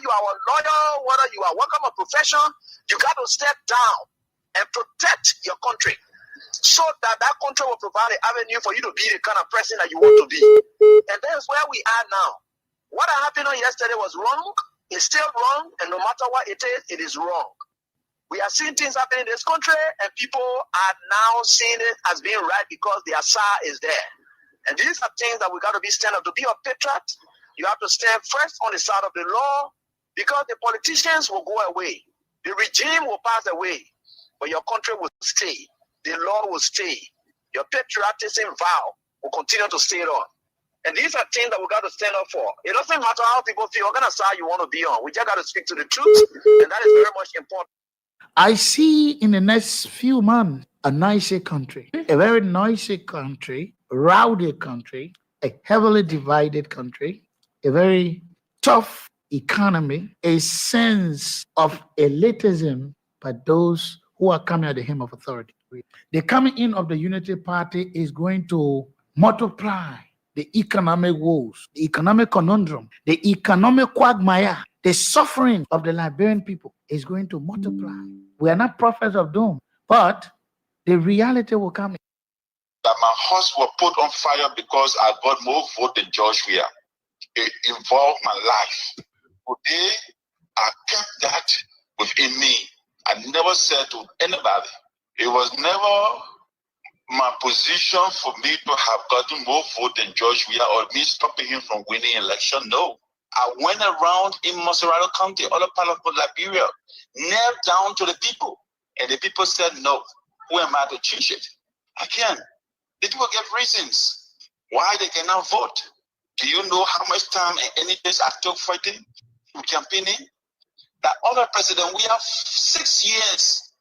you are a lawyer, whether you are working a profession, you got to step down and protect your country so that that country will provide an avenue for you to be the kind of person that you want to be. And that's where we are now. What happened on yesterday was wrong. It's still wrong. And no matter what it is wrong. We are seeing things happening in this country, and people are now seeing it as being right because the Asa is there. And these are things that we got to be stand up. To be a patriot, you have to stand first on the side of the law, because the politicians will go away. The regime will pass away, but your country will stay. The law will stay. Your patriotism vow will continue to stay on. And these are things that we got to stand up for. It doesn't matter how people feel, what kind of side you want to be on. We just got to speak to the truth, and that is very much important. I see in the next few months a noisy country, a very noisy country, rowdy country, a heavily divided country, a very tough economy, a sense of elitism by those who are coming at the hem of authority. The coming in of the Unity Party is going to multiply the economic woes, the economic conundrum, the economic quagmire, the suffering of the Liberian people is going to multiply. We are not prophets of doom, but the reality will come. That my house was put on fire because I got more vote than George Weah. It involved my life. Today, I kept that within me. I never said to anybody. It was never my position for me to have gotten more vote than George Weah or me stopping him from winning election. No. I went around in Maserati County, other part of Liberia, knelt down to the people. And the people said, no, who am I to change it? I can't. The people get reasons why they cannot vote. Do you know how much time and energy I took fighting, campaigning? That other president, we have 6 years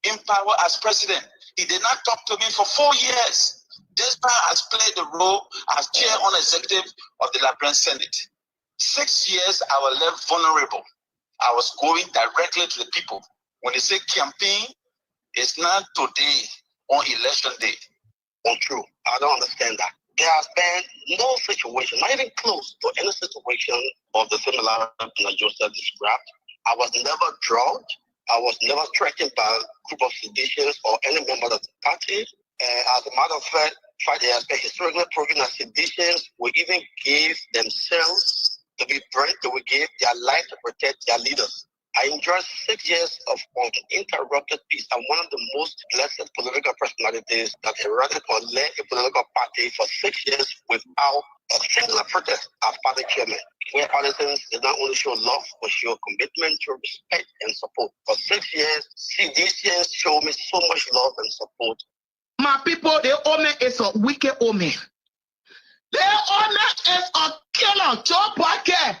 in power as president. He did not talk to me for 4 years. This guy has played the role as chair on executive of the Liberian Senate. 6 years, I was left vulnerable. I was going directly to the people. When they say campaign, it's not today on election day. Untrue. I don't understand that. There has been no situation, not even close to any situation of the similar that Joseph described. I was never drugged. I was never threatened by a group of seditionists or any member of the party. As a matter of fact, it has been historically proven that seditionists will even give themselves to be burnt, they will give their life to protect their leaders. I enjoyed 6 years of uninterrupted peace. I'm one of the most blessed political personalities that erected or led a political party for 6 years without a single protest as party chairman. Where partisans did not only show love, but show commitment to respect and support. For 6 years, these years showed me so much love and support. My people, the owner is a wicked owner. The owner is a killer. Joe Parker.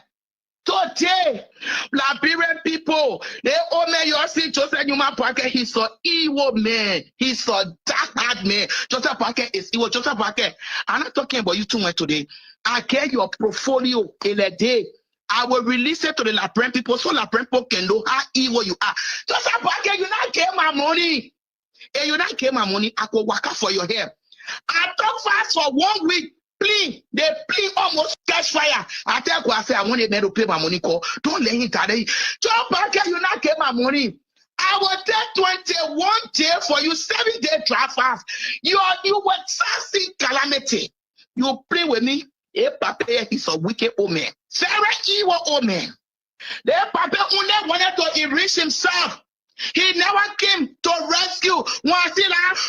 Today, Liberian people, they owner your see Joseph Newman Parker. He's an evil man. He's a dark-hearted man. Joseph Parker is evil. Joseph Parker, I'm not talking about you too much today. I get your portfolio in a day. I will release it to the Liberian people so Liberian people can know how evil you are. Joseph Parker, you not get my money. And you not get my money, I go work out for your hair. I talk fast for 1 week. Plea, they plea almost catch fire. I tell you, I say, I want him to pay my money. Call. Don't let him tell you. John Parker, you not get my money. I will take 21 days for you, 7-day drive fast. You were sassy calamity. You play with me. Hey, Papa, he's a wicked old man. Very evil old man. The Papa only wanted to enrich himself. He never came to rescue. Once he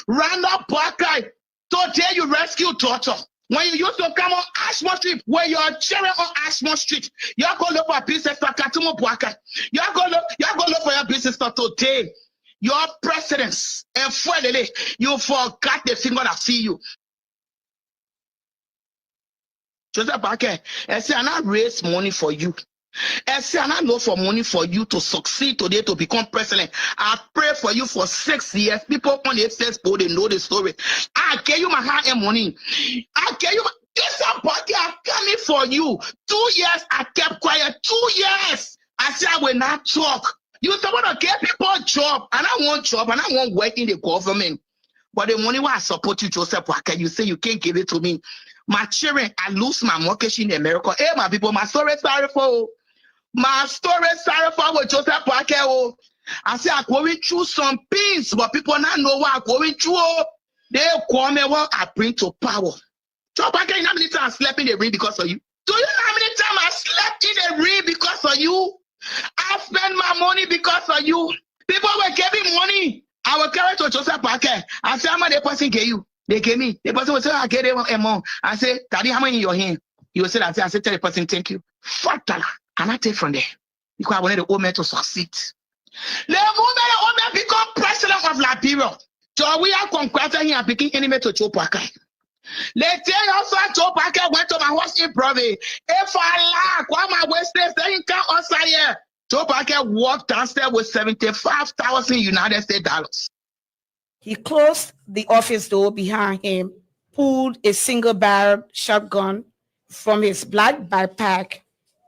ran up Parker. Today you rescue daughter. When you used to come on Ashmore Street, where you're cheering on Ashmore Street, you're going to look for business for Katumo Buaka. You're going to look for your business for today. Your presidents and finally, you forgot the finger that see you. Joseph Parker, I say, I not raise money for you. I say, I not look for money for you to succeed today to become president. I pray for you for 6 years. People on the Facebook, they know the story. I gave you my hard-earned money. I gave you this party. I'm coming for you. 2 years, I kept quiet. 2 years. I said, I will not talk. You want to get people a job. And I want job. And I want work in the government. But the money why I support you, Joseph Parker, you say you can't give it to me. My children, I lose my mortgage in America. Hey, my people, my sorry for. My story started from with Joseph Boakai. I say I'm going through some pains, but people not know what I'm going through. They call me what I bring to power. So Boakai, how many times I slept in the rain because of you? Do you know how many times I slept in the rain because of you? I spent my money because of you. People were giving money. I will carry to Joseph Boakai. I say, how much the person gave you? They gave me. The person will say, I gave them a month. I say, Daddy, how many in your hand? You will say that. I say, tell the person, thank you. $5. And I take from there. Because I wanted the old man to succeed. The moment the old man become president of Liberia, so we are conquering here and picking enemy to Joe Boakai. Let's tell also Joe Boakai went to my house in Province. If I lack, why my Western saying come outside here? Joe Boakai walked downstairs with 75,000 United States dollars. He closed the office door behind him, pulled a single-barrel shotgun from his black backpack,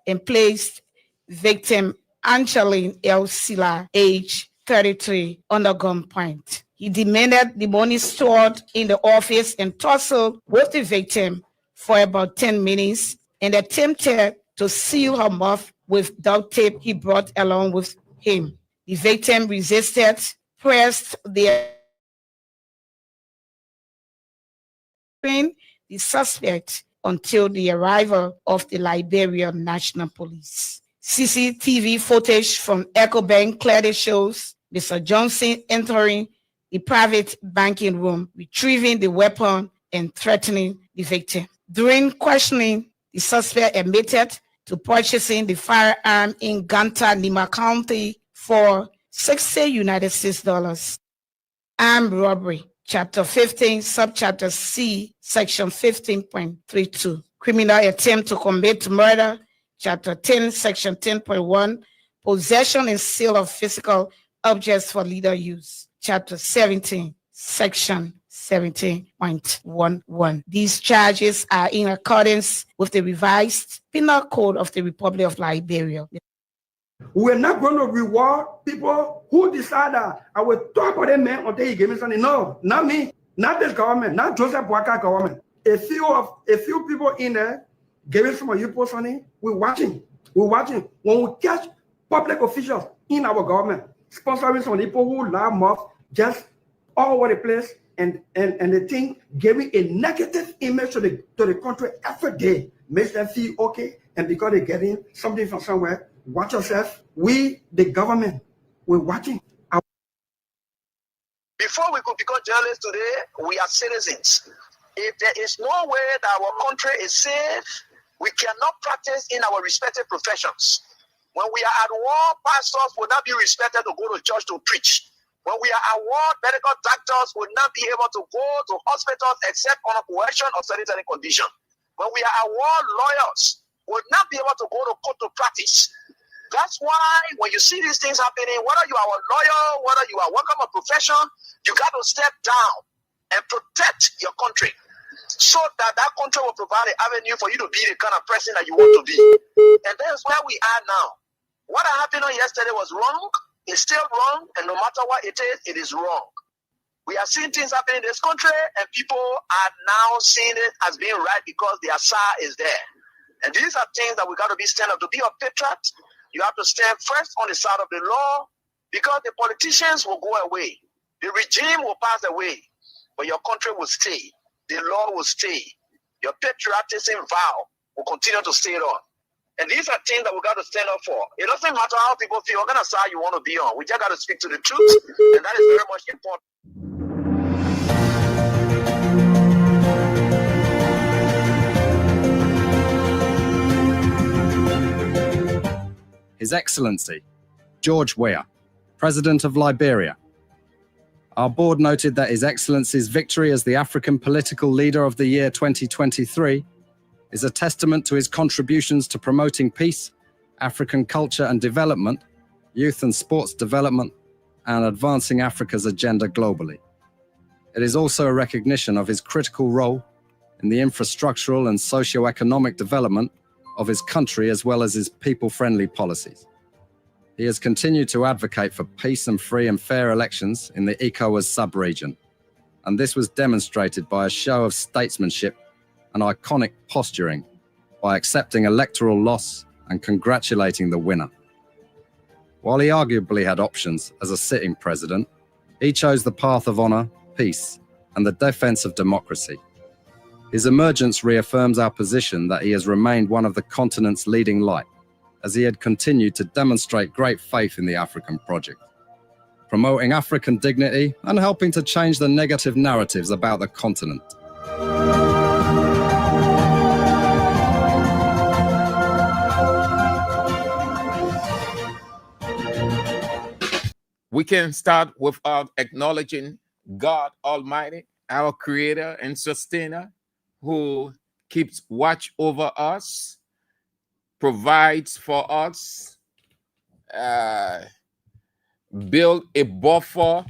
and placed victim Angeline L. Silla, age 33, under gunpoint. He demanded the money stored in the office and tussled with the victim for about 10 minutes and attempted to seal her mouth with duct tape he brought along with him. The victim resisted, pressed the suspect until the arrival of the Liberian National Police. CCTV footage from EcoBank clearly shows Mr. Johnson entering the private banking room, retrieving the weapon and threatening the victim. During questioning, the suspect admitted to purchasing the firearm in Ganta, Nima County for $60 United States. Armed robbery. Chapter 15, Subchapter C, Section 15.32. Criminal attempt to commit murder. Chapter 10, Section 10.1. Possession and sale of physical objects for legal use. Chapter 17, Section 17.11. These charges are in accordance with the revised Penal Code of the Republic of Liberia. We're not going to reward people who decide that I will talk with them man until he gave me something. No, not me, not this government, not Joseph Boakai government. A few people in there giving some of you post money. We're watching. When we catch public officials in our government sponsoring some people who lie mouth just all over the place and they think giving a negative image to the country every day makes them feel okay, and because they're getting something from somewhere. Watch yourself. We, the government, we're watching. Before we could become journalists today, we are citizens. If there is no way that our country is safe, we cannot practice in our respective professions. When we are at war, pastors will not be respected to go to church to preach. When we are at war, medical doctors will not be able to go to hospitals except on a coercion or sanitary condition. When we are at war, lawyers will not be able to go to court to practice. That's why when you see these things happening, whether you are a lawyer, whether you are working a profession, you got to step down and protect your country so that that country will provide an avenue for you to be the kind of person that you want to be. And that's where we are now. What happened on yesterday was wrong. It's still wrong. And no matter what it is wrong. We are seeing things happening in this country, and people are now seeing it as being right because their side is there. And these are things that we got to be stand up. To be a patriot, you have to stand first on the side of the law, because the politicians will go away. The regime will pass away, but your country will stay. The law will stay. Your patriotism vow will continue to stay on. And these are things that we got to stand up for. It doesn't matter how people feel, what kind of side you want to be on. We just got to speak to the truth, and that is very much important. His Excellency, George Weah, President of Liberia. Our board noted that His Excellency's victory as the African Political Leader of the Year 2023 is a testament to his contributions to promoting peace, African culture and development, youth and sports development, and advancing Africa's agenda globally. It is also a recognition of his critical role in the infrastructural and socio-economic development of his country, as well as his people-friendly policies. He has continued to advocate for peace and free and fair elections in the ECOWAS sub-region, and this was demonstrated by a show of statesmanship and iconic posturing by accepting electoral loss and congratulating the winner. While he arguably had options as a sitting president, he chose the path of honor, peace, and the defense of democracy. His emergence reaffirms our position that he has remained one of the continent's leading light, as he had continued to demonstrate great faith in the African project, promoting African dignity and helping to change the negative narratives about the continent. We can start without acknowledging God Almighty, our creator and sustainer, who keeps watch over us, provides for us, build a buffer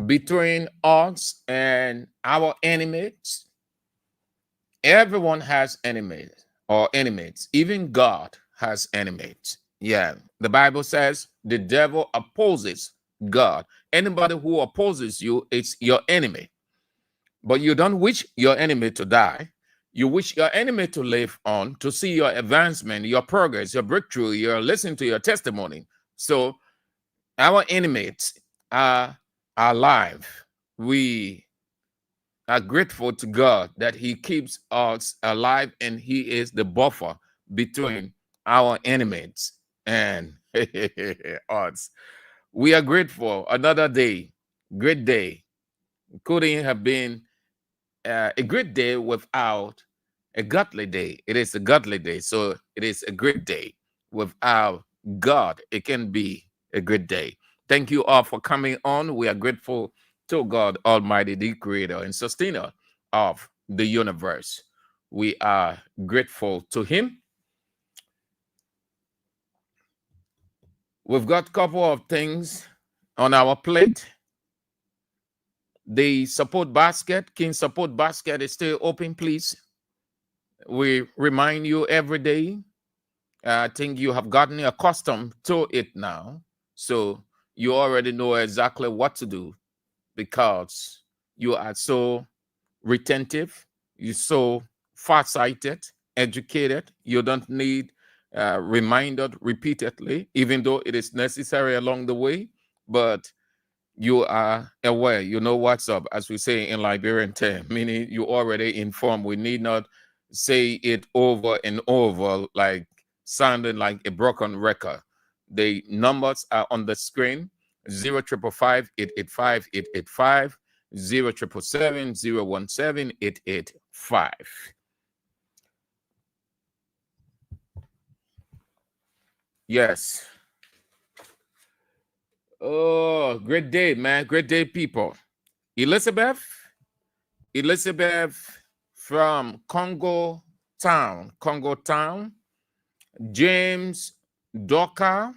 between us and our enemies. Everyone has enemies or enemies. Even God has enemies. Yeah, the Bible says the devil opposes God. Anybody who opposes you, it's your enemy. But you don't wish your enemy to die. You wish your enemy to live on, to see your advancement, your progress, your breakthrough, your listening to your testimony. So our enemies are alive. We are grateful to God that he keeps us alive and he is the buffer between our enemies and us. We are grateful. Another day, great day. Couldn't have been a great day without a godly day. It is a godly day, so it is a great day. Without God, it can be a great day. Thank you all for coming on. We are grateful to God Almighty, the creator and sustainer of the universe. We are grateful to him. We've got a couple of things on our plate. The support basket, King support basket is still open, please. We remind you every day. I think you have gotten accustomed to it now. So you already know exactly what to do because you are so retentive, you're so far-sighted, educated. You don't need reminded repeatedly, even though it is necessary along the way. But you are aware, you know what's up, as we say in Liberian term, meaning you already informed. We need not say it over and over, like sounding like a broken record. The numbers are on the screen: 0555-885-885, 0777-017-885. Yes. Oh, great day, man. Great day, people. Elizabeth from Congo Town. James Doka,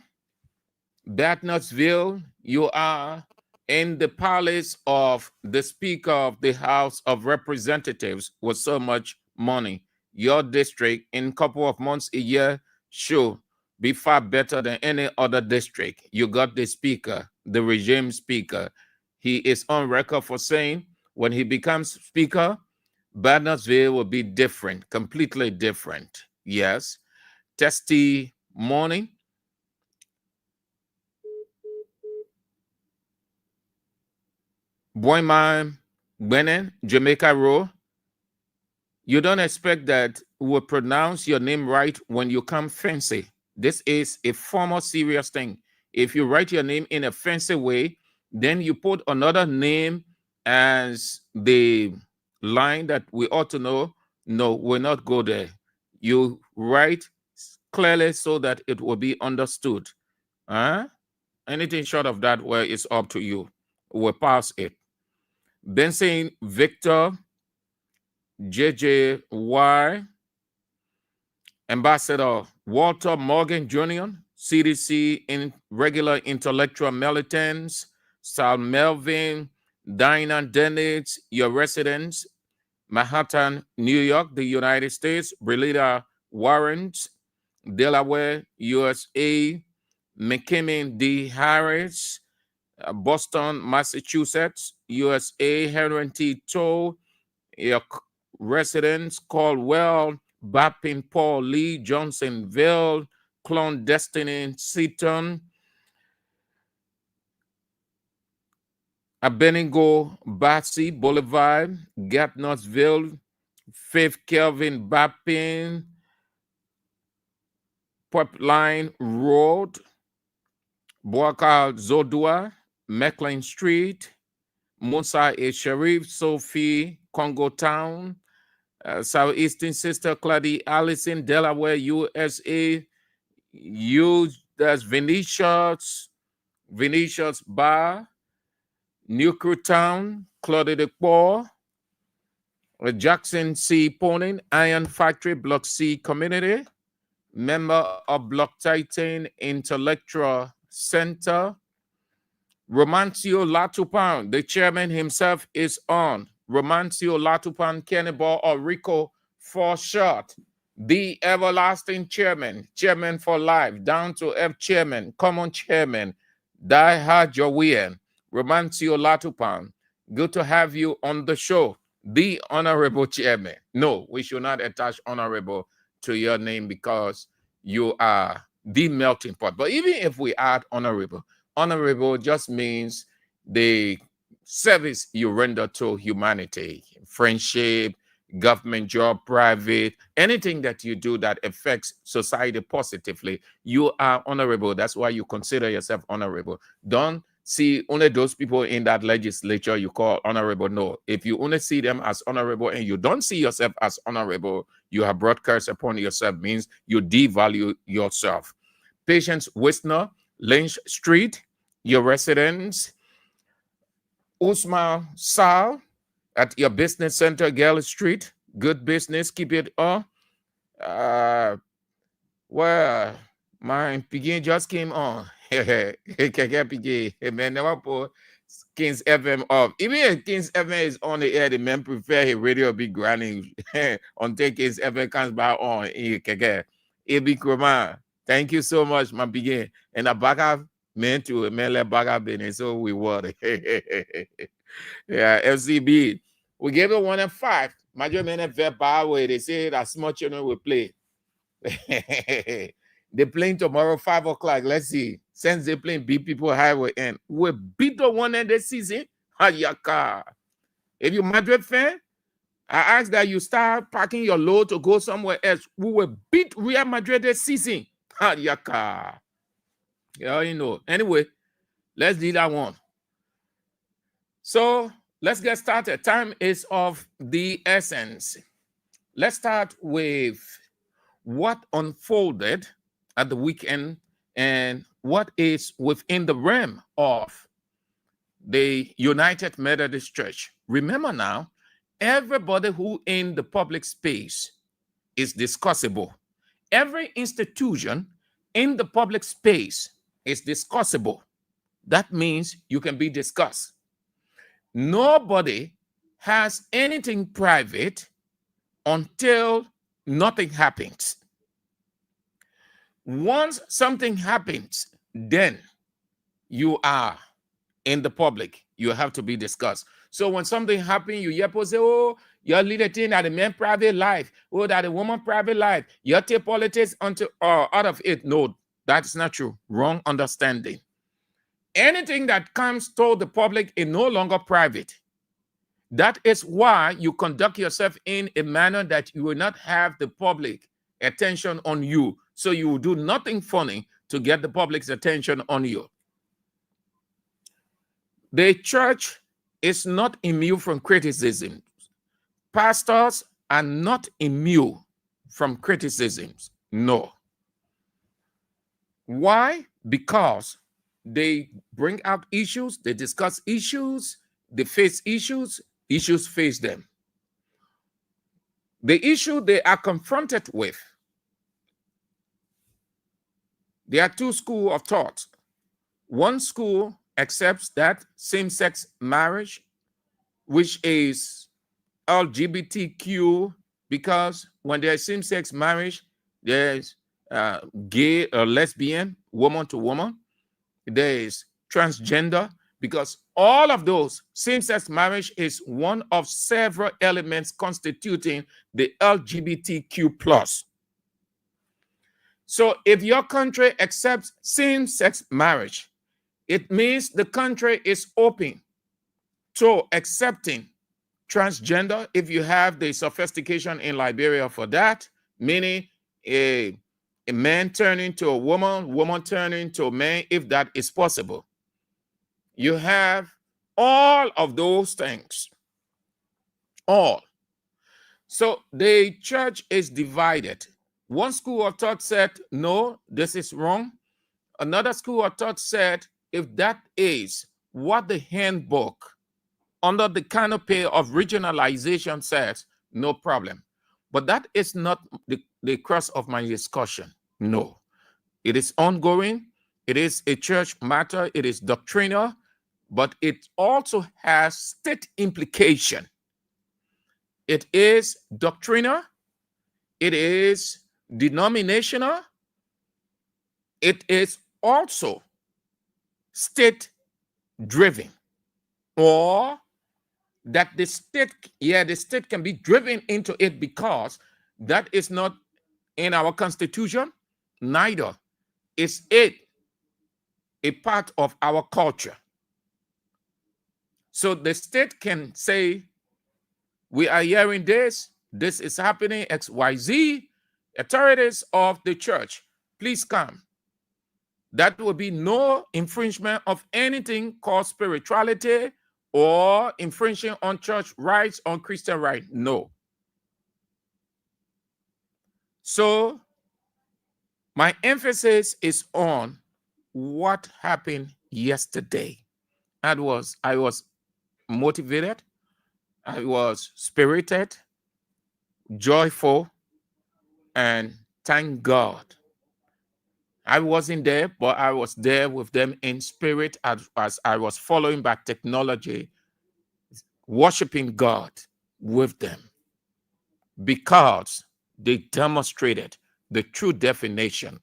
Batnusville, you are in the palace of the Speaker of the House of Representatives with so much money. Your district in a couple of months, a year, should be far better than any other district. You got the Speaker, the regime Speaker. He is on record for saying when he becomes Speaker, Batnusville will be different, completely different. Yes. Testimony. Boyman, Benin, Jamaica Row. You don't expect that we'll pronounce your name right when you come fancy. This is a formal serious thing. If you write your name in a fancy way, then you put another name as the line that we ought to know. No, we'll not go there. You write clearly so that it will be understood. Anything short of that, well, it's up to you. We'll pass it. Then saying Victor JJY, Ambassador Walter Morgan Jr., CDC in regular intellectual militants, Sal Melvin, Dinah Dennis, your residents, Manhattan, New York, the United States, Brelita Warrant, Delaware, USA, McKimmon D. Harris, Boston, Massachusetts, USA, Henry T. Toll, your residents, Caldwell, Bappin, Paul Lee, Johnsonville, Clandestine Seaton, Abednego Batsy Boulevard, Gatineauville, Faith Kelvin Bappin, Pipeline Road, Boakal Zodua, McLean Street, Musa A. Sharif, Sophie, Congo Town, Southeastern Sister Claudie Allison, Delaware, USA, that's Venetia's Bar, Newcrewtown, Claude de Port, Jackson C. Poning, Iron Factory, Block C Community, member of Block Titan Intellectual Center, Romancio Latupan, the chairman himself is on. Romancio Latupan Cannibal or Rico for short. The everlasting chairman, chairman for life, down to F chairman, common chairman, Die Hard Jowian, Romancio Latupan. Good to have you on the show. The honorable chairman. No, we should not attach honorable to your name because you are the melting pot. But even if we add honorable, honorable just means the service you render to humanity, friendship, government job, private, anything that you do that affects society positively, you are honorable. That's why you consider yourself honorable. Don't see only those people in that legislature you call honorable. No, if you only see them as honorable and you don't see yourself as honorable, you have brought curse upon yourself, means you devalue yourself. Patience Wisner, Lynch Street, your residence. Usman Sal at your business center, Gale Street. Good business, keep it up. Well, my begin just came on. Kings FM off. Even if Kings FM is on the air, the men prefer his radio be grinding until Kings FM comes back on. Thank you so much, my begin. And a back man to man let back business, so we water. Yeah, FCB. We gave it 1 and 5. Major men bad way. They say that small children will play. They're playing tomorrow, 5 o'clock. Let's see. Since they're playing beat people highway and we beat the one in the season. Hayaka. If you're Madrid fan, I ask that you start packing your load to go somewhere else. We will beat Real Madrid this season. Hayaka. Yeah, you know. Anyway, let's do that one. So let's get started. Time is of the essence. Let's start with what unfolded at the weekend and what is within the realm of the United Methodist Church. Remember now, everybody who in the public space is discussable. Every institution in the public space is discussable. That means you can be discussed. Nobody has anything private until nothing happens. Once something happens, then you are in the public. You have to be discussed. So when something happens, you hear people say, oh, you're leading thing that the man private life, oh, that the woman private life. You take politics until out of it. No, that's not true. Wrong understanding. Anything that comes to the public is no longer private. That is why you conduct yourself in a manner that you will not have the public attention on you. So you will do nothing funny to get the public's attention on you. The church is not immune from criticism. Pastors are not immune from criticisms. No. Why? Because they bring out issues, they discuss issues, they face issues, issues face them. The issue they are confronted with, there are two schools of thought. One school accepts that same-sex marriage, which is LGBTQ, because when there's same-sex marriage, there's gay or lesbian, woman to woman. There is transgender, because all of those same-sex marriage is one of several elements constituting the LGBTQ+. So if your country accepts same-sex marriage, it means the country is open to accepting transgender. If you have the sophistication in Liberia for that, meaning a man turning to a woman turning to a man, if that is possible. You have all of those things. All. So the church is divided. One school of thought said, no, this is wrong. Another school of thought said, if that is what the handbook under the canopy of regionalization says, no problem. But that is not the crux of my discussion. No. It is ongoing. It is a church matter. It is doctrinal, but it also has state implication. It is doctrinal. It is denominational. It is also state driven, or that the state can be driven into it, because that is not in our constitution, neither is it a part of our culture. So the state can say, we are hearing this is happening, XYZ, authorities of the church, please come. That will be no infringement of anything called spirituality or infringing on church rights, on Christian rights. No. So my emphasis is on what happened yesterday. I was motivated. I was spirited, joyful, and thank God. I wasn't there, but I was there with them in spirit as I was following back technology, worshiping God with them, because they demonstrated the true definition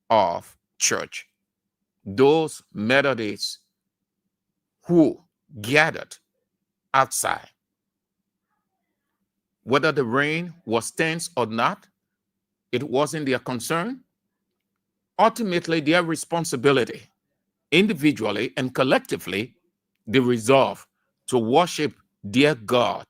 of church. Those Methodists who gathered outside, whether the rain was tense or not, it wasn't their concern. Ultimately, their responsibility, individually and collectively, they resolve to worship their God.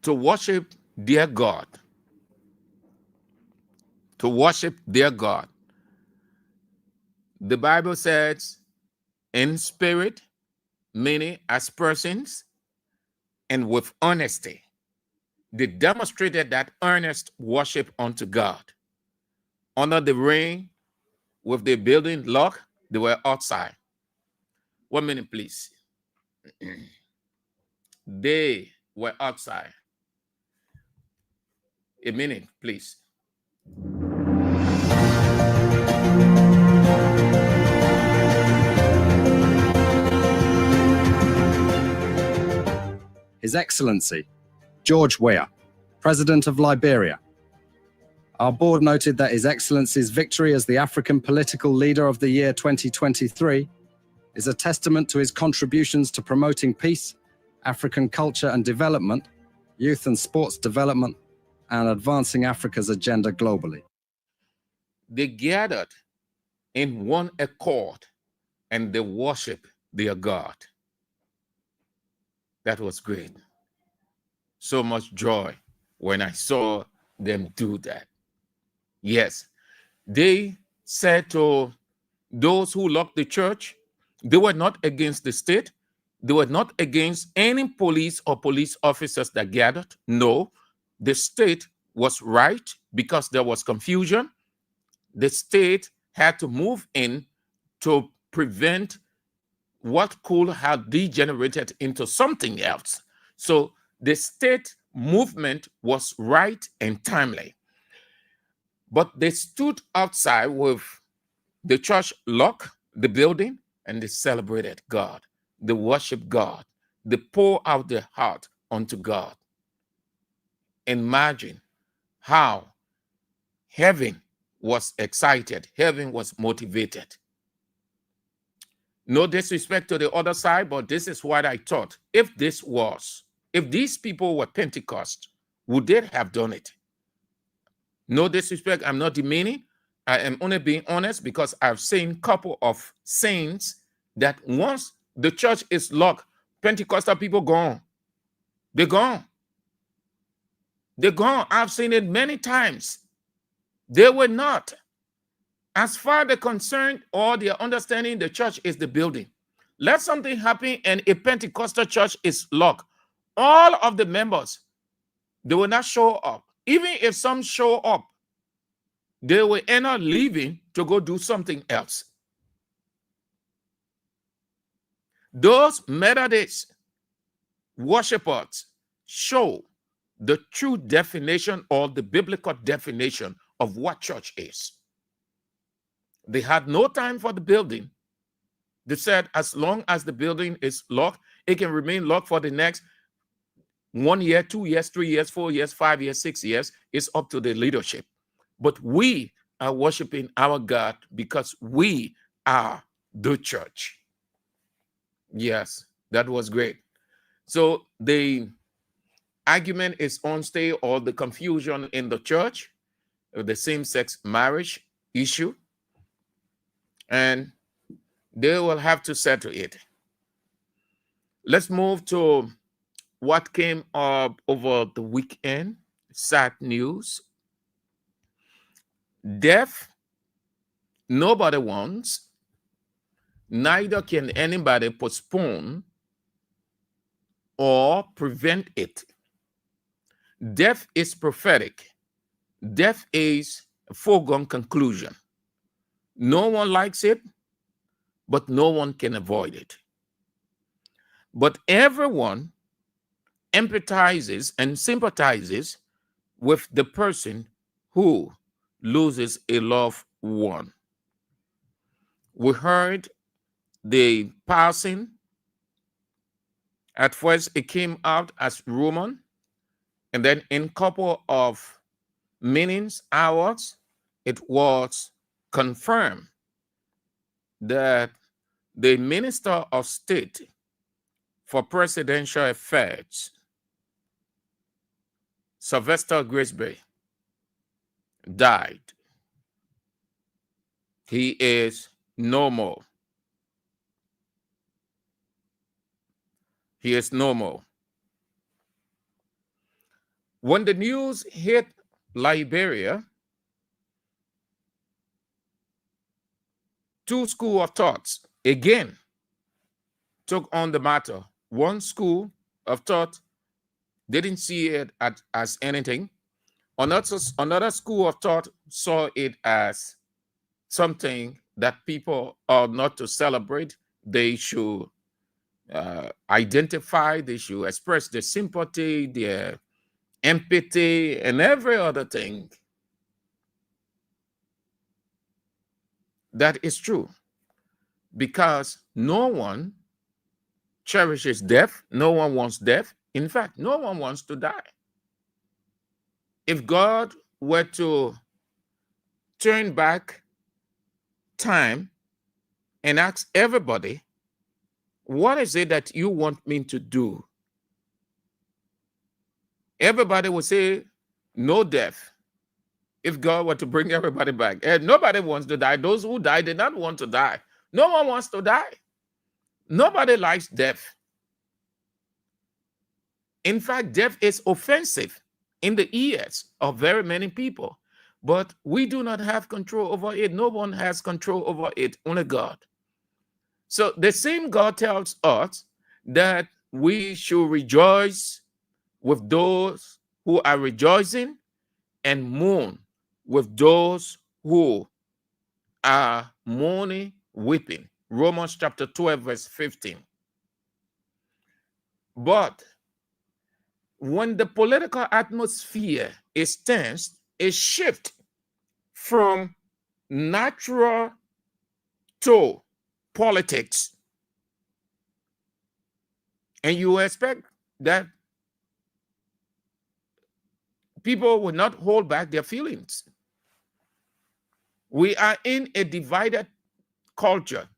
To worship their God. To worship their God. The Bible says, in spirit, meaning as persons, and with honesty. They demonstrated that earnest worship unto God. Under the rain, with the building locked, they were outside. 1 minute, please. They were outside. A minute, please. His Excellency, George Weah, President of Liberia. Our board noted that His Excellency's victory as the African Political Leader of the Year 2023 is a testament to his contributions to promoting peace, African culture and development, youth and sports development, and advancing Africa's agenda globally. They gathered in one accord and they worship their God. That was great. So much joy when I saw them do that. Yes, they said to those who locked the church, they were not against the state. They were not against any police or police officers that gathered. No, the state was right because there was confusion. The state had to move in to prevent what could have degenerated into something else. So the state movement was right and timely. But they stood outside with the church locked, the building, and they celebrated God. They worshiped God. They poured out their heart unto God. Imagine how heaven was excited. Heaven was motivated. No disrespect to the other side, but this is what I thought. If these people were Pentecost, would they have done it? No disrespect, I'm not demeaning. I am only being honest because I've seen a couple of saints that once the church is locked, Pentecostal people gone. They're gone. They're gone. I've seen it many times. They were not. As far as they're concerned, or their understanding, the church is the building. Let something happen and a Pentecostal church is locked. All of the members, they will not show up. Even if some show up, they will end up leaving to go do something else. Those Methodist worshipers show the true definition or the biblical definition of what church is. They had no time for the building. They said as long as the building is locked, it can remain locked for the next 1 year, 2 years, 3 years, 4 years, 5 years, 6 years. It's up to the leadership. But we are worshiping our God because we are the church. Yes, that was great. So the argument is on stay, or the confusion in the church, the same-sex marriage issue, and they will have to settle it. Let's move to what came up over the weekend. Sad news. Death, nobody wants, neither can anybody postpone or prevent it. Death is prophetic. Death is a foregone conclusion. No one likes it, but no one can avoid it. But everyone empathizes and sympathizes with the person who loses a loved one. We heard the passing. At first, it came out as rumor, and then in a couple of minutes, hours, it was confirmed that the Minister of State for Presidential Affairs, Sylvester Grisby, died. He is no more. He is no more. When the news hit Liberia, two schools of thoughts again took on the matter. One school of thought didn't see it as anything. Another school of thought saw it as something that people are not to celebrate. They should identify, they should express their sympathy, their empathy, and every other thing. That is true, because no one cherishes death. No one wants death. In fact, no one wants to die. If God were to turn back time and ask everybody, what is it that you want me to do? Everybody would say, no death. If God were to bring everybody back, and nobody wants to die. Those who die did not want to die. No one wants to die. Nobody likes death. In fact, death is offensive in the ears of very many people, but we do not have control over it. No one has control over it, only God. So the same God tells us that we should rejoice with those who are rejoicing and mourn with those who are mourning, weeping. Romans chapter 12, verse 15. But when the political atmosphere is tense, a shift from natural to politics, and you expect that people will not hold back their feelings. We are in a divided culture.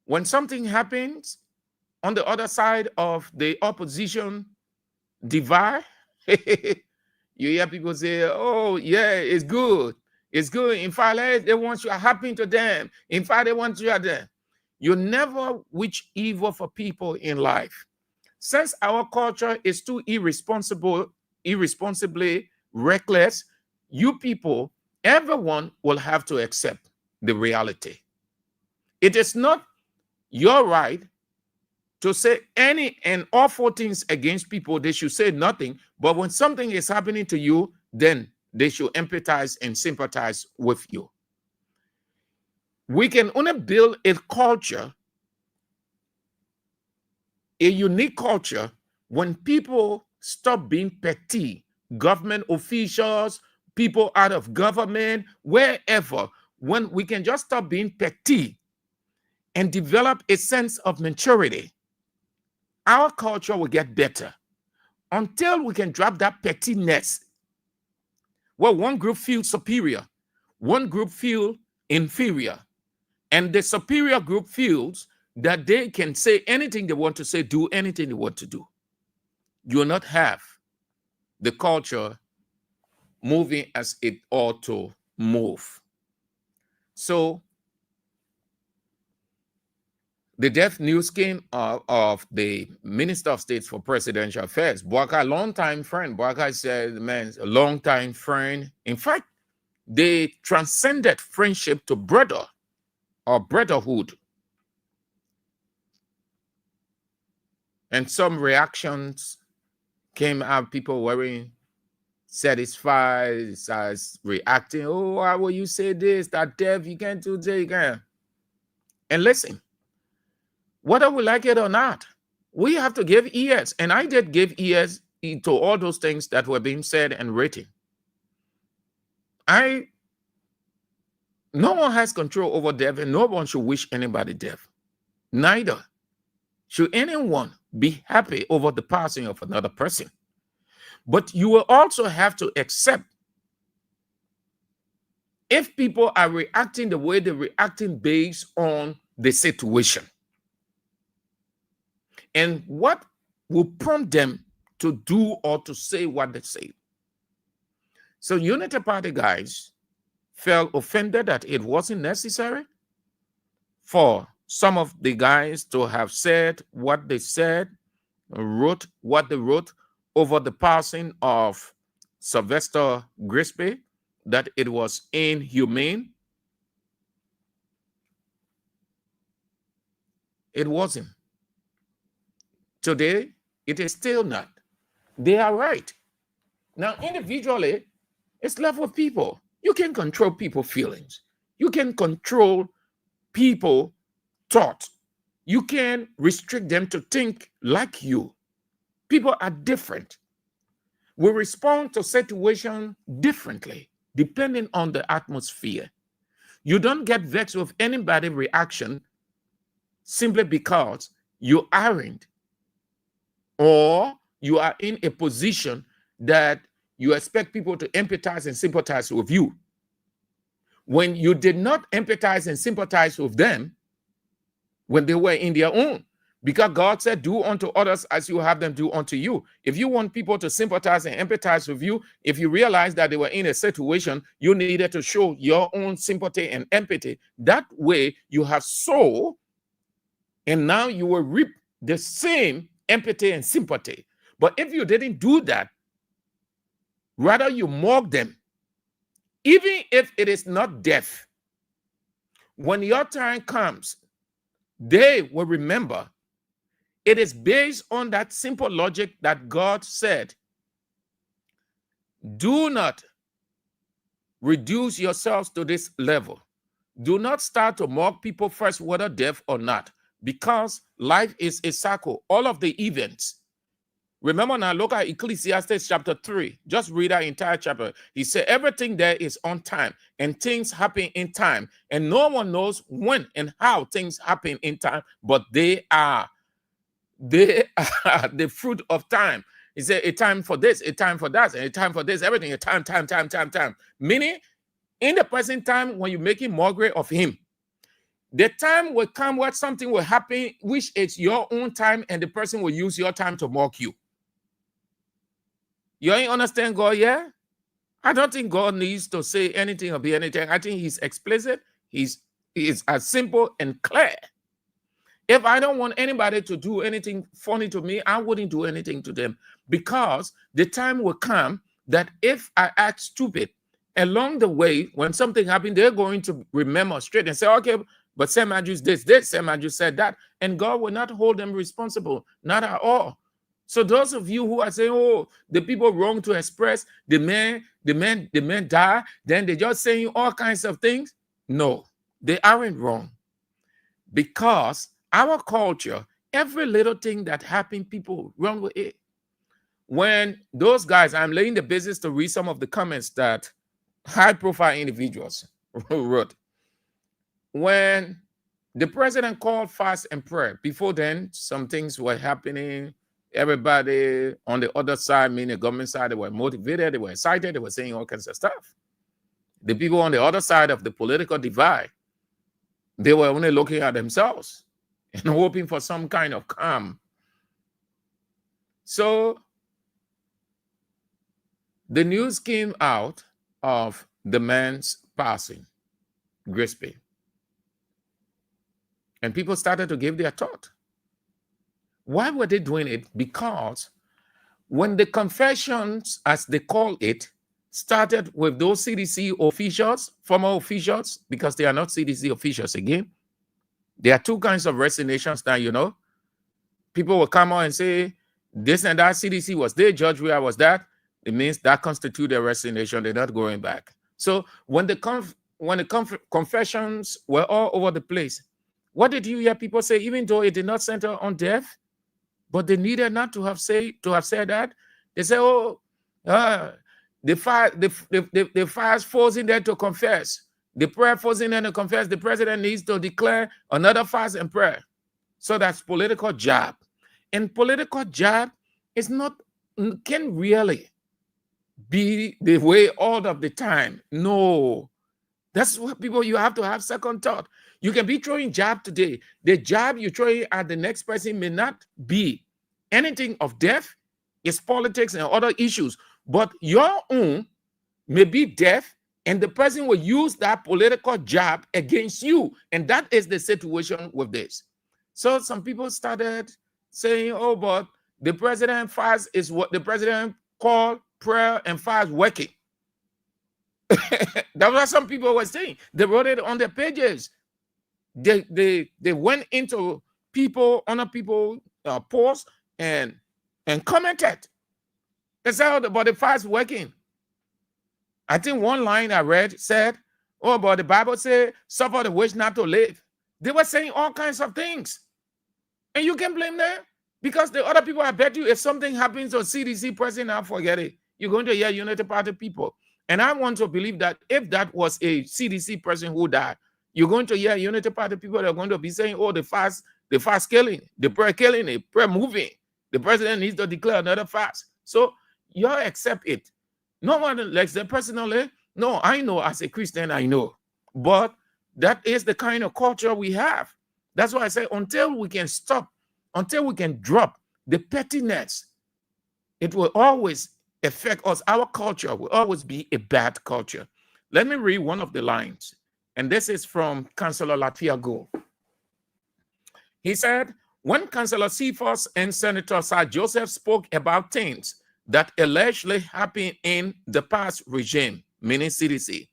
When something happens on the other side of the opposition divide, you hear people say, oh, yeah, it's good. It's good. In fact, they want you happy to them. In fact, they want you at them. You never wish evil for people in life. Since our culture is too irresponsibly reckless, you people, everyone will have to accept the reality. It is not your right to say any and awful things against people. They should say nothing. But when something is happening to you, then they should empathize and sympathize with you. We can only build a culture, a unique culture, when people stop being petty. Government officials, people out of government, wherever, when we can just stop being petty and develop a sense of maturity, our culture will get better. Until we can drop that pettiness, where one group feels superior, one group feels inferior, and the superior group feels that they can say anything they want to say, do anything they want to do. You will not have the culture moving as it ought to move. So the death news came of the Minister of State for Presidential Affairs, Boakai, longtime friend. Boakai said, man, a longtime friend. In fact, they transcended friendship to brother or brotherhood. And some reactions came out, people weren't satisfied, as reacting, oh, why will you say this, that death, you can't do this, you can't. And listen, whether we like it or not, we have to give ears. And I did give ears to all those things that were being said and written. No one has control over death, and no one should wish anybody death. Neither should anyone be happy over the passing of another person. But you will also have to accept, if people are reacting the way they're reacting based on the situation, and what will prompt them to do or to say what they say. So Unity Party guys felt offended that it wasn't necessary for some of the guys to have said what they said, wrote what they wrote over the passing of Sylvester Grisby, that it was inhumane. It wasn't. Today, it is still not. They are right. Now, individually, it's left with people. You can control people's feelings. You can control people's thoughts. You can restrict them to think like you. People are different. We respond to situations differently, depending on the atmosphere. You don't get vexed with anybody's reaction simply because you aren't, or you are in a position that you expect people to empathize and sympathize with you. When you did not empathize and sympathize with them when they were in their own, because God said, do unto others as you have them do unto you. If you want people to sympathize and empathize with you, if you realize that they were in a situation, you needed to show your own sympathy and empathy. That way you have sown, and now you will reap the same empathy and sympathy. But if you didn't do that, rather you mock them, even if it is not death, when your time comes, they will remember. It is based on that simple logic that God said, do not reduce yourselves to this level. Do not start to mock people first, whether deaf or not, because life is a cycle. All of the events. Remember now, look at Ecclesiastes chapter 3. Just read that entire chapter. He said everything there is on time, and things happen in time. And no one knows when and how things happen in time, but they are the fruit of time. He said a time for this, a time for that, and a time for this, everything, a time. Meaning, in the present time, when you're making mockery of him, The time will come where something will happen, which is your own time, and the person will use your time to mock you. You ain't understand God yet? I don't think God needs to say anything or be anything. I think he's explicit. He's as simple and clear. If I don't want anybody to do anything funny to me, I wouldn't do anything to them, because the time will come that if I act stupid along the way, when something happened, they're going to remember straight and say, okay, but Sam Andrews did this, Sam Andrews said that, and God will not hold them responsible, not at all. So those of you who are saying, oh, the people wrong to express, the man die, then they're just saying all kinds of things. No, they aren't wrong. Because our culture, every little thing that happened, people run with it. When those guys, I'm laying the business to read some of the comments that high-profile individuals wrote. When the president called fast and prayer, before then, some things were happening. Everybody on the other side, meaning the government side, they were motivated, they were excited, they were saying all kinds of stuff. The people on the other side of the political divide, they were only looking at themselves and hoping for some kind of calm. So the news came out of the man's passing, Grisby. And people started to give their thought. Why were they doing it? Because when the confessions, as they call it, started with those CDC officials, former officials, because they are not CDC officials again. There are two kinds of resignations now, you know. People will come on and say, this and that CDC was there, Judge Weah was that. It means that constitutes a resignation. They're not going back. So when the confessions were all over the place, what did you hear people say? Even though it did not center on death, but they needed not to have said that. They say, oh, the fast forcing them to confess. The prayer forcing them to confess. The president needs to declare another fast and prayer. So that's political jab. And political jab is not, can really be the way all of the time. No. That's what people, you have to have second thought. You can be throwing jab today. The jab you throw at the next person may not be anything of death. It's politics and other issues. But your own may be death, and the person will use that political jab against you. And that is the situation with this. So some people started saying, oh, but the president fast is what the president called prayer and fast working. That's what some people were saying. They wrote it on their pages. They went into other people posts and commented. They said, oh, but the fast working. I think one line I read said, oh, but the Bible said, suffer the wish not to live. They were saying all kinds of things. And you can blame them, because the other people, I bet you, if something happens to CDC president, I'll forget it. You're going to hear United Party people. And I want to believe that if that was a CDC person who died, you're going to hear United Party people that are going to be saying, oh, the fast killing, the prayer killing, the prayer moving. The president needs to declare another fast. So you accept it. No one likes them personally. No, I know as a Christian, I know. But that is the kind of culture we have. That's why I say until we can stop, until we can drop the pettiness, it will always affect us. Our culture will always be a bad culture. Let me read one of the lines. And this is from Councillor Latiago. He said, when Councillor Cephas and Senator Sir Joseph spoke about things that allegedly happened in the past regime, meaning CDC,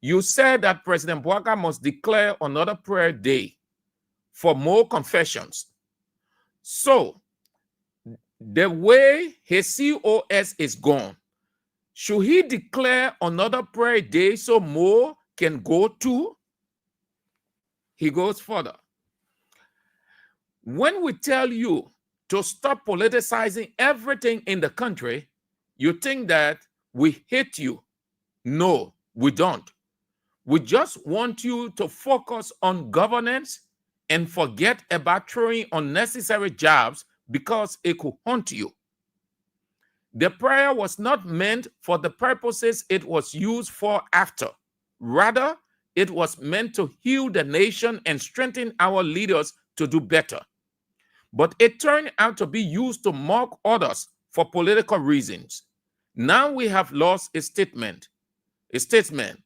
you said that President Bouaka must declare another prayer day for more confessions. So, the way his COS is gone, should he declare another prayer day so more can go too? He goes further. When we tell you to stop politicizing everything in the country, you think that we hate you. No, we don't. We just want you to focus on governance and forget about throwing unnecessary jabs because it could haunt you. The prayer was not meant for the purposes it was used for after. Rather, It was meant to heal the nation and strengthen our leaders to do better. But it turned out to be used to mock others for political reasons. Now we have lost a statement. A statement.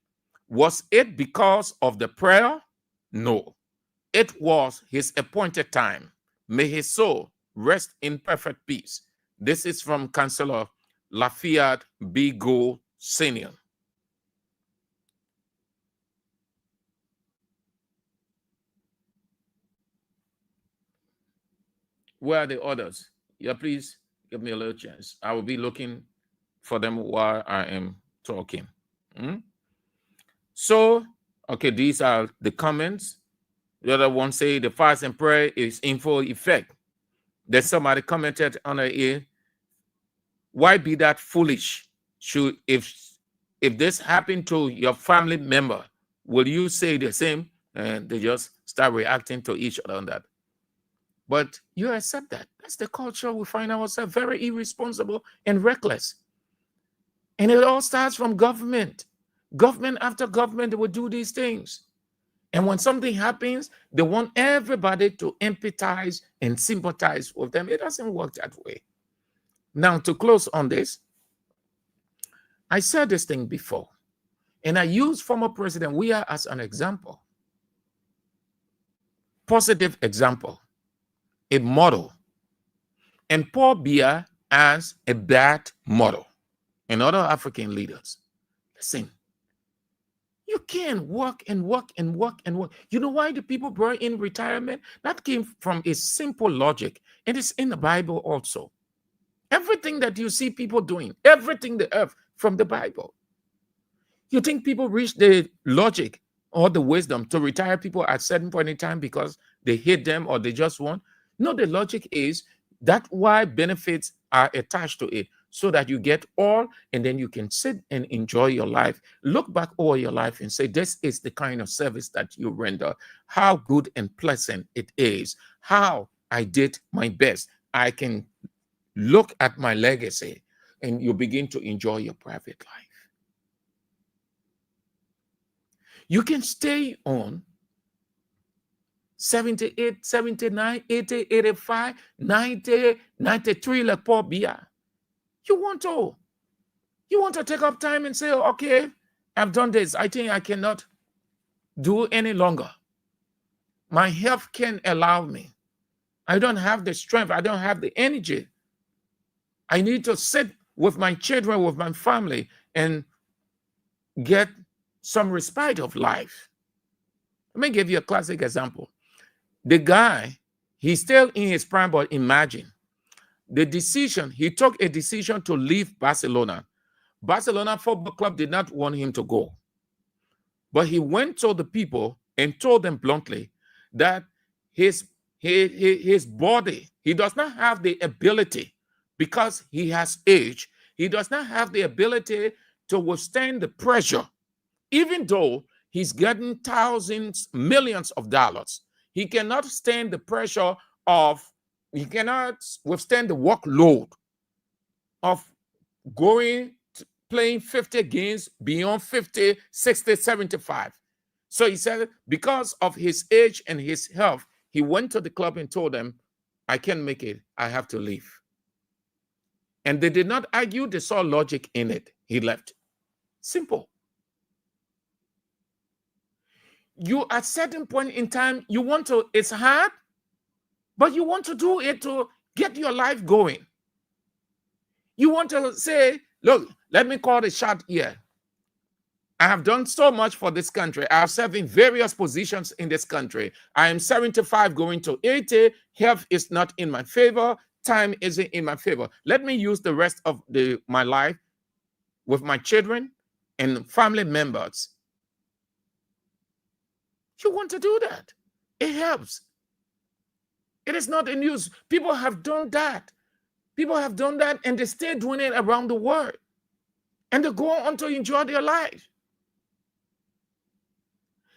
Was it because of the prayer? No. It was his appointed time. May his soul rest in perfect peace. This is from Councillor Lafayette B. Gould Sr. Where are the others? Yeah, please give me a little chance. I will be looking for them while I am talking. So, okay, these are the comments. The other one say the fast and prayer is in full effect. There's somebody commented on it here. Why be that foolish? Should if this happened to your family member, will you say the same? And they just start reacting to each other on that. But you accept that. That's the culture we find ourselves, very irresponsible and reckless. And it all starts from government. Government after government, they will do these things. And when something happens, they want everybody to empathize and sympathize with them. It doesn't work that way. Now, to close on this, I said this thing before, and I use former President Weah as an example. Positive example, a model, and Paul Biya as a bad model, and other African leaders. Listen, you can't work and work and work and work. You know why the people brought in retirement? That came from a simple logic, and it's in the Bible also. Everything that you see people doing, everything the earth from the Bible. You think people reach the logic or the wisdom to retire people at a certain point in time because they hate them or they just want? No, the logic is that's why benefits are attached to it, so that you get all, and then you can sit and enjoy your life. Look back over your life and say, this is the kind of service that you render. How good and pleasant it is. How I did my best. I can look at my legacy, and you begin to enjoy your private life. You can stay on 78, 79, 80, 85, 90, 93 like Paul Biya. You want to take up time and say, okay, I've done this. I think I cannot do any longer. My health can't allow me. I don't have the strength. I don't have the energy. I need to sit with my children, with my family, and get some respite of life. Let me give you a classic example. The guy, he's still in his prime, but imagine he took a decision to leave Barcelona. Barcelona Football Club did not want him to go. But he went to the people and told them bluntly that his body, he does not have the ability, because he has age, he does not have the ability to withstand the pressure. Even though he's getting thousands, millions of dollars, he cannot stand the pressure he cannot withstand the workload of playing 50 games beyond 50, 60, 75. So he said, because of his age and his health, he went to the club and told them, I can't make it. I have to leave. And they did not argue. They saw logic in it. He left. Simple. You, at a certain point in time, you want to, it's hard, but you want to do it to get your life going. You want to say, look, let me call the shot here. I have done so much for this country. I have served in various positions in this country. I am 75 going to 80. Health is not in my favor. Time isn't in my favor. Let me use the rest of my life with my children and family members. You want to do that. It helps. It is not in use. People have done that. People have done that, and they stay doing it around the world. And they go on to enjoy their life.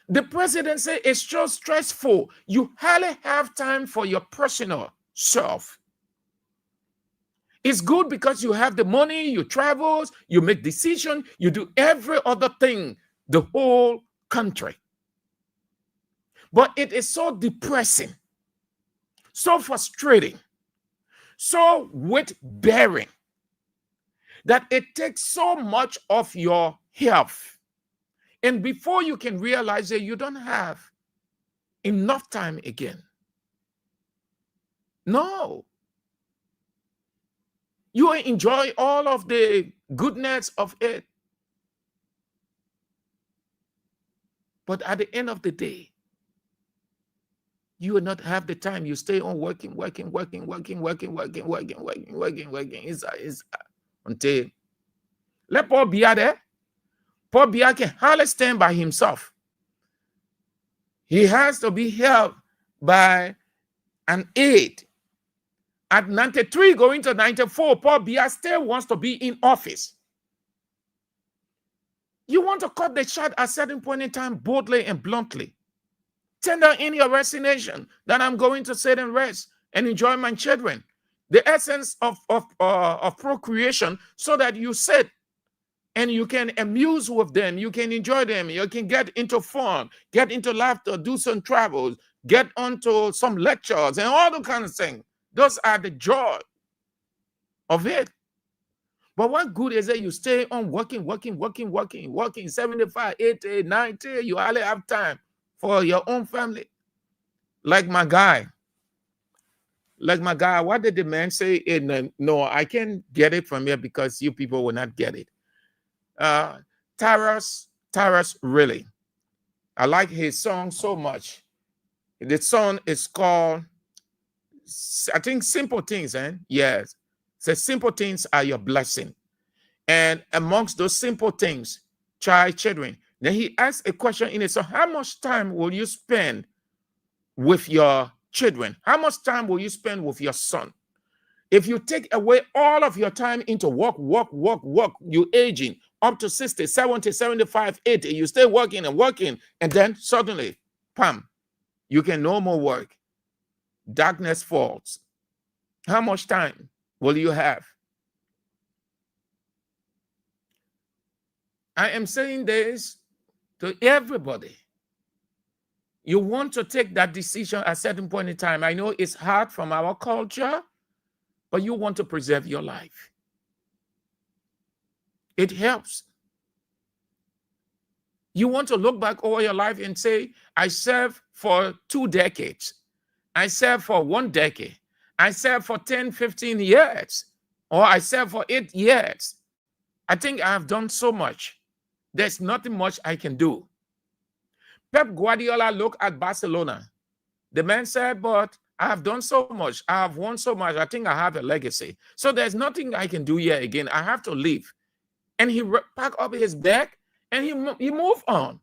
The presidency is so stressful. You hardly have time for your personal self. It's good because you have the money, you travel, you make decisions, you do every other thing, the whole country. But it is so depressing, so frustrating, so weight-bearing that it takes so much of your health. And before you can realize it, you don't have enough time again. No. You enjoy all of the goodness of it. But at the end of the day, you will not have the time. You stay on working. It's until let Paul Biya there. Paul Biya can hardly stand by himself. He has to be held by an aide. At 93 going to 94, Paul Biya still wants to be in office. You want to cut the shot at a certain point in time boldly and bluntly. Tender in your resignation that I'm going to sit and rest and enjoy my children. The essence of procreation, so that you sit and you can amuse with them, you can enjoy them, you can get into fun, get into laughter, do some travels, get onto some lectures and all the kind of things. Those are the joy of it. But what good is it you stay on working, 75, 80, 90, you hardly have time for your own family. Like my guy, what did the man say? No, I can't get it from here because you people will not get it. Taras really. I like his song so much. The song is called, I think, Simple Things, Yes. So simple things are your blessing. And amongst those simple things, children. Then he asked a question in it. So how much time will you spend with your children? How much time will you spend with your son? If you take away all of your time into work, you're aging up to 60, 70, 75, 80, you stay working, and then suddenly, pam, you can no more work. Darkness falls. How much time will you have? I am saying this to everybody. You want to take that decision at a certain point in time. I know it's hard from our culture, but you want to preserve your life. It helps. You want to look back over your life and say, I served for 2 decades. I served for 1 decade. I served for 10, 15 years. Or I served for 8 years. I think I have done so much. There's nothing much I can do. Pep Guardiola looked at Barcelona. The man said, but I have done so much. I have won so much. I think I have a legacy. So there's nothing I can do here again. I have to leave. And he packed up his bag and he moved on.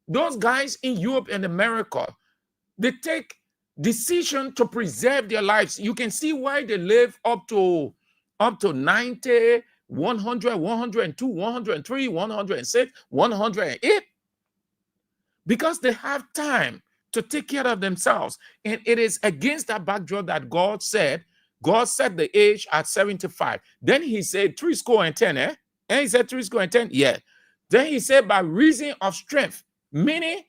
Those guys in Europe and America, they take decision to preserve their lives. You can see why they live up to 90, 100, 102, 103, 106, 108. Because they have time to take care of themselves. And it is against that backdrop that God set the age at 75. Then he said 70, And he said 70, yeah. Then he said by reason of strength, meaning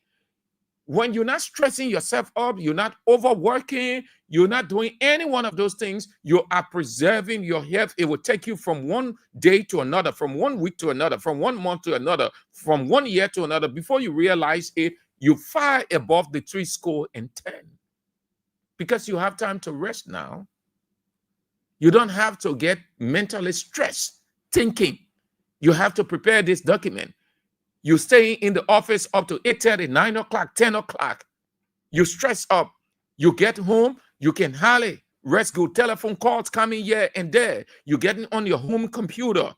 when you're not stressing yourself up, you're not overworking, you're not doing any one of those things, you are preserving your health. It will take you from one day to another, from 1 week to another, from 1 month to another, from 1 year to another. Before you realize it, you're far above the 70. Because you have time to rest now. You don't have to get mentally stressed thinking you have to prepare this document. You stay in the office up to 8:30, 9 o'clock, 10 o'clock. You stress up. You get home, you can hardly rest good. Telephone calls coming here and there. You're getting on your home computer,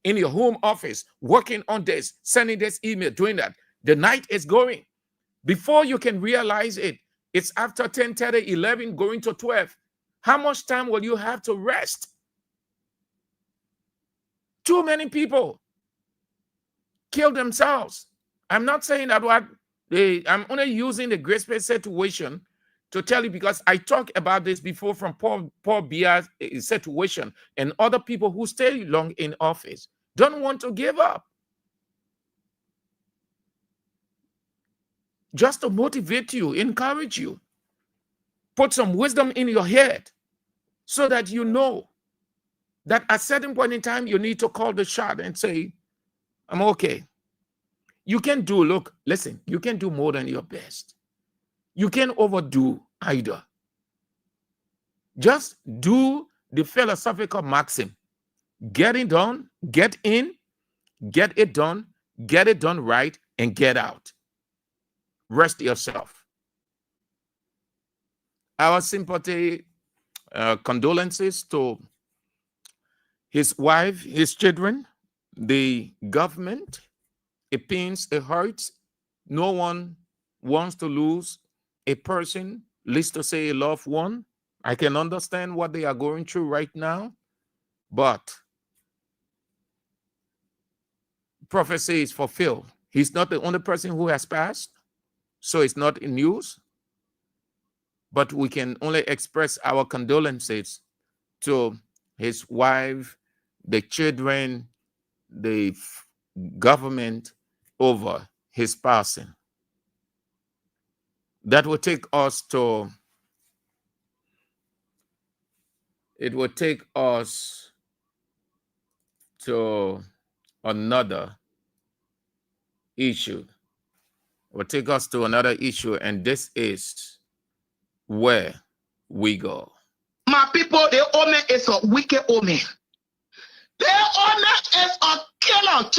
in your home office, working on this, sending this email, doing that. The night is going. Before you can realize it, it's after 10:30, 11, going to 12. How much time will you have to rest? Too many people kill themselves. I'm not saying that I'm only using the Grace Space situation to tell you, because I talked about this before from Paul Biya's situation and other people who stay long in office don't want to give up. just to motivate you, encourage you, put some wisdom in your head so that you know that at a certain point in time, you need to call the shot and say, I'm okay. You can do, look, listen, you can do more than your best. You can't overdo either. Just do the philosophical maxim. Get it done, get in, get it done right, and get out. Rest yourself. Our sympathy, condolences to his wife, his children, the government. It pains, it hurts. No one wants to lose a person, least to say a loved one. I can understand what they are going through right now, but prophecy is fulfilled. He's not the only person who has passed, so it's not in news, but we can only express our condolences to his wife, the children, the government over his passing. That will take us to, it will take us to another issue. It will take us to another issue, and this is where we go. My people, the owner is a wicked owner. The owner is a killer.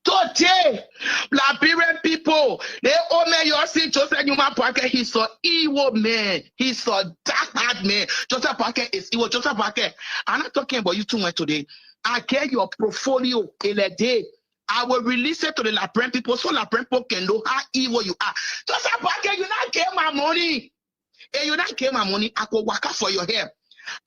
Today, Liberian people, the owner you see Joseph Newman Parker, he's an evil man. He's a dark-hearted man. Joseph Parker is evil. Joseph Parker, I'm not talking about you too much today. I get your portfolio in a day. I will release it to the Liberian people so Liberian people can know how evil you are. Joseph Parker, you not get my money. And you not get my money, I go work out for your hair.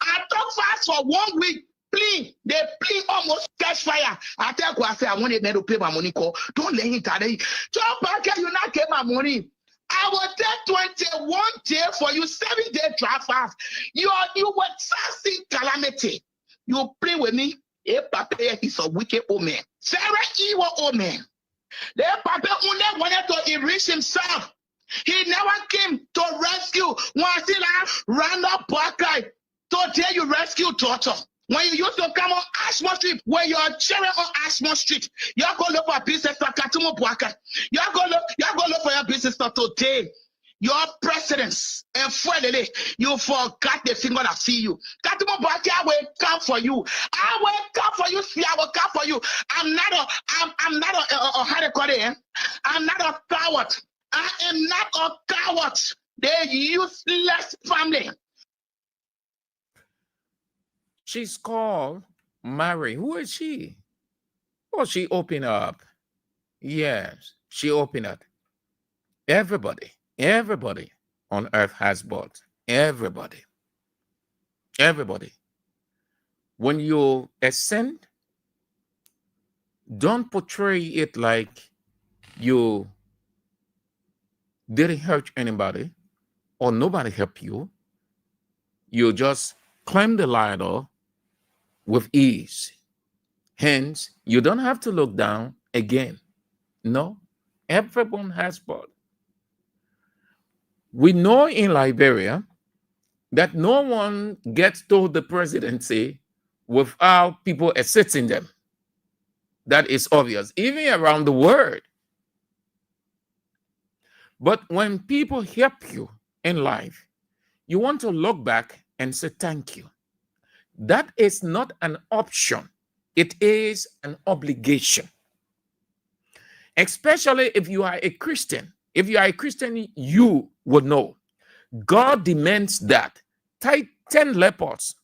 I talk fast for 1 week. Plea, they plea almost catch fire. I tell you, I say, I want him to pay my money. Call. Don't let him tell you. John Parker, you not get my money. I will take 21 days for you, 7-day drive fast. You were sassy calamity. You play with me. Hey, Papa, he's a wicked old man. Very evil old man. The Papa only wanted to enrich himself. He never came to rescue. Once he ran up Parker, today you rescue daughter. When you used to come on Ashmore Street, where you're cheering on Ashmore Street, you're going to look for business for Katumo Buaka. You're going to look for your business for today. Your presidents and finally, you forgot the finger that see you. Katumo Buaka, I will come for you. I will come for you. See, I will come for you. I'm not a how to call it? I'm not a coward. I am not a coward. They're useless family. She's called Mary. Who is she? Oh, she opened up. Yes, she opened up. Everybody on earth has bought. Everybody. When you ascend, don't portray it like you didn't hurt anybody or nobody helped you. You just climb the ladder with ease. Hence, you don't have to look down again. No, everyone has bought. We know in Liberia that no one gets to the presidency without people assisting them. That is obvious, even around the world. But when people help you in life, you want to look back and say thank you. That is not an option. It is an obligation. Especially if you are a Christian. If you are a Christian, you would know. God demands that. 10 lepers.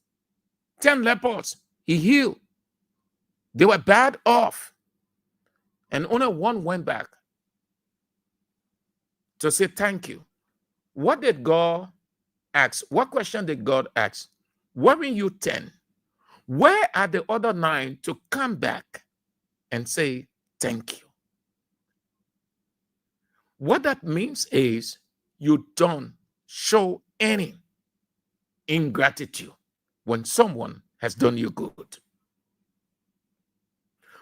10 lepers. He healed. They were bad off. And only one went back to say thank you. What did God ask? What question did God ask? Weren't you 10? Where are the other 9 to come back and say thank you? What that means is you don't show any ingratitude when someone has done you good.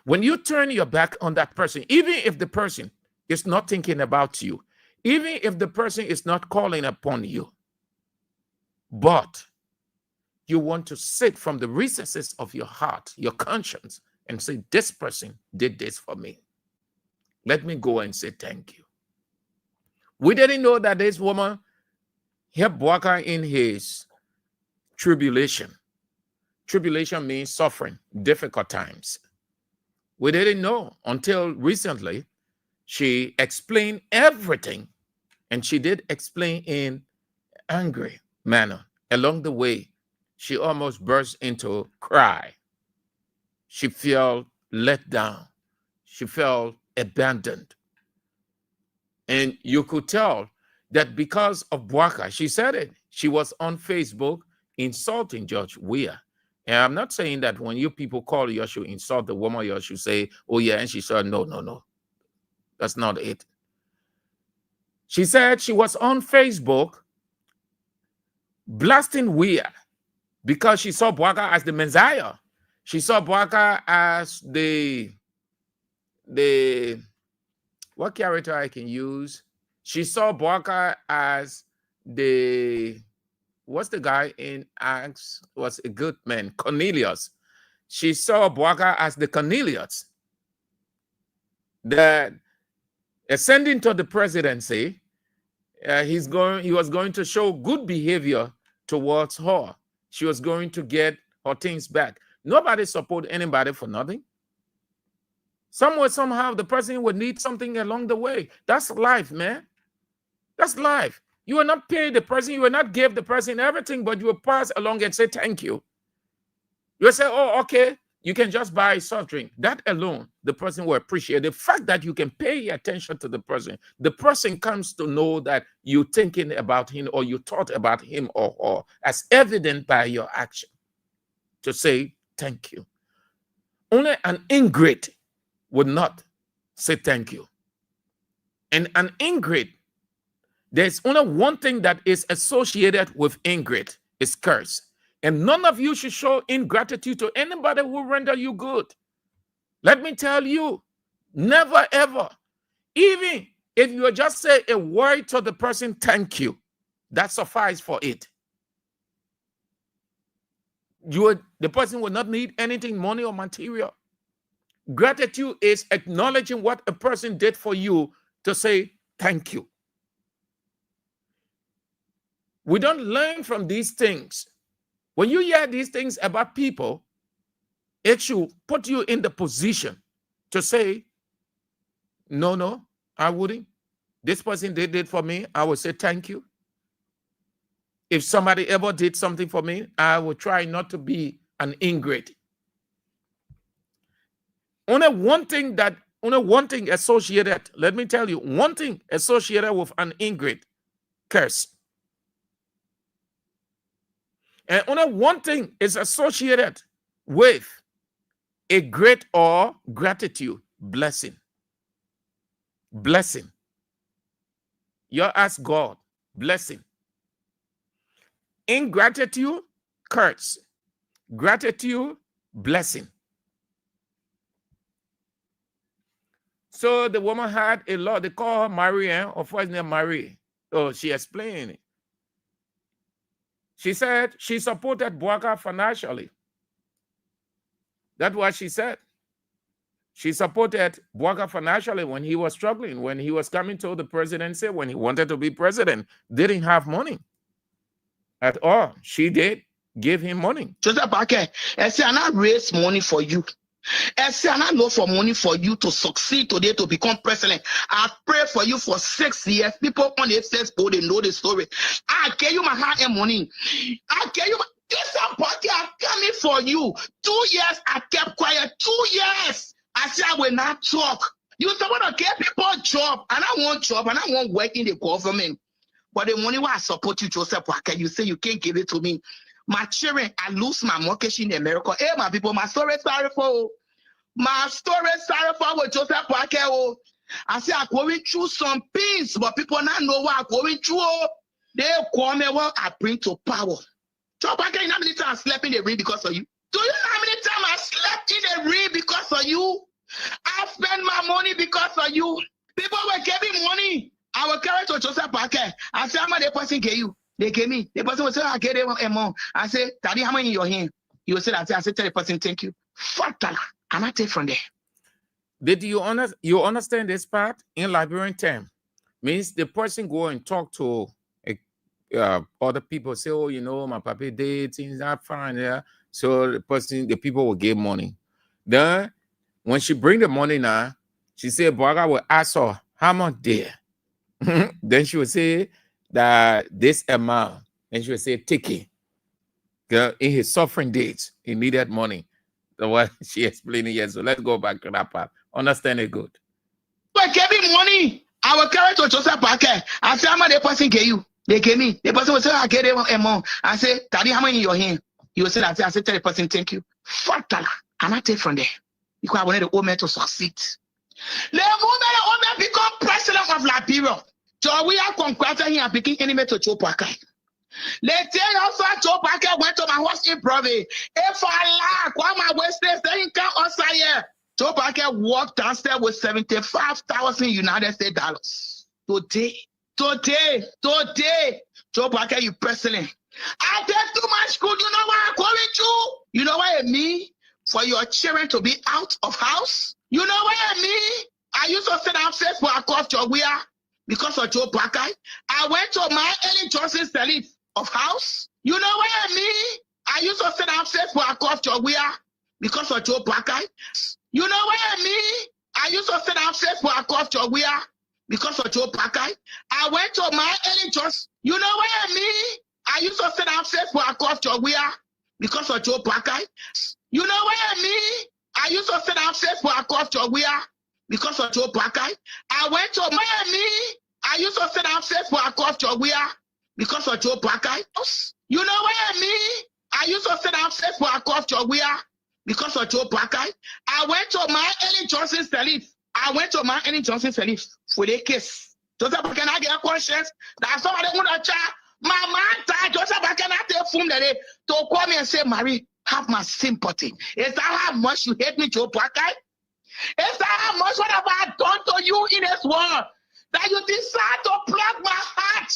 When you turn your back on that person, even if the person is not thinking about you, even if the person is not calling upon you, but you want to sit from the recesses of your heart, your conscience, and say, this person did this for me. Let me go and say thank you. We didn't know that this woman helped Bwaka in his tribulation. Tribulation means suffering, difficult times. We didn't know until recently. She explained everything, and she did explain in angry manner. Along the way, she almost burst into cry. She felt let down. She felt abandoned. And you could tell that because of Bwaka, she said it. She was on Facebook insulting George Weah. And I'm not saying that when you people call you should insult the woman, you should say, oh yeah, and she said, no. That's not it. She said she was on Facebook blasting Weah because she saw Bwaka as the Messiah. She saw Bwaka as the what character I can use? She saw Bwaka as what's the guy in Acts? Was a good man, Cornelius. She saw Bwaka as the Cornelius that ascending to the presidency, he was going to show good behavior towards her. She was going to get her things back. Nobody support anybody for nothing. Somewhere, somehow, the person would need something along the way. That's life, man. That's life. You will not pay the person, you will not give the person everything, but you will pass along and say thank you. You will say, oh, okay, you can just buy a soft drink. That alone, the person will appreciate. The fact that you can pay attention to the person comes to know that you're thinking about him or you thought about him or her, as evident by your action, to say thank you. Only an ingrate would not say thank you. And an ingrate, there's only one thing that is associated with ingrate, is curse. And none of you should show ingratitude to anybody who render you good. Let me tell you, never ever, even if you just say a word to the person, thank you, that suffices for it. The person will not need anything, money or material. Gratitude is acknowledging what a person did for you to say thank you. We don't learn from these things. When you hear these things about people, it should put you in the position to say, no, I wouldn't. This person did it for me. I would say thank you. If somebody ever did something for me, I would try not to be an ingrate. Only one thing associated, let me tell you, one thing associated with an ingrate, curse. And only one thing is associated with a great or gratitude, blessing. Blessing. You ask God, blessing. Ingratitude, curse. Gratitude, blessing. So the woman had a lot. They call her Marianne, or first name Marie. So she explained it. She said she supported Bwaka financially. That's what she said. She supported Bwaka financially when he was struggling, when he was coming to the presidency, when he wanted to be president, didn't have money at all. She did give him money. Joseph Bwaka, I say, I not raise money for you. I say, I not know for money for you to succeed today to become president. I pray for you for 6 years. People on the Facebook, they know the story. I gave you my heart and money. I gave you my Joseph Bwaka, I'm coming for you. 2 years, I kept quiet. 2 years. I said, I will not talk. You supposed to give people a job, and I want job, and I want work in the government. But the money why I support you, Joseph Bwaka, you say you can't give it to me. My children, I lose my mortgage in America. Hey, my people, my story is sorry for. My story is sorry for with Joseph Bwaka. I say I'm going through some things, but people not know what I'm going through. They call me what I bring to power. Joseph Bwaka, you know how many times I slept in the ring because of you? Do you know how many times I slept in the ring because of you? I spend my money because of you. People were giving money. I will carry to Joseph Parker. I said, how much the person gave you? They gave me. The person will say, I gave them a month. I said, Daddy, how many in your hand? He will say that. I said, tell the person, thank you. Fatala. And I take from there. Did you understand this part? In Liberian term, means the person go and talk to other people, say, oh, you know, my papi did things not fine there. Yeah? So the people will give money. Then when she bring the money now, she said, boy, I will ask her how much there. Then she would say that this amount, and she would say, take it. In his suffering days, he needed money. The way she explained it. So let's go back to that part. Understand it good. But giving money, I will carry to Joseph Parker. I said, how much the person gave you? They gave me. The person will say, I gave them a month. I said, Daddy, how many in your hand? He will say that. I said, tell the person, thank you. Fatala. And I take from there. Because I wanted the old man to succeed. The moment the old man become president of Liberia, so we are concretely here picking enemy to Joe Parker. They tell you also Joe Parker went to my house in Providence. If I lack, why my Wednesdays, they can't also here. Joe Parker walked downstairs with 75,000 United States dollars. Today, Joe Parker, you president. I did too much good. You know what I'm going through? You know what it means for your children to be out of house? You know what it means? I used to sit downstairs for a cough job because of Joe Parker. I went to my Ellen Johnson's salute of house. You know what it means? I used to sit downstairs for a cough job because of Joe Parker. You know what it means? I used to sit downstairs for a cough job because of Joe Parker. I went to my Ellen Johnson. You know what it means? I used to sit downstairs for a cough job because of Joe Parker. You know what it means? I used to sit downstairs for a cough job because of Joe Parker. I went to Miami. I used to sit downstairs for a cough job because of Joe Parker. You know what I mean? I used to sit downstairs for a cough job because of Joe Parker. I went to my Ellen Johnson's salute. For the case. Joseph Parker, can I get a conscience that somebody want to chat? My man died. Joseph Parker, can I tell phone that they to call me and say, Marie, have my sympathy. Is that how much you hate me, Joe Parker? Is that how much what have I done to you in this world that you decide to plug my heart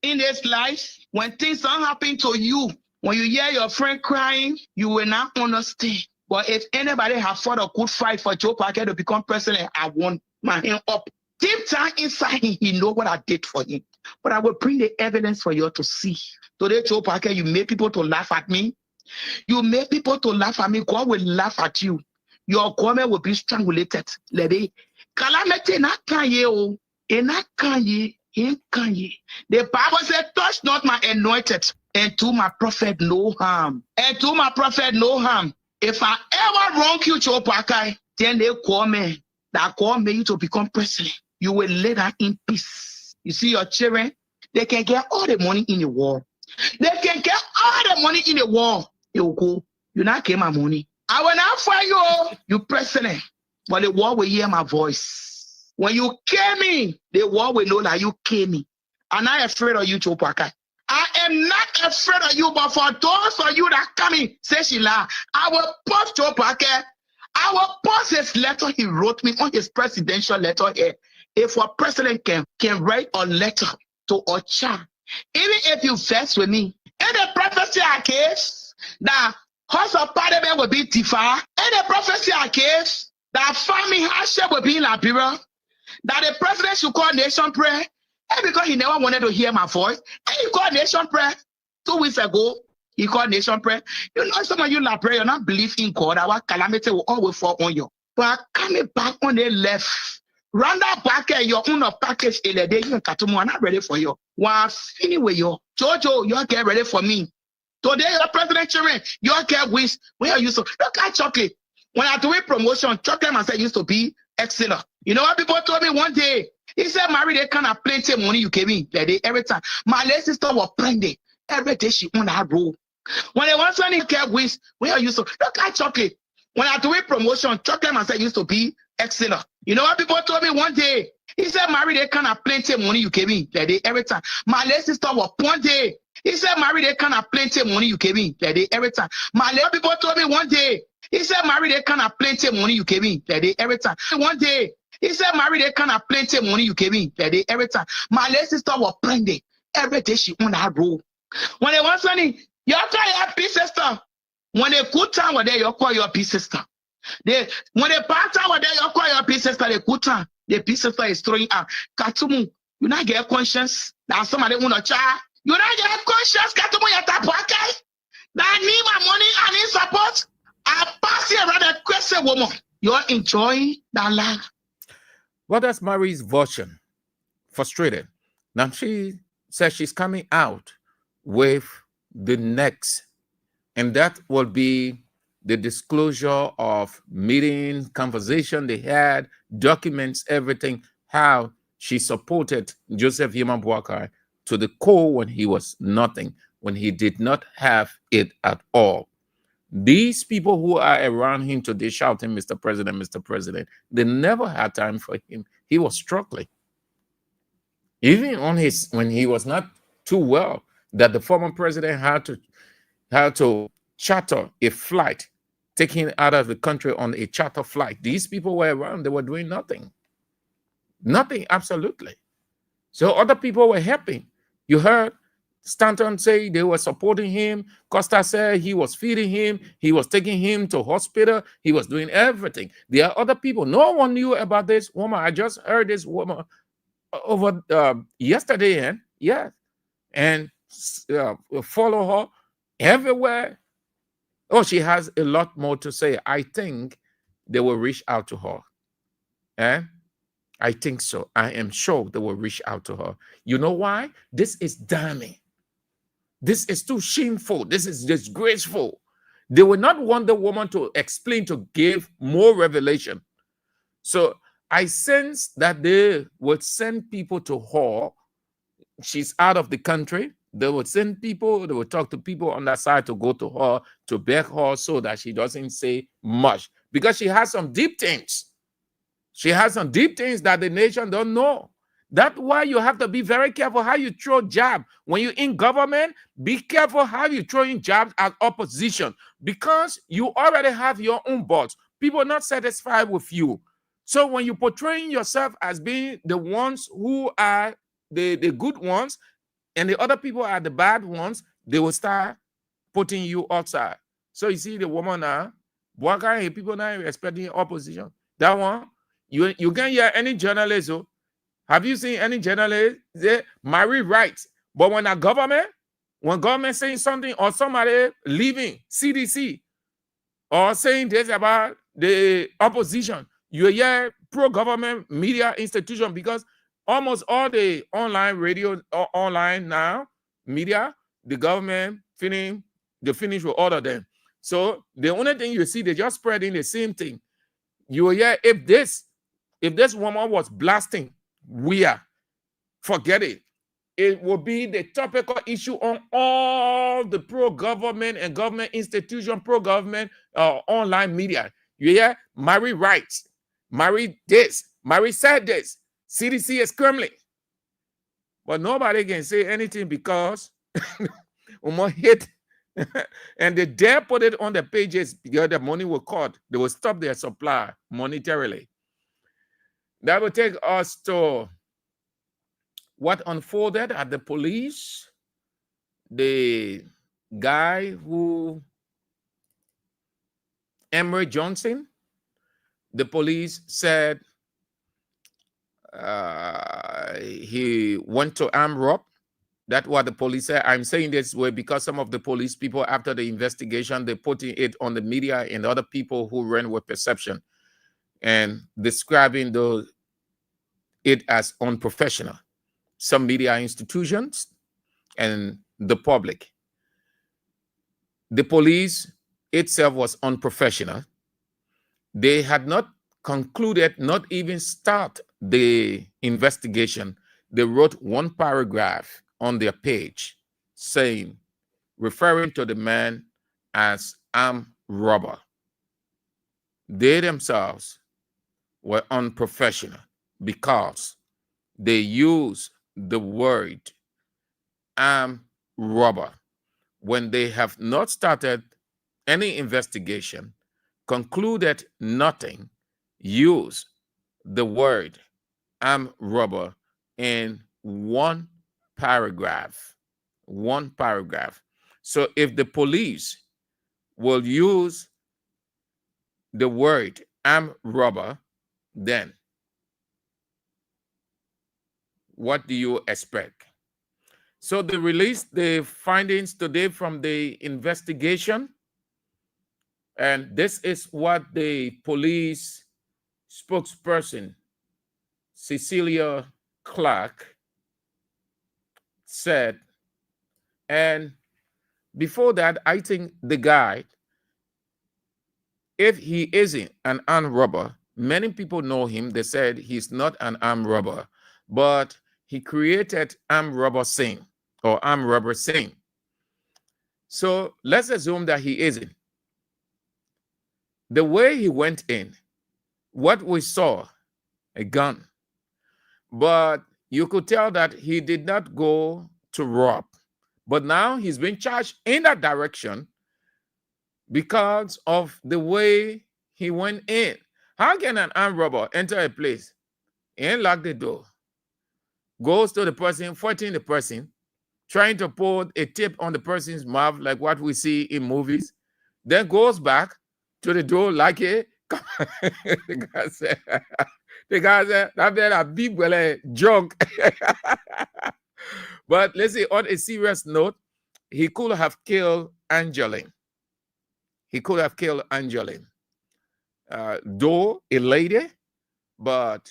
in this life? When things don't happen to you, when you hear your friend crying, you will not understand. But if anybody have fought a good fight for Joe Parker to become president, I want my hand up. Deep down inside him, he know what I did for him. But I will bring the evidence for you to see. Today, Joe Parker, you made people to laugh at me. You made people to laugh at me. God will laugh at you. Your government will be strangulated. Lady, calamity not can you, not can you, can you. The Bible said, touch not my anointed, and to my prophet no harm. And to my prophet no harm. If I ever wrong you, Joe Parker, then they call me. That call me you to become president. You will lay that in peace. You see your children, they can get all the money in the world. They can get all the money in the world. You go, you not get my money. I will not find you, you president. But the world will hear my voice. When you kill me, the world will know that you kill me. I'm not afraid of you, Joe Parker. I am not afraid of you, but for those of you that come in, say Sheila, I will post Joe Parker. I will post his letter he wrote me on his presidential letter here. If a president can write a letter to a child, even if you vex with me, in the prophecy I gave, that House of Parliament will be defied, in the prophecy I gave, that family hardship will be in Liberia, that the president should call nation prayer, and because he never wanted to hear my voice, and he called nation prayer 2 weeks ago. He called nation prayer. You know, some of you Liberia, you not believe in God. Our calamity will always fall on you. But coming back on the left, round that back at your own package in the day, you Katumu are not ready for you. Well, anyway, you Jojo, you get ready for me. Today, your president children, you get wish. Where are you so? Look at chocolate. When I do a promotion, chocolate myself used to be excellent. You know what people told me one day? He said, Mary, they kind of plenty money you gave me that day every time. My little sister was plenty. Every day she on that road. When they want something get wish, where are you so? Look at chocolate. When I do a promotion, chocolate myself used to be excellent. You know what people told me one day? He said, Mary, they kind of plenty money you gave me that day every time. My little sister was one day. He said, Mary, they kind of plenty money you gave me that day every time. My little people told me one day. He said, Mary, they kind of plenty money you gave me that day every time. One day, He said, marry the kind of plenty of money you gave me per day every time. My little sister was plenty. Every day she on that road. When they want something, you call your peace sister. When they good time were there, you call your peace sister. When the bad time were there, you call your peace sister. The good time, the peace sister is throwing out. Katumu, you not get conscience. That somebody want a child. You not get conscience. Katumu, you tap okay. That need my money, I need support. I pass here around that question, woman. You're enjoying that life. What does Marie's version? Frustrated. Now she says she's coming out with the next, and that will be the disclosure of meeting, conversation they had, documents, everything, how she supported Joseph Yema Boakai to the core when he was nothing, when he did not have it at all. These people who are around him today shouting, Mr. President, Mr. President, they never had time for him. He was struggling. Even on his, when he was not too well, that the former president had to charter a flight, taking out of the country on a charter flight. These people were around, they were doing nothing. Nothing, absolutely. So other people were helping. You heard Stanton say they were supporting him. Costa said he was feeding him. He was taking him to hospital. He was doing everything. There are other people. No one knew about this woman. I just heard this woman over yesterday, and yeah, and follow her everywhere. Oh, she has a lot more to say. I think they will reach out to her. I think so. I am sure they will reach out to her. You know why? This is damning. This is too shameful. This is disgraceful. They will not want the woman to explain, to give more revelation. So I sense that they would send people to her. She's out of the country. They would send people, they would talk to people on that side to go to her, to beg her so that she doesn't say much. Because she has some deep things. She has some deep things that the nation don't know. That's why you have to be very careful how you throw jab. When you're in government, be careful how you throw in jabs at opposition, because you already have your own bots. People are not satisfied with you. So when you're portraying yourself as being the ones who are the good ones, and the other people are the bad ones, they will start putting you outside. So you see the woman now, Boakai, people now expecting opposition. That one, you can't hear any journalist. Oh, have you seen any journalist say Marie writes? But when government saying something, or somebody leaving CDC or saying this about the opposition, you hear pro-government media institution, because almost all the online radio or online now media, the government finish with all of them. So the only thing you see, they're just spreading the same thing. You hear if this woman was blasting, forget it. It will be the topical issue on all the pro-government and government institution, pro-government online media. You hear Marie writes, Marie this, Marie said this, CDC is scrambling. But nobody can say anything because hit and they dare put it on the pages because the money will cut. They will stop their supply monetarily. That will take us to what unfolded at the police. The guy who, Emery Johnson, the police said he went to arm rob. That's what the police said. I'm saying this way because some of the police people, after the investigation, they put it on the media and other people who ran with perception and describing it as unprofessional. Some media institutions and the public. The police itself was unprofessional. They had not concluded, not even start the investigation. They wrote one paragraph on their page saying, referring to the man as armed robber. They themselves were unprofessional because they used the word armed robber when they have not started any investigation, concluded nothing, used the word armed robber in one paragraph. One paragraph. So if the police will use the word armed robber, then what do you expect? So they released the findings today from the investigation. And this is what the police spokesperson, Cecilia Clark, said. And before that, I think the guy, if he isn't an armed robber, many people know him. They said he's not an armed robber, but he created armed robber sing or armed robber sing. So let's assume that he isn't. The way he went in, what we saw, a gun, but you could tell that he did not go to rob. But now he's been charged in that direction because of the way he went in. How can an armed robber enter a place and lock the door, goes to the person, fighting the person, trying to put a tip on the person's mouth like what we see in movies, then goes back to the door like it? The guy said, that better a big joke. But let's say on a serious note, he could have killed Angeline. He could have killed Angeline. Though a lady, but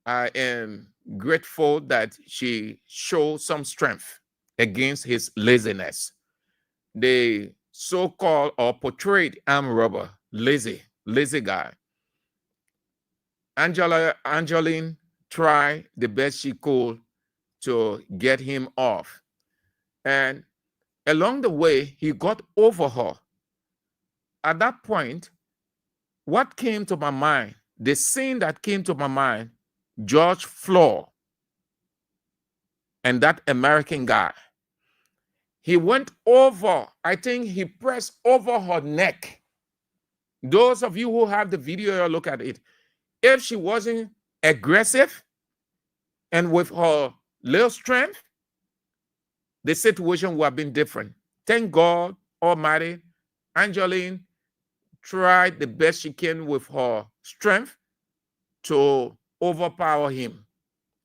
I am grateful that she showed some strength against his laziness. The so-called or portrayed armed robber, lazy guy. Angeline tried the best she could to get him off. And along the way, he got over her. At that point, what came to my mind, the scene that came to my mind, George Floyd and that American guy. He went over, I think he pressed over her neck. Those of you who have the video, look at it. If she wasn't aggressive and with her little strength, the situation would have been different. Thank God Almighty, Angeline tried the best she can with her strength to overpower him.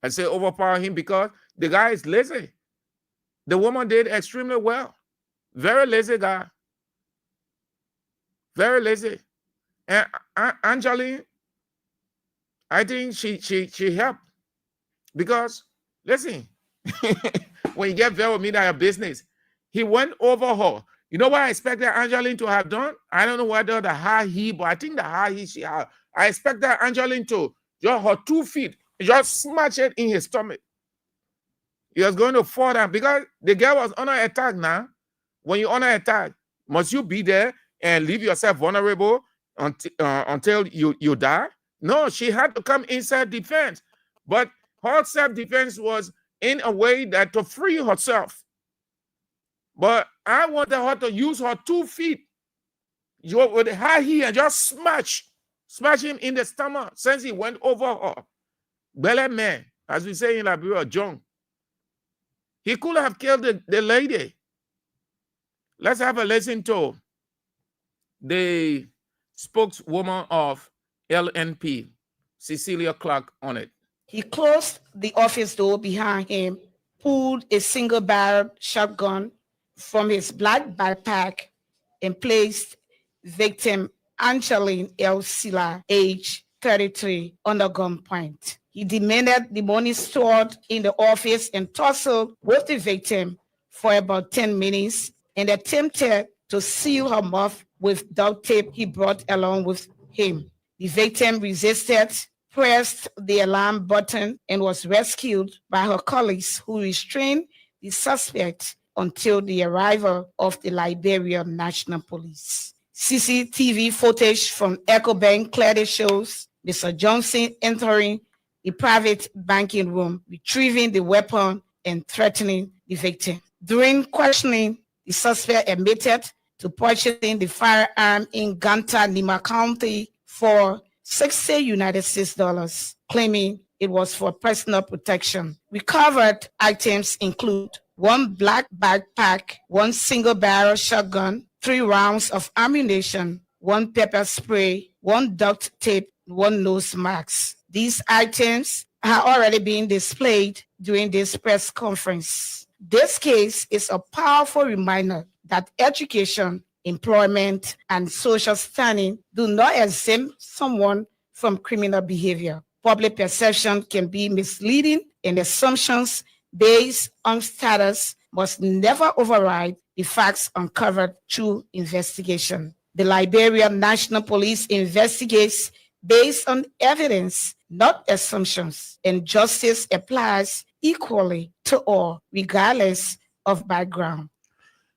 I say overpower him because the guy is lazy. The woman did extremely well. Very lazy guy. Very lazy. And Angeline, I think she helped. Because, listen, when you get very with your business, he went over her. You know what I expected Angeline to have done? I don't know whether the high heel, but I think the high heel she had. I expected Angeline to just her 2 feet, just smash it in his stomach. He was going to fall down because the girl was under attack now. When you're under attack, must you be there and leave yourself vulnerable until you die? No, she had to come in self-defense. But her self-defense was in a way that to free herself. But I wanted her to use her 2 feet with a high heel and just smash him in the stomach since he went over her. Belly man, as we say in Liberia, John. He could have killed the lady. Let's have a listen to the spokeswoman of LNP, Cecilia Clark, on it. He closed the office door behind him, pulled a single-barrel shotgun from his black backpack, and placed victim Angeline L. Silla, age 33, under gunpoint. He demanded the money stored in the office and tussled with the victim for about 10 minutes and attempted to seal her mouth with duct tape he brought along with him. The victim resisted, pressed the alarm button, and was rescued by her colleagues who restrained the suspect until the arrival of the Liberian National Police. CCTV footage from EcoBank clearly shows Mr. Johnson entering the private banking room, retrieving the weapon and threatening the victim. During questioning, the suspect admitted to purchasing the firearm in Ganta, Nima County for 60 United States dollars, claiming it was for personal protection. Recovered items include one black backpack, one single barrel shotgun, 3 rounds of ammunition, one pepper spray, one duct tape, one nose mask. These items are already being displayed during this press conference. This case is a powerful reminder that education, employment, and social standing do not exempt someone from criminal behavior. Public perception can be misleading, and assumptions based on status must never override the facts uncovered through investigation. The Liberian National Police investigates based on evidence, not assumptions, and justice applies equally to all, regardless of background.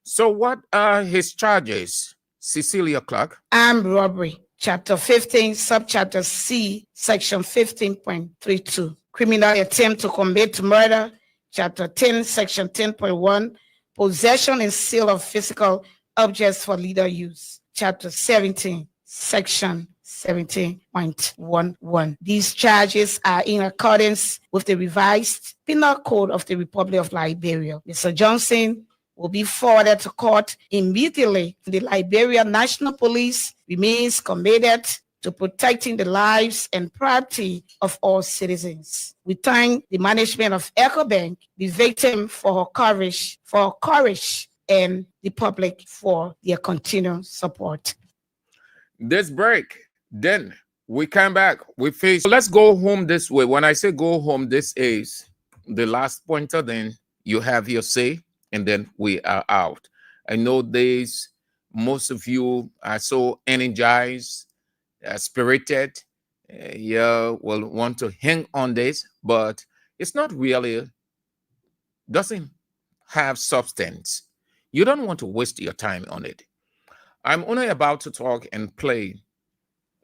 So what are his charges, Cecilia Clark? Armed robbery, Chapter 15, Subchapter C, Section 15.32. Criminal attempt to commit murder, Chapter 10, Section 10.1. Possession and sale of physical objects for legal use, Chapter 17, Section 17.11. These charges are in accordance with the revised Penal Code of the Republic of Liberia. Mr. Johnson will be forwarded to court immediately. The Liberian National Police remains committed to protecting the lives and property of all citizens. We thank the management of EcoBank, the victim for her courage, and the public for their continued support. This break, then we come back. We face. Let's go home this way. When I say go home, this is the last pointer. Then you have your say, and then we are out. I know most of you are so energized, spirited. You will want to hang on this, but it's not really, doesn't have substance. You don't want to waste your time on it. I'm only about to talk and play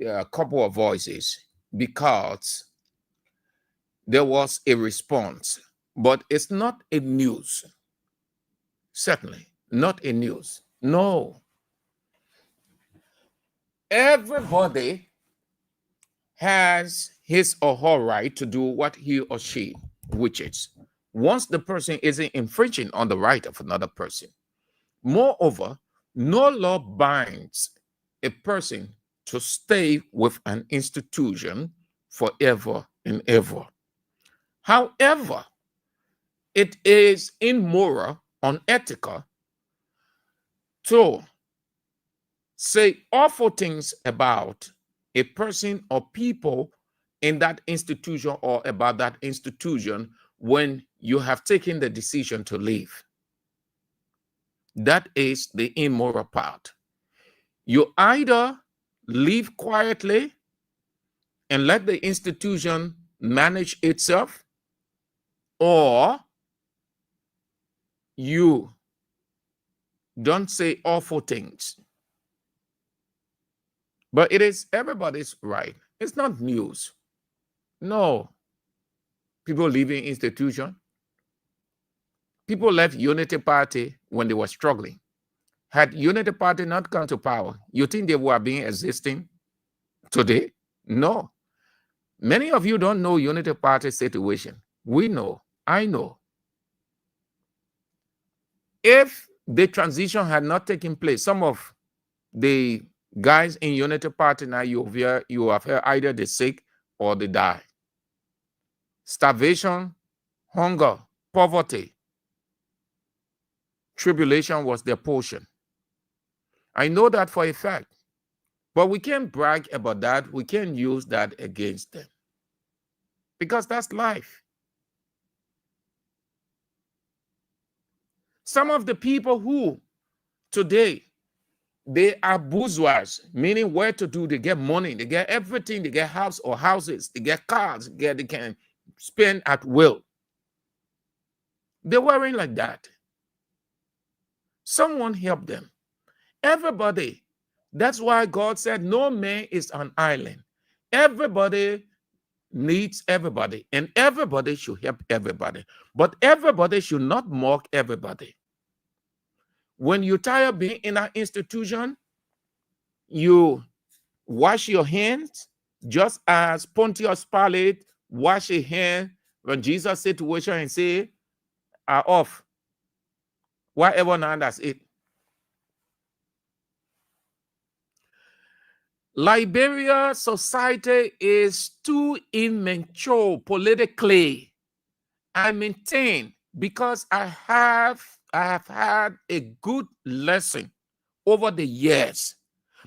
a couple of voices because there was a response, but it's not a news. Certainly not a news. No. Everybody has his or her right to do what he or she wishes, once the person isn't infringing on the right of another person. Moreover, no law binds a person to stay with an institution forever and ever. However, it is immoral, unethical to say awful things about a person or people in that institution or about that institution when you have taken the decision to leave. That is the immoral part. You either leave quietly and let the institution manage itself, or you don't say awful things. But it is everybody's right. It's not news. No. People leaving institution. People left Unity Party when they were struggling. Had Unity Party not come to power, you think they were being existing today? No. Many of you don't know Unity Party situation. We know. I know. If the transition had not taken place, some of the guys in Unity Party now, you have heard either they sick or they die. Starvation, hunger, poverty, tribulation was their portion. I know that for a fact. But we can't brag about that. We can't use that against them. Because that's life. Some of the people who today, they are bourgeois, meaning well-to-do, they get money, they get everything, they get house or houses, they get cars, they can spend at will. They weren't like that. Someone helped them. Everybody. That's why God said no man is an island. Everybody needs everybody, and everybody should help everybody. But everybody should not mock everybody. When you're tired of being in an institution, you wash your hands Just as Pontius Pilate washed his hand when Jesus said to wash her and say, are off. Whatever now, that's it. Liberia society is too immature politically. I maintain, because I have had a good lesson over the years.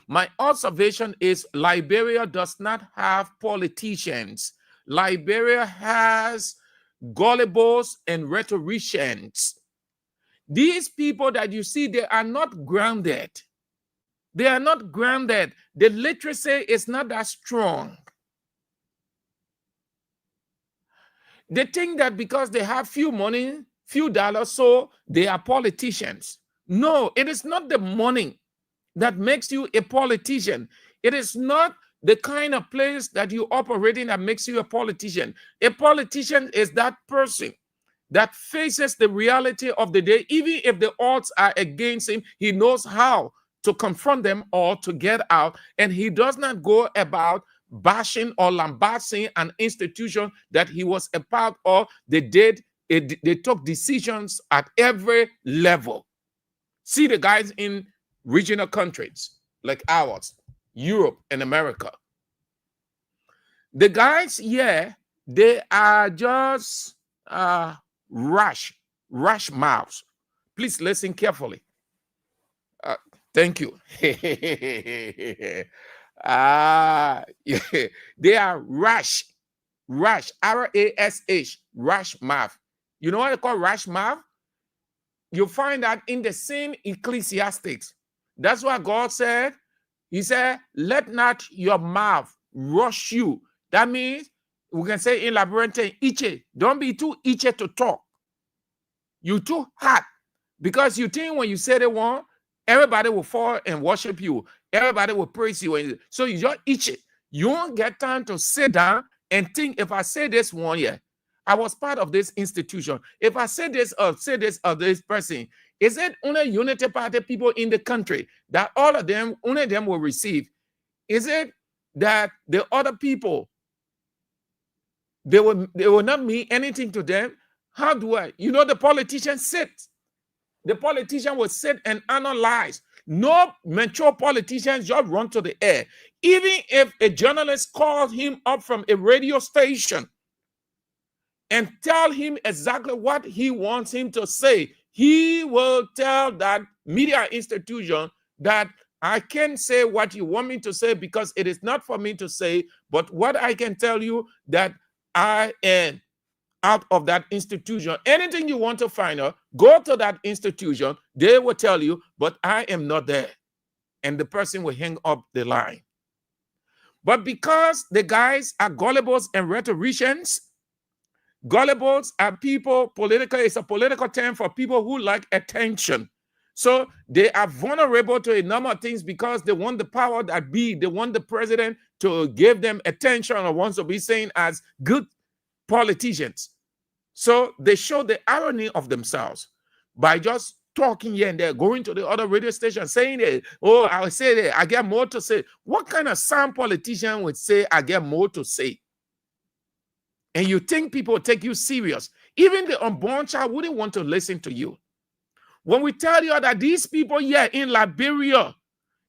My observation is Liberia does not have politicians. Liberia has gullibles and rhetoricians. These people that you see, they are not grounded. They are not grounded. The literacy is not that strong. They think that because they have few money, few dollars, so they are politicians. No, it is not the money that makes you a politician. It is not the kind of place that you operate in that makes you a politician. A politician is that person that faces the reality of the day. Even if the odds are against him, he knows how to confront them or to get out, and he does not go about bashing or lambasting an institution that he was a part of. They took decisions at every level. See the guys in regional countries like ours, Europe and America. The guys here, they are just rash mouths. Please listen carefully. Thank you. They are rash, R-A-S-H, rash mouth. You know what they call rash mouth? You find that in the same Ecclesiastics. That's what God said. He said, let not your mouth rush you. That means, we can say in Labyrinthine, itchy. Don't be too itchy to talk. You too hot. Because you think when you say the one, everybody will fall and worship you. Everybody will praise you. So you just itchy. You won't get time to sit down and think, if I say this one, yeah, I was part of this institution. If I say this of this person, is it only Unity Party people in the country that all of them, only them will receive? Is it that the other people, they will not mean anything to them? How do I? You know, the politicians sit. The politician will sit and analyze. No mature politicians just run to the air. Even if a journalist calls him up from a radio station and tell him exactly what he wants him to say, he will tell that media institution that I can't say what you want me to say because it is not for me to say, but what I can tell you that I am out of that institution. Anything you want to find out, go to that institution. They will tell you, but I am not there. And the person will hang up the line. But because the guys are gullibles and rhetoricians, gullibles are people, it's a political term for people who like attention. So they are vulnerable to a number of things because they want the power that be. They want the president to give them attention or wants to be seen as good politicians. So they show the irony of themselves by just talking here and there, going to the other radio station, saying that, oh, I will say that I get more to say. What kind of sound politician would say I get more to say? And you think people take you serious? Even the unborn child wouldn't want to listen to you. When we tell you that these people here in Liberia,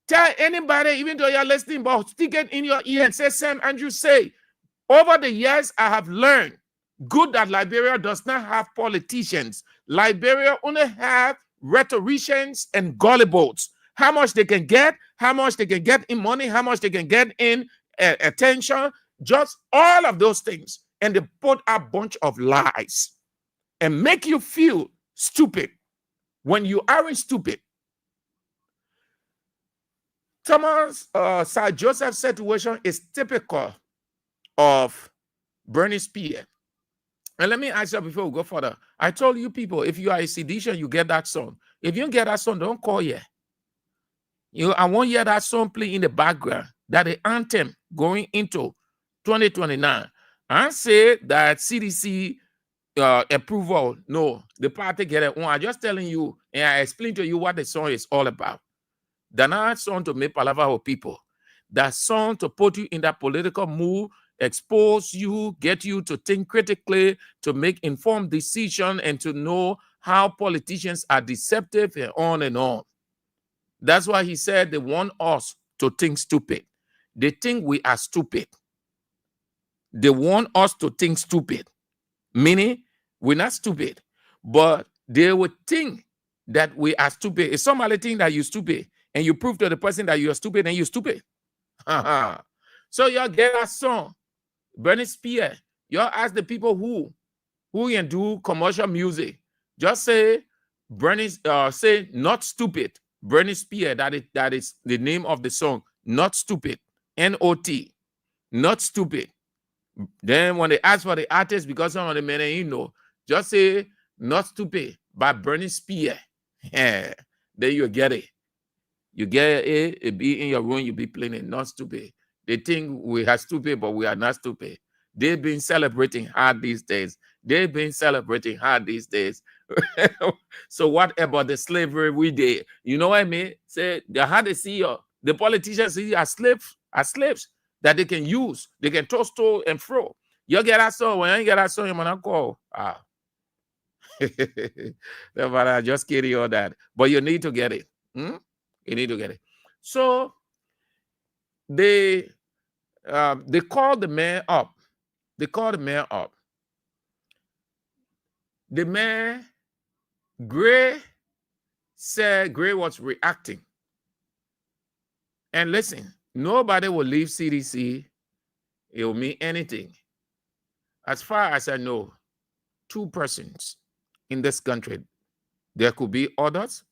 tell anybody, even though you're listening, but stick it in your ear and say, Sam Andrew, say, over the years, I have learned good that Liberia does not have politicians. Liberia only have rhetoricians and gullibles. How much they can get, how much they can get in money, how much they can get in attention, just all of those things. And they put a bunch of lies and make you feel stupid when you aren't stupid. Thomas Sir Joseph's situation is typical of Bernie Spears. And let me ask you before we go further. I told you people, if you are a seditious, you get that song. If you don't get that song, don't call here. I won't hear that song play in the background. That the anthem going into 2029. I say that CDC approval. No, the party get it. I'm just telling you, and I explain to you what the song is all about. They're not song to make palaver of people. That song to put you in that political mood, expose you, get you to think critically, to make informed decisions, and to know how politicians are deceptive and on and on. That's why he said they want us to think stupid. They think we are stupid. They want us to think stupid, meaning we're not stupid, but they would think that we are stupid. If somebody think that you're stupid and you prove to the person that you're stupid, then you're stupid. So y'all get a song, Bernie Spears. Y'all ask the people who can do commercial music. Just say Bernie, say not stupid. Bernie Spears. That is the name of the song. Not stupid. N-O-T. Not stupid. Then when they ask for the artist, because some of the men just say Not Stupid by Bernie Spears. Then you get it. You get it be in your room, you be playing it, Not Stupid. They think we are stupid, but we are not stupid. They've been celebrating hard these days. So what about the slavery we did? You know what I mean? Say they had to see the politicians see as slaves that they can use. They can toss to and fro. You get that song. When you get that song, you're gonna call. But I just kidding all that. But you need to get it. You need to get it. So they called the man up. The man, Gray, said Gray was reacting. And listen, nobody will leave CDC. It will mean anything. As far as I know, 2 persons in this country, there could be others,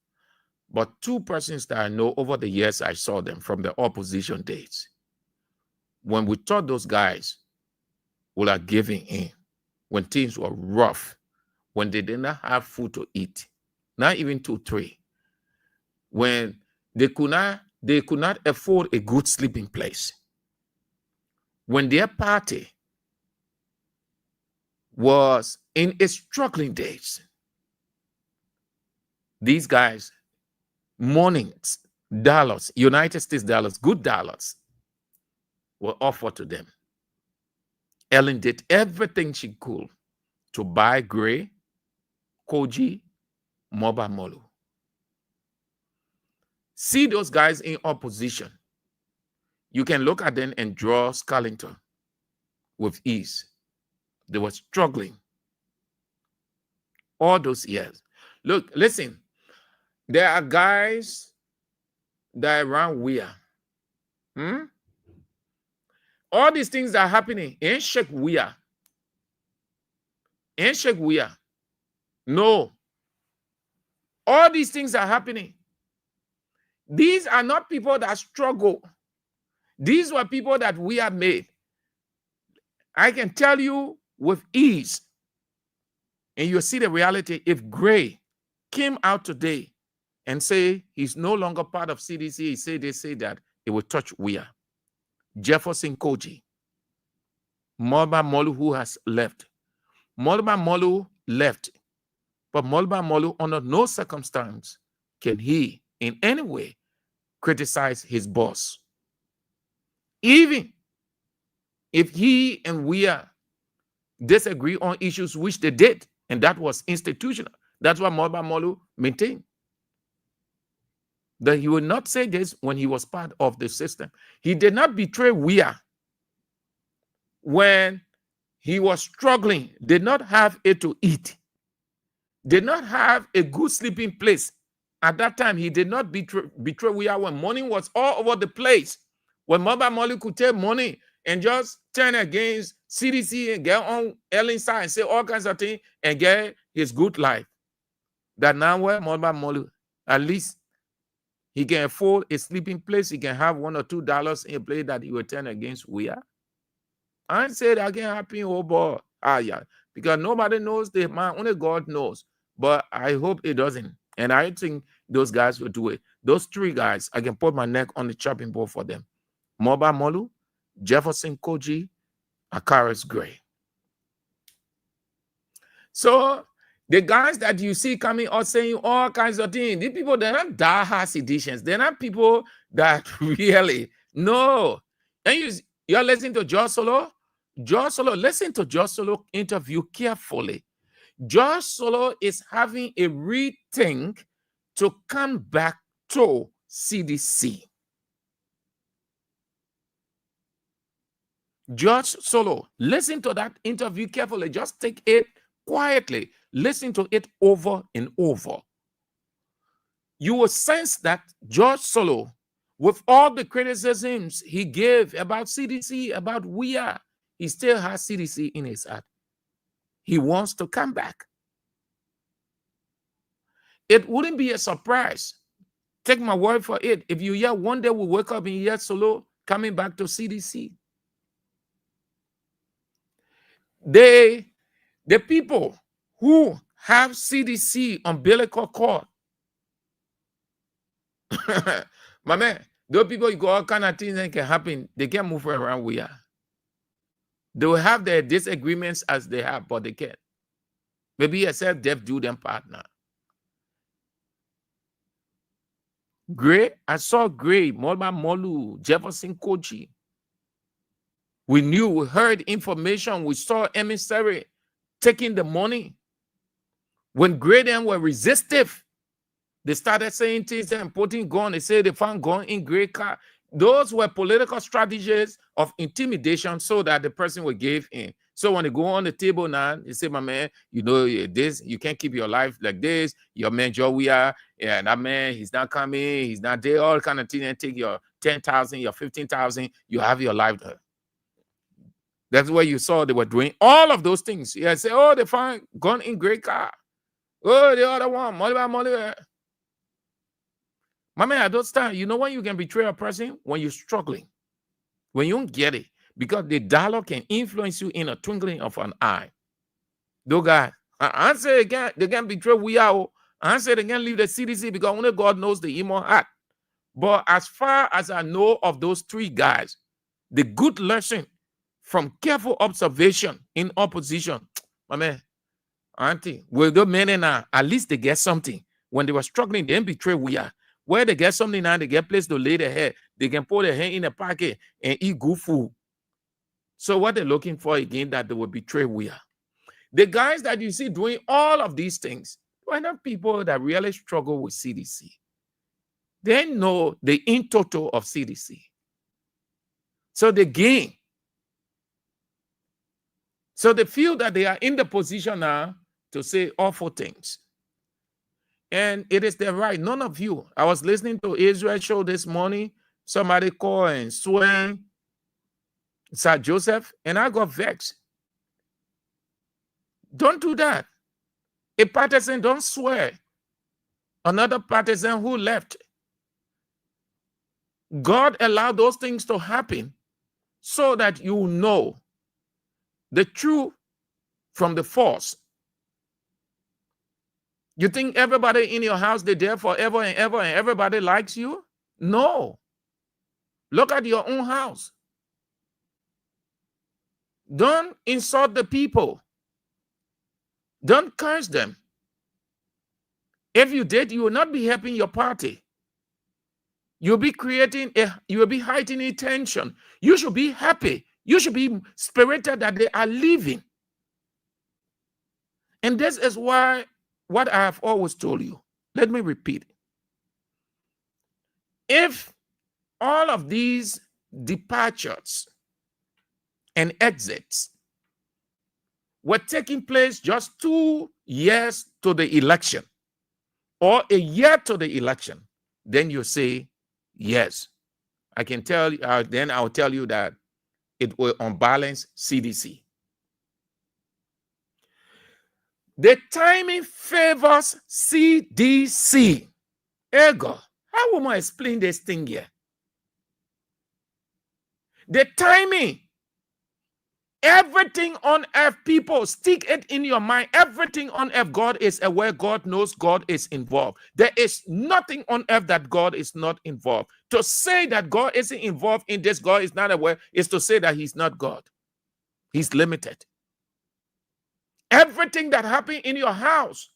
but 2 persons that I know over the years I saw them from the opposition days. When we thought those guys were giving in, when things were rough, when they did not have food to eat, not even 2, 3, when they could not afford a good sleeping place, when their party was in its struggling days, these guys, mornings, dollars, United States dollars, good dollars, were offered to them. Ellen did everything she could to buy Gray, Koji, Moba Molu. See those guys in opposition. You can look at them and draw Scarlington with ease. They were struggling all those years. Look, listen, there are guys that run weird. All these things are happening. Ain't shake weird. No. All these things are happening. These are not people that struggle. These were people that we have made. I can tell you with ease, and you'll see the reality. If Gray came out today and say he's no longer part of CDC, they say that it will touch Weah, Jefferson Koji, Moba Molu, who has left. Moba Molu left, but Moba Molu, under no circumstance can he in any way criticize his boss. Even if he and Weah disagree on issues, which they did, and that was institutional. That's what Moba Molu maintained. That he would not say this when he was part of the system. He did not betray Weah when he was struggling, did not have it to eat, did not have a good sleeping place. At that time, he did not betray Weah when money was all over the place. When Moba Molu could take money and just turn against CDC and get on Ellen's side and say all kinds of things and get his good life. That now where Moba Molu, at least he can afford a sleeping place, he can have $1 or $2 in a place that he will turn against Weah. I ain't say that can happen, oh boy. Yeah. Because nobody knows the man, only God knows. But I hope it doesn't. And I think those guys will do it. Those 3 guys, I can put my neck on the chopping board for them. Moba Molu, Jefferson Koji, Akaris Gray. So the guys that you see coming out saying all kinds of things, these people, they're not diehard seditionists. They're not people that really No. And you're listening to George Solo? George Solo, listen to George Solo interview carefully. George Solo is having a rethink to come back to CDC. George Solo, listen to that interview carefully. Just take it quietly. Listen to it over and over. You will sense that George Solo, with all the criticisms he gave about CDC, about WIA, he still has CDC in his heart. He wants to come back. It wouldn't be a surprise. Take my word for it. If you hear one day we wake up and hear Solo coming back to CDC. The people who have CDC umbilical cord, my man, those people, you go all kind of things that can happen. They can't move around where. They will have their disagreements as they have, but they can't. Maybe a self-deaf do them partner. Gray, I saw Gray, Molma Molu, Jefferson Kochi. We knew, we heard information, we saw emissary taking the money. When Gray then were resistive, they started saying things and putting gun. They say they found gun in Gray car. Those were political strategies of intimidation so that the person would give in. So when they go on the table now, they say, my man, you know this, you can't keep your life like this. Your man, Joe, and that man, he's not coming, he's not there, all kind of things, and take your 10,000, your 15,000, you have your life there. That's where you saw they were doing all of those things. Yeah, say, oh, they found gun in Gray car. Oh, the other one, money. My man, at those times, you know when you can betray a person? When you're struggling. When you don't get it. Because the dialogue can influence you in a twinkling of an eye. Those guys, I say again, they can betray we are. I say they can leave the CDC because only God knows the human heart. But as far as I know of those three guys, the good lesson from careful observation in opposition, my man, auntie, with the men now, at least they get something. When they were struggling, they didn't betray we are. Where they get something now, they get place to lay their head. They can put their hand in a pocket and eat good food. So what they're looking for again, that they will betray we are. The guys that you see doing all of these things, were not people that really struggle with CDC. They know the in total of CDC. So they gain. So they feel that they are in the position now to say awful things. And it is their right. None of you. I was listening to Israel show this morning. Somebody called and swear Sir Joseph, and I got vexed. Don't do that. A partisan don't swear another partisan who left. God allowed those things to happen so that you know the truth from the false. You think everybody in your house, they're there forever and ever and everybody likes you? No. Look at your own house. Don't insult the people. Don't curse them. If you did, you will not be helping your party. You'll be heightening tension. You should be happy. You should be spirited that they are living. And this is why what I have always told you. Let me repeat. If all of these departures and exits were taking place just 2 years to the election or a year to the election, then you say, yes, I can tell you, then I'll tell you that it will unbalance CDC. The timing favors CDC. Ego, how will I explain this thing here? The timing. Everything on earth, people, stick it in your mind. Everything on earth, God is aware. God knows. God is involved. There is nothing on earth that God is not involved. To say that God isn't involved in this, God is not aware, is to say that he's not God. He's limited. Everything that happened in your house,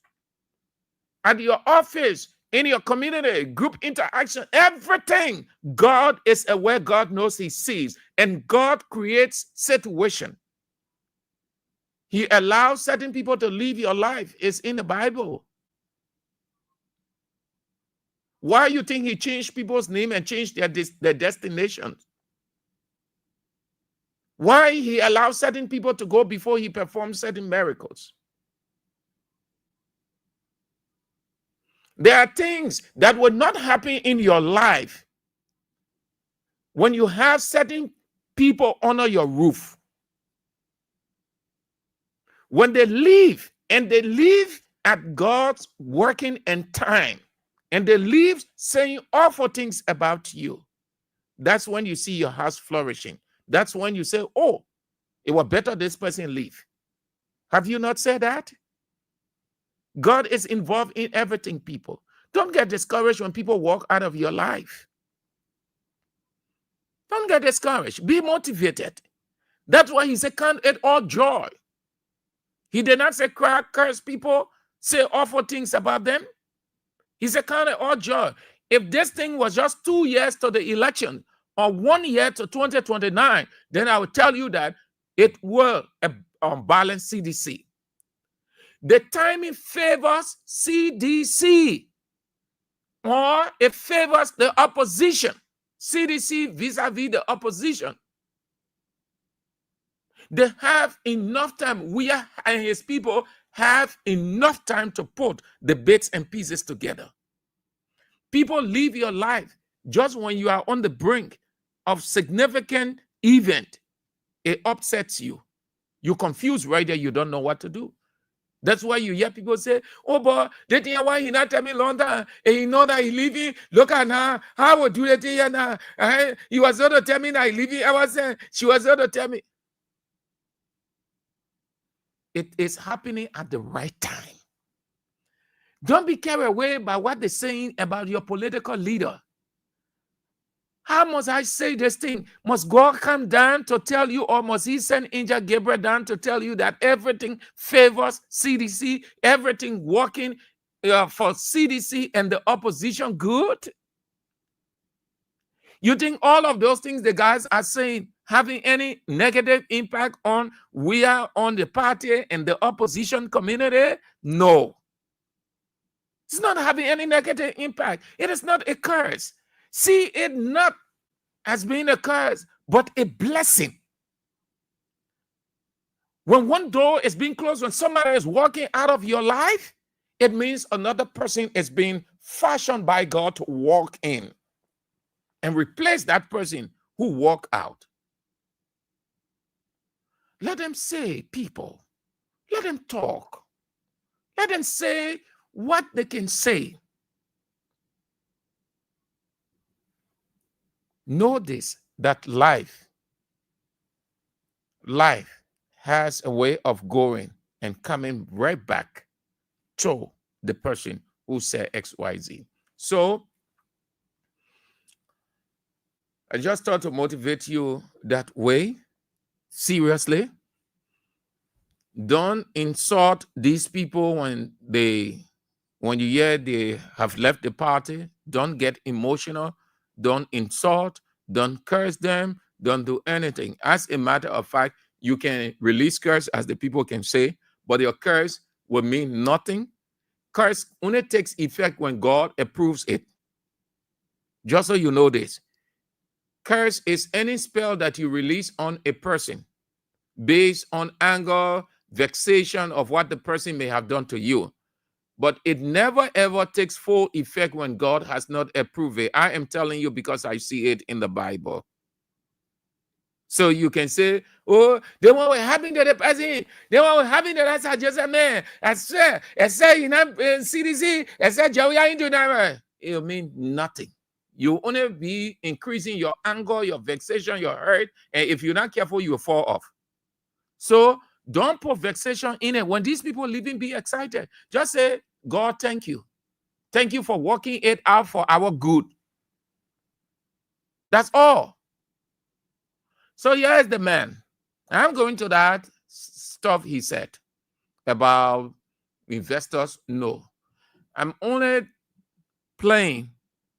at your office, in your community, group interaction, everything. God is aware, God knows, he sees, and God creates situation. He allows certain people to live your life. It's in the Bible. Why you think he changed people's name and changed their destinations? Why he allows certain people to go before he performs certain miracles? There are things that will not happen in your life when you have certain people under your roof. When they leave, and they leave at God's working and time, and they leave saying awful things about you, that's when you see your house flourishing. That's when you say, oh, it was better this person leave. Have you not said that? God is involved in everything, people. Don't get discouraged when people walk out of your life. Don't get discouraged. Be motivated. That's why he said, count it all joy. He did not say curse people, say awful things about them. He said, count it all joy. If this thing was just 2 years to the election or 1 year to 2029, then I would tell you that it will balance CDC. The timing favors CDC, or it favors the opposition. CDC vis-a-vis the opposition. They have enough time. We and his people have enough time to put the bits and pieces together. People live your life just when you are on the brink of significant event. It upsets you. You're confused right there. You don't know what to do. That's why you hear people say, oh, boy, the thing why he not tell me long time, and he know that he leaving. Look at her. How would do the thing now? He was going to tell me that he leaving. I was saying, she was going to tell me. It is happening at the right time. Don't be carried away by what they're saying about your political leader. How must I say this thing? Must God come down to tell you, or must he send Angel Gabriel down to tell you that everything favors CDC, everything working for CDC and the opposition good? You think all of those things the guys are saying having any negative impact on the party and the opposition community? No. It's not having any negative impact. It is not a curse. See it not as being a curse, but a blessing. When one door is being closed, when somebody is walking out of your life, it means another person is being fashioned by God to walk in and replace that person who walked out. Let them say, people, let them talk. Let them say what they can say. Know this, that life has a way of going and coming right back to the person who said XYZ. So I just thought to motivate you that way. Seriously. Don't insult these people when you hear they have left the party. Don't get emotional. Don't insult. Don't curse them. Don't do anything. As a matter of fact, you can release curse, as the people can say, but your curse will mean nothing. Curse only takes effect when God approves it. Just so you know this. Curse is any spell that you release on a person based on anger, vexation of what the person may have done to you. But it never ever takes full effect when God has not approved it. I am telling you because I see it in the Bible. So you can say, oh, they were having the person, they were having the that's just a man. I say, you know, CDC, I said, Joey, I do that. It'll mean nothing. You only be increasing your anger, your vexation, your hurt, and if you're not careful, you'll fall off. So don't put vexation in it. When these people leaving, be excited. Just say, God, thank you. Thank you for working it out for our good. That's all. So here's the man. I'm going to that stuff he said about investors. No. I'm only playing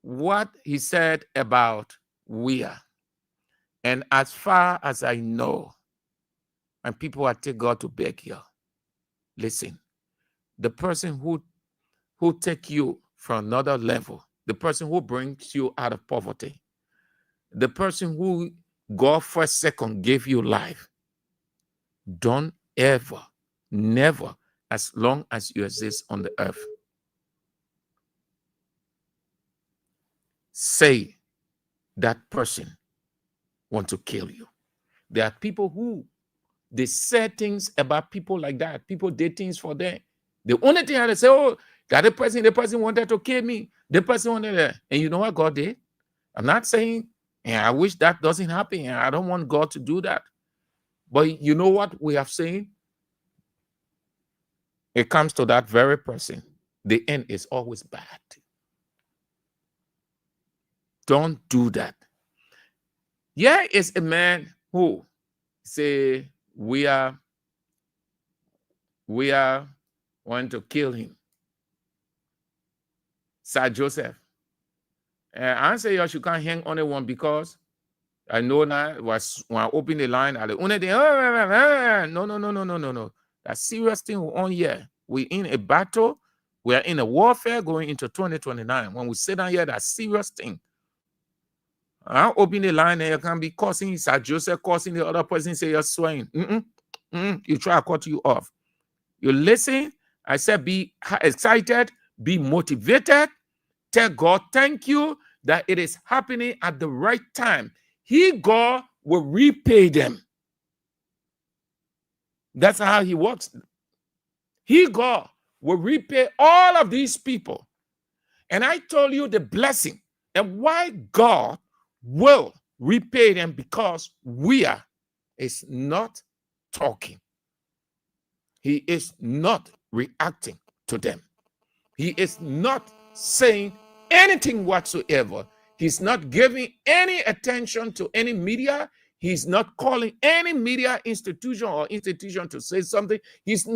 what he said about we are. And as far as I know, and people are take God to beg here, listen, the person who take you from another level, the person who brings you out of poverty, the person who God first, second gave you life, don't ever, never, as long as you exist on the earth, say that person want to kill you. There are people who they say things about people like that. People did things for them. The only thing they say, oh, that the person wanted to kill me. The person wanted that. And you know what God did? I'm not saying, and I wish that doesn't happen. And I don't want God to do that. But you know what we have seen? It comes to that very person. The end is always bad. Don't do that. Yeah, it's a man who say we are want to kill him. Sir Joseph. I say you can't hang on one because I know now was when I open the line, I only thing, no. That serious thing we're on here. We're in a battle, we are in a warfare going into 2029. When we sit down here, that serious thing. I open the line and you can be cursing Sir Joseph, cursing the other person, say you're swearing. You try to cut you off. You listen, I said be excited, be motivated, tell God thank you that it is happening at the right time. God will repay them. That's how he works. God will repay all of these people. And I told you the blessing and why God will repay them, because we is not talking. He is not reacting to them. He is not saying anything whatsoever. He's not giving any attention to any media. He's not calling any media institution to say something. He's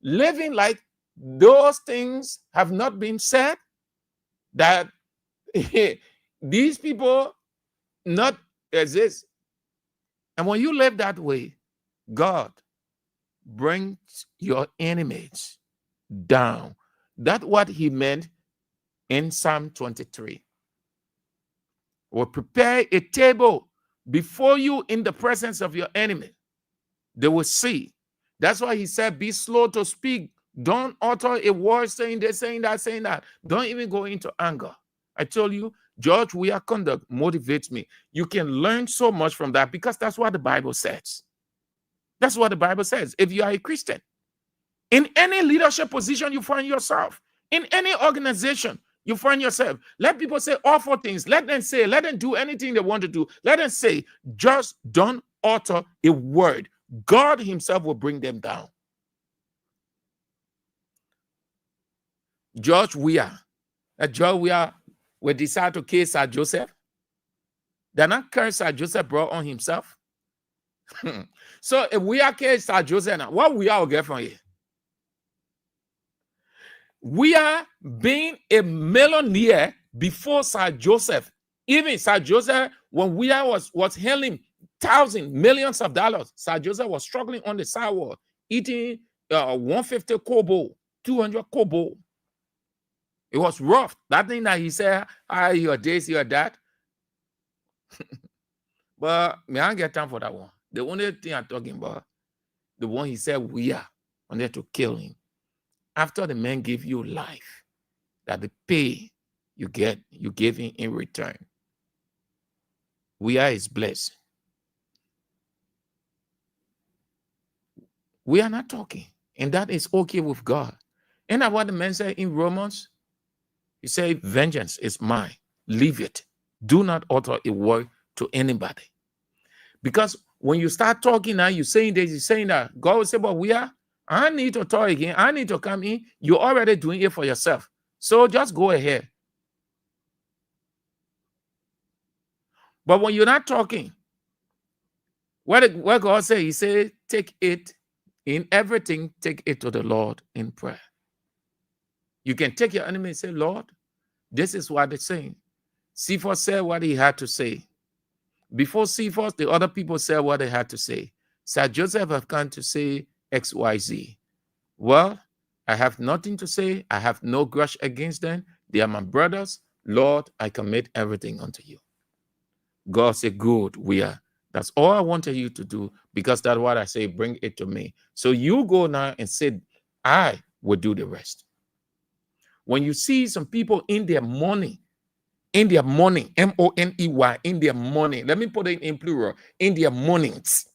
living like those things have not been said, that these people not exist. And when you live that way, God brings your enemies down. That's what he meant in Psalm 23. Will prepare a table before you in the presence of your enemy. They will see. That's why he said, be slow to speak. Don't utter a word saying this, saying that. Don't even go into anger. I told you, George Weah conduct motivates me. You can learn so much from that because that's what the Bible says. That's what the Bible says. If you are a Christian, in any leadership position you find yourself, in any organization you find yourself, let people say awful things. Let them say, let them do anything they want to do. Let them say, just don't utter a word. God himself will bring them down. George Weah will decide to kill Sir Joseph. They're not curse Sir Joseph brought on himself. So if we are killing Sir Joseph now, what we will get from here? We are being a millionaire before Sir Joseph. Even Sir Joseph, when we was hailing thousands, millions of dollars, Sir Joseph was struggling on the sidewalk, eating 150 kobo, 200 kobo. It was rough. That thing that he said, your this, your that. But me, I don't get time for that one. The only thing I'm talking about, the one he said, we are wanted to kill him. After the man gave you life, that the pay you get, you give him in return. We are his blessed. We are not talking, and that is okay with God. And that's what the man said in Romans. He said, vengeance is mine. Leave it. Do not utter a word to anybody. Because when you start talking now, you're saying this, you're saying that, God will say, but I need to talk again. I need to come in. You're already doing it for yourself. So just go ahead. But when you're not talking, what God said, he said, take it in everything, take it to the Lord in prayer. You can take your enemy and say, Lord, This is what it's saying. Cephas said what he had to say. Before Cephas, the other people said what they had to say. Sir Joseph have come to say XYZ. Well, I have nothing to say. I have no grudge against them. They are my brothers. Lord, I commit everything unto you. God said, good, we are. That's all I wanted you to do, because that's what I say, bring it to me. So you go now and say, I will do the rest. When you see some people in their mourning, M-O-N-E-Y, in their mourning, let me put it in plural, in their mournings,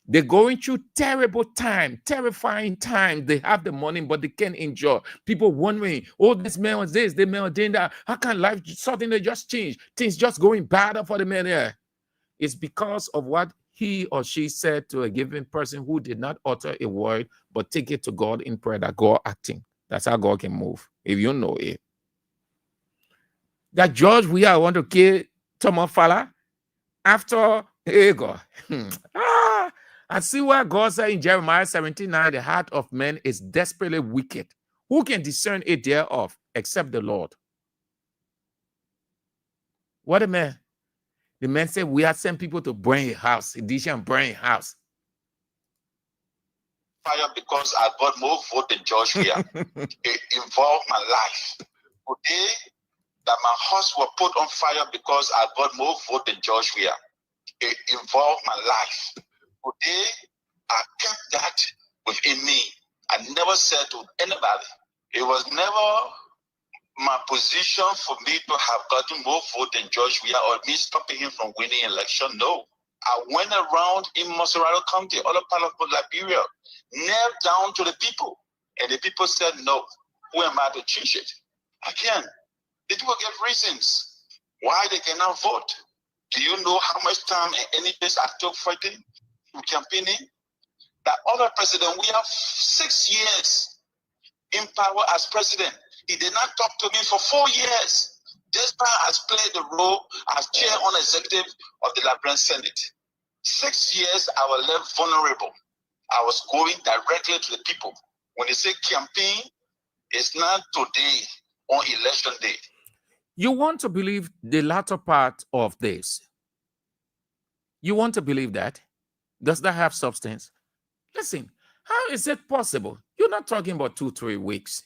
they're going through terrible time, terrifying time. They have the money, but they can't enjoy. People wondering, oh, this man was this, this man was doing that. How can life suddenly just change? Things just going better for the man there. It's because of what he or she said to a given person who did not utter a word, but take it to God in prayer, that God acting. That's how God can move, if you know it. That George, I want to kill Thomas Fala after, hey God. I see what God said in Jeremiah 17:9, the heart of man is desperately wicked. Who can discern it thereof except the Lord? What a man. The man said, we have sent people to burn a house. Edition burn a house. Fire because I got more vote than George here. It involved my life. Today, that my house was put on fire because I got more vote than George here. It involved my life. Today, I kept that within me. I never said to anybody. It was never my position for me to have gotten more vote than George Weah or me stopping him from winning election. No. I went around in Moserado County, other part of Liberia, knelt down to the people. And the people said, no. Who am I to change it? Again, the people get reasons why they cannot vote. Do you know how much time and any place I took fighting, campaigning? That other president, we have 6 years in power as president. He did not talk to me for 4 years. This man has played the role as chair on executive of the Liberian Senate. 6 years, I was left vulnerable. I was going directly to the people. When they say campaign, it's not today on election day. You want to believe the latter part of this? You want to believe that? Does that have substance? Listen, how is it possible? You're not talking about 2-3 weeks.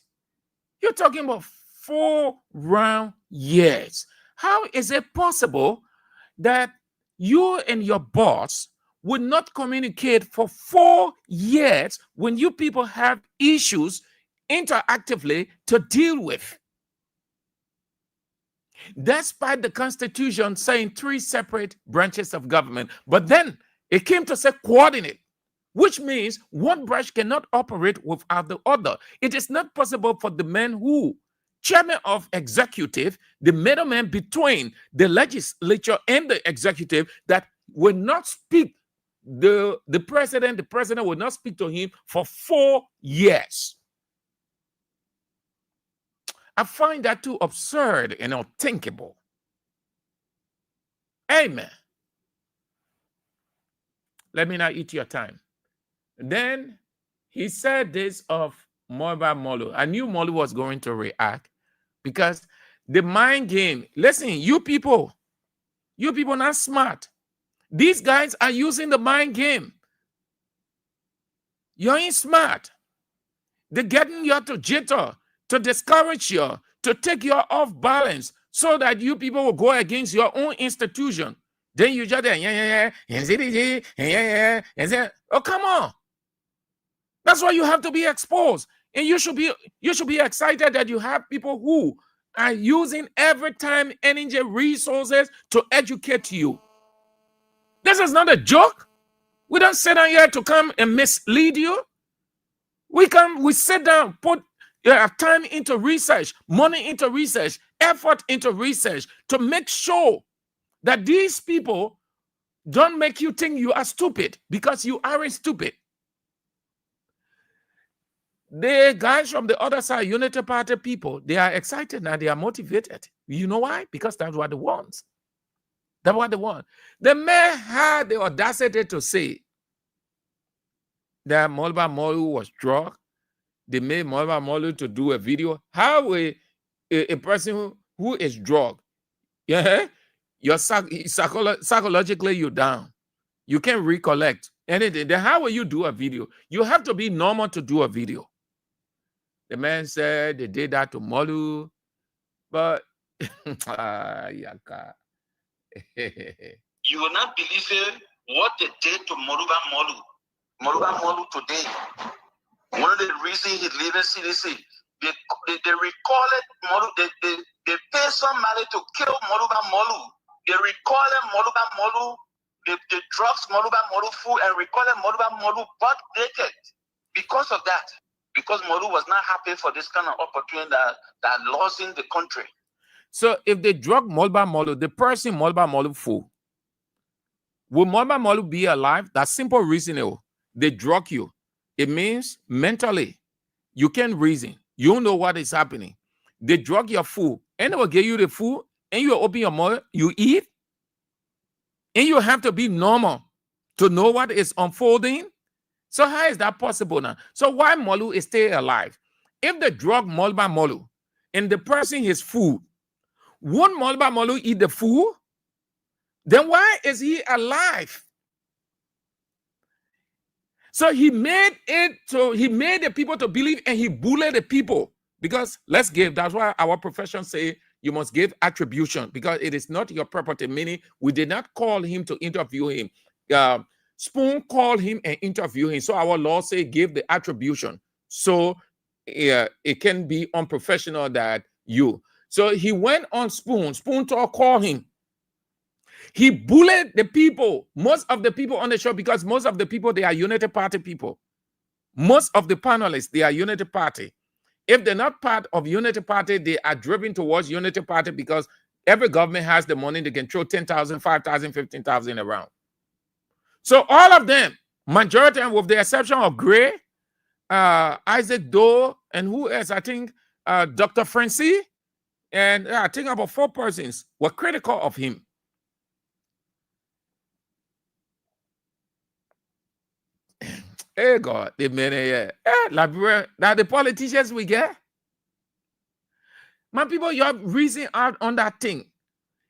You're talking about 4 round years. How is it possible that you and your boss would not communicate for 4 years when you people have issues interactively to deal with? Despite the Constitution saying 3 separate branches of government, but then it came to say coordinate, which means one branch cannot operate without the other. It is not possible for the man who, chairman of executive, the middleman between the legislature and the executive, that will not speak the president will not speak to him for 4 years. I find that too absurd and unthinkable. Amen. Let me not eat your time. Then he said this of Moiba Molu. I knew Molu was going to react because the mind game, listen, you people not smart. These guys are using the mind game. You ain't smart. They're getting you to jitter, to discourage you, to take you off balance so that you people will go against your own institution. Then you just, oh, come on. That's why you have to be exposed. And you should be excited that you have people who are using every time, energy, resources to educate you. This is not a joke. We don't sit down here to come and mislead you. We sit down, put time into research, money into research, effort into research to make sure that these people don't make you think you are stupid, because you aren't stupid. The guys from the other side, Unity Party people, they are excited now. They are motivated. You know why? Because that's what they want. That's what they want. The man had the audacity to say that Moiba Molu was drunk. They made Moiba Molu to do a video. How a a person who is drugged, yeah, you're psychologically you're down. You can't recollect anything. Then how will you do a video? You have to be normal to do a video. The man said they did that to Molu, but Yaka. You will not believe what they did to Moruba Molu. Moruba Molu today. One of the reasons he's leaving CDC, they recall it, Molu, they pay some money to kill Moruba Molu. They recall it Moruba Molu, the drugs Moruba Molu food, and recall it Moruba Molu butt naked. Because of that, because Molu was not happy for this kind of opportunity that lost in the country. So if they drug Molba Molu, the person Molba Molu fool, will Molba Molu be alive? That's simple reasoning. They drug you. It means mentally, you can't reason. You don't know what is happening. They drug your food, and they will give you the food, and you open your mouth, you eat, and you have to be normal to know what is unfolding. So how is that possible now? So why Molu is still alive? If they drug Molba Molu, and the person is food, won't Molba Molu eat the food? Then why is he alive? So he made the people to believe, and he bullied the people. Because that's why our profession say you must give attribution, because it is not your property. Meaning, we did not call him to interview him. Spoon called him and interviewed him. So our law say give the attribution. So it can be unprofessional that you. So he went on Spoon. Spoon called him. He bullied the people, most of the people on the show, because most of the people, they are Unity Party people. Most of the panelists, they are Unity Party. If they're not part of Unity Party, they are driven towards Unity Party because every government has the money. They can throw 10,000, 5,000, 15,000 around. So all of them, majority, with the exception of Gray, Isaac Doe, and who else? I think Dr. Francie, and I think about 4 persons were critical of him. Hey God, the men, now the politicians we get. My people, you have reason out on that thing.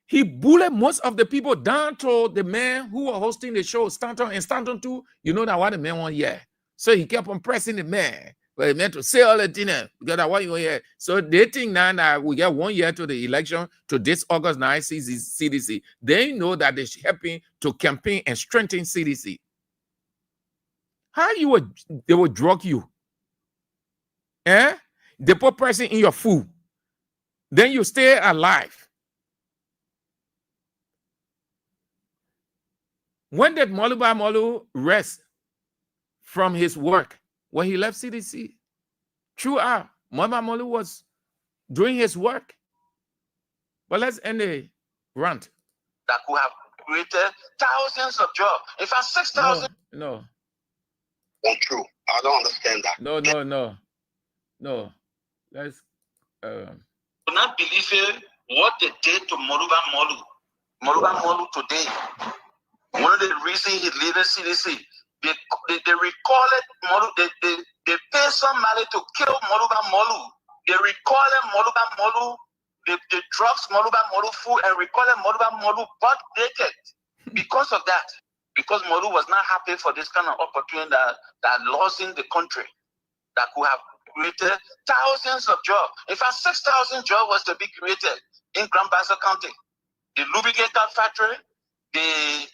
He bullied most of the people down to the man who was hosting the show, Stanton, and Stanton too. You know that what the man want here. So he kept on pressing the man. But he meant to say all the thing because I want you here. So they think now that we get 1 year to the election to this August 9 CDC. They know that they're helping to campaign and strengthen CDC. How they will drug you? Eh? They put person in your food. Then you stay alive. When did Moluba Molu rest from his work? When he left CDC. Throughout, Moluba Molu was doing his work. But let's end the rant. That could have created thousands of jobs. In fact, 6,000. No. Untrue. I don't understand that. No. Let's do not believe what they did to Moruba Molu. Moruba Molu today. One of the reasons he's leaving CDC, they recall it Molu. They pay some money to kill Moruba Molu. They recall it Moruba Molu. The drugs Moruba Molu food, and recall it Moruba Molu butt naked. Because of that. Because Molu was not happy for this kind of opportunity that lost in the country, that could have created thousands of jobs. In fact, 6,000 jobs was to be created in Grand Bassa County. The lubricant factory, the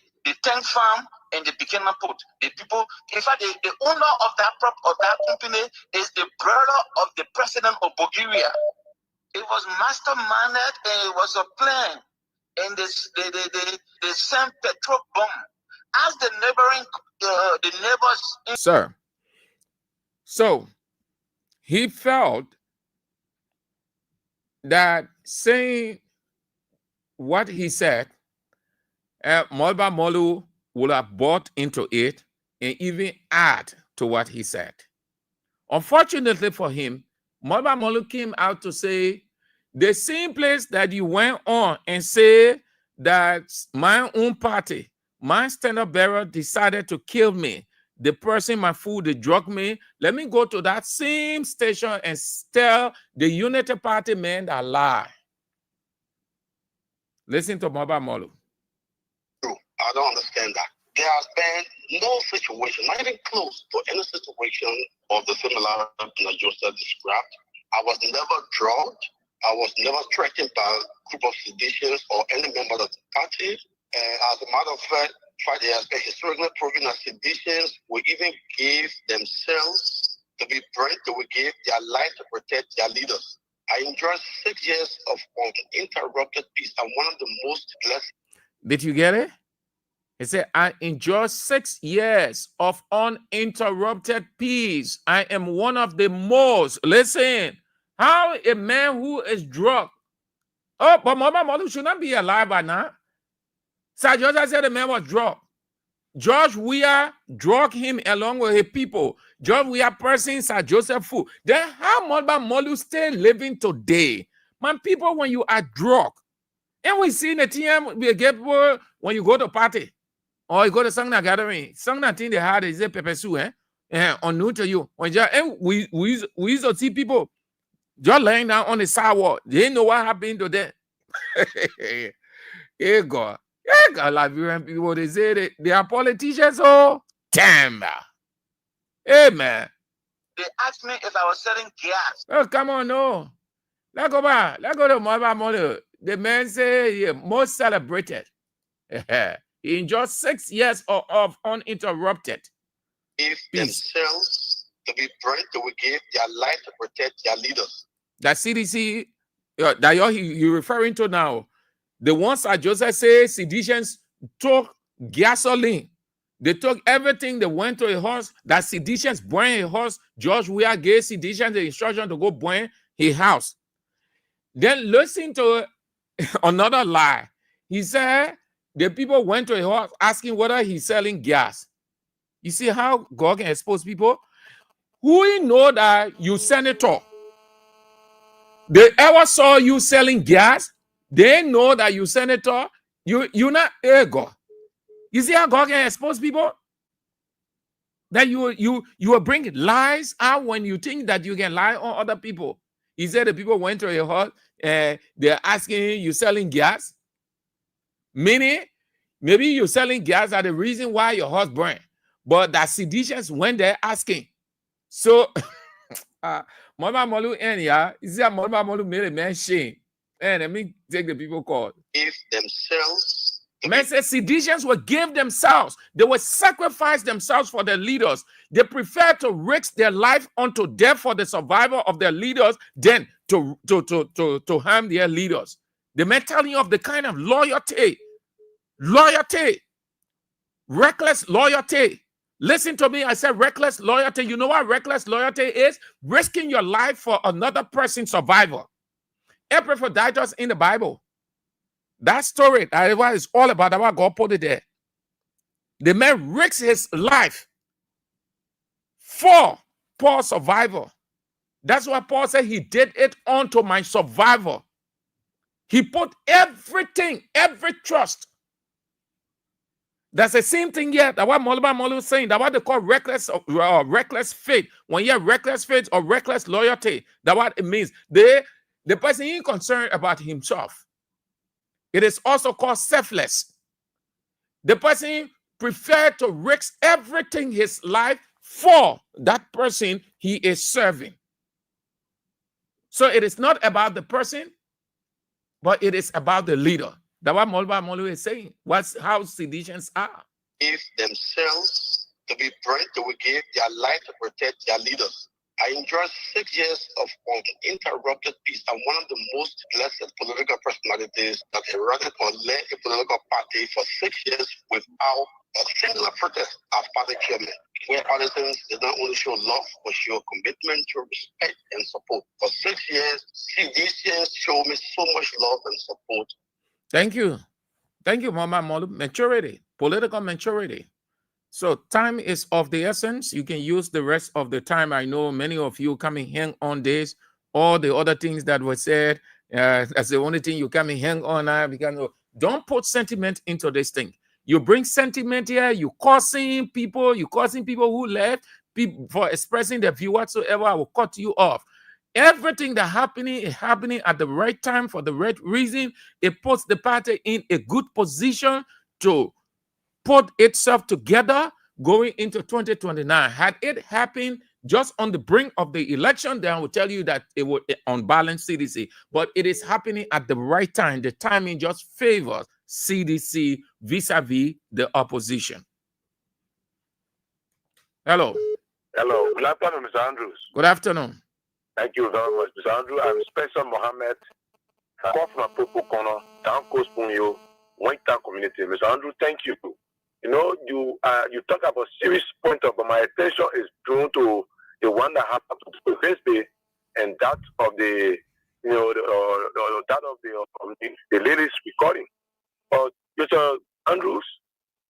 tank farm, and the Bikina port. The people, in fact, the owner of that company is the brother of the president of Bulgaria. It was masterminded, and it was a plan. And they sent petrol bomb. As the neighbors. Sir. So he felt that saying what he said, Molba Molu would have bought into it and even add to what he said. Unfortunately for him, Molba Molu came out to say the same place that you went on and say that my own party, my standard bearer decided to kill me. the person my food, they drug me. Let me go to that same station and tell the Unity Party men that lie. Listen to Mobile Molu. I don't understand that. There has been no situation, not even close to any situation of the similar that Joseph described. I was never drugged. I was never threatened by a group of seditions or any member of the party. As a matter of fact, it has been historically proven that seditions will even give themselves to be burnt. They will give their life to protect their leaders. I enjoyed 6 years of uninterrupted peace. I'm one of the most blessed. Did you get it? He said, I enjoy 6 years of uninterrupted peace. I am one of the most. Listen, how a man who is drunk. Oh, but Mama Molu should not be alive by now. Sir Joseph said the man was drunk. George Weah drug him along with his people. George Weah person, Sir Joseph Fu. Then how Mama Molu still living today? Man, people, when you are drunk, and we see in the TM, we get when you go to party. Or you go to Sangna gathering, Sangna thing they had is a pepper soup, unknown to you. When you we used to see people just laying down on the sidewalk. They didn't know what happened to them. Hey God, Liberian people, they say they are politicians, oh damn. Hey man. They asked me if I was selling gas. Oh, come on, no. Let's go back. Let's go to mobile model. The man say yeah, most celebrated. He enjoyed 6 years of uninterrupted. If themselves to be burnt, they will give their life to protect their leaders. That CDC that you're referring to now, the ones that Joseph says seditions took gasoline. They took everything. They went to a horse. That seditions burned a horse. George Weah gave seditions the instruction to go burn his house. Then listen to another lie. He said the people went to a horse asking whether he's selling gas. You see how God can expose people? Who know that you senator? They ever saw you selling gas? They know that you senator. You not ego. You see how God can expose people? That you will bring lies out when you think that you can lie on other people. He said the people went to a horse and they're asking you selling gas. Meaning, maybe you're selling gas are the reason why your house burned. But that seditions went there asking. So, Mama Molu and yeah, is that Mama Molu made a man shame. And let me take the people call. If themselves. Man said seditions will give themselves. They will sacrifice themselves for their leaders. They prefer to risk their life unto death for the survival of their leaders than to harm their leaders. The mentality of the kind of loyalty, reckless loyalty. Listen to me. I said reckless loyalty. You know what reckless loyalty is? Risking your life for another person's survival. Epaphroditus in the Bible. That story, that is all about that. God put it there. The man risked his life for Paul's survival. That's why Paul said he did it unto my survival. He put everything, every trust. That's the same thing here. That's what Molu is saying. That's what they call reckless faith. When you have reckless faith or reckless loyalty, that's what it means. The person is concerned about himself. It is also called selfless. The person preferred to risk everything his life for that person he is serving. So it is not about the person, but it is about the leader. That's what Molu is saying. How seditions are. If themselves to be burnt, they will give their life to protect their leaders. I enjoyed 6 years of uninterrupted peace. I'm one of the most blessed political personalities that eroded or led a political party for 6 years without a single protest as party chairman. Where citizens did not only show love, but show commitment to respect and support. For 6 years, CDCs showed me so much love and support. Thank you. Thank you, Mama Molu. Maturity, political maturity. So time is of the essence. You can use the rest of the time. I know many of you coming hang on this. All the other things that were said, that's the only thing you coming hang on now. Because don't put sentiment into this thing. You bring sentiment here. You causing people who left, people for expressing their view whatsoever. I will cut you off. Everything that happening is happening at the right time for the right reason. It puts the party in a good position to put itself together going into 2029. Had it happened just on the brink of the election, then I will tell you that it would unbalance CDC. But it is happening at the right time. The timing just favors CDC vis-a-vis the opposition. Hello. Hello. Good afternoon, Mr. Andrews. Good afternoon. Thank you very much, Mr. Andrew. I'm Spencer Mohammed. I come from Popo Corner, Town Coast Punyo, Town community. Mr. Andrew, thank you. You know, you talk about serious point of, but my attention is drawn to the one that happened to Thursday, and that of the, you know, that of the latest recording. But Mr. Andrews,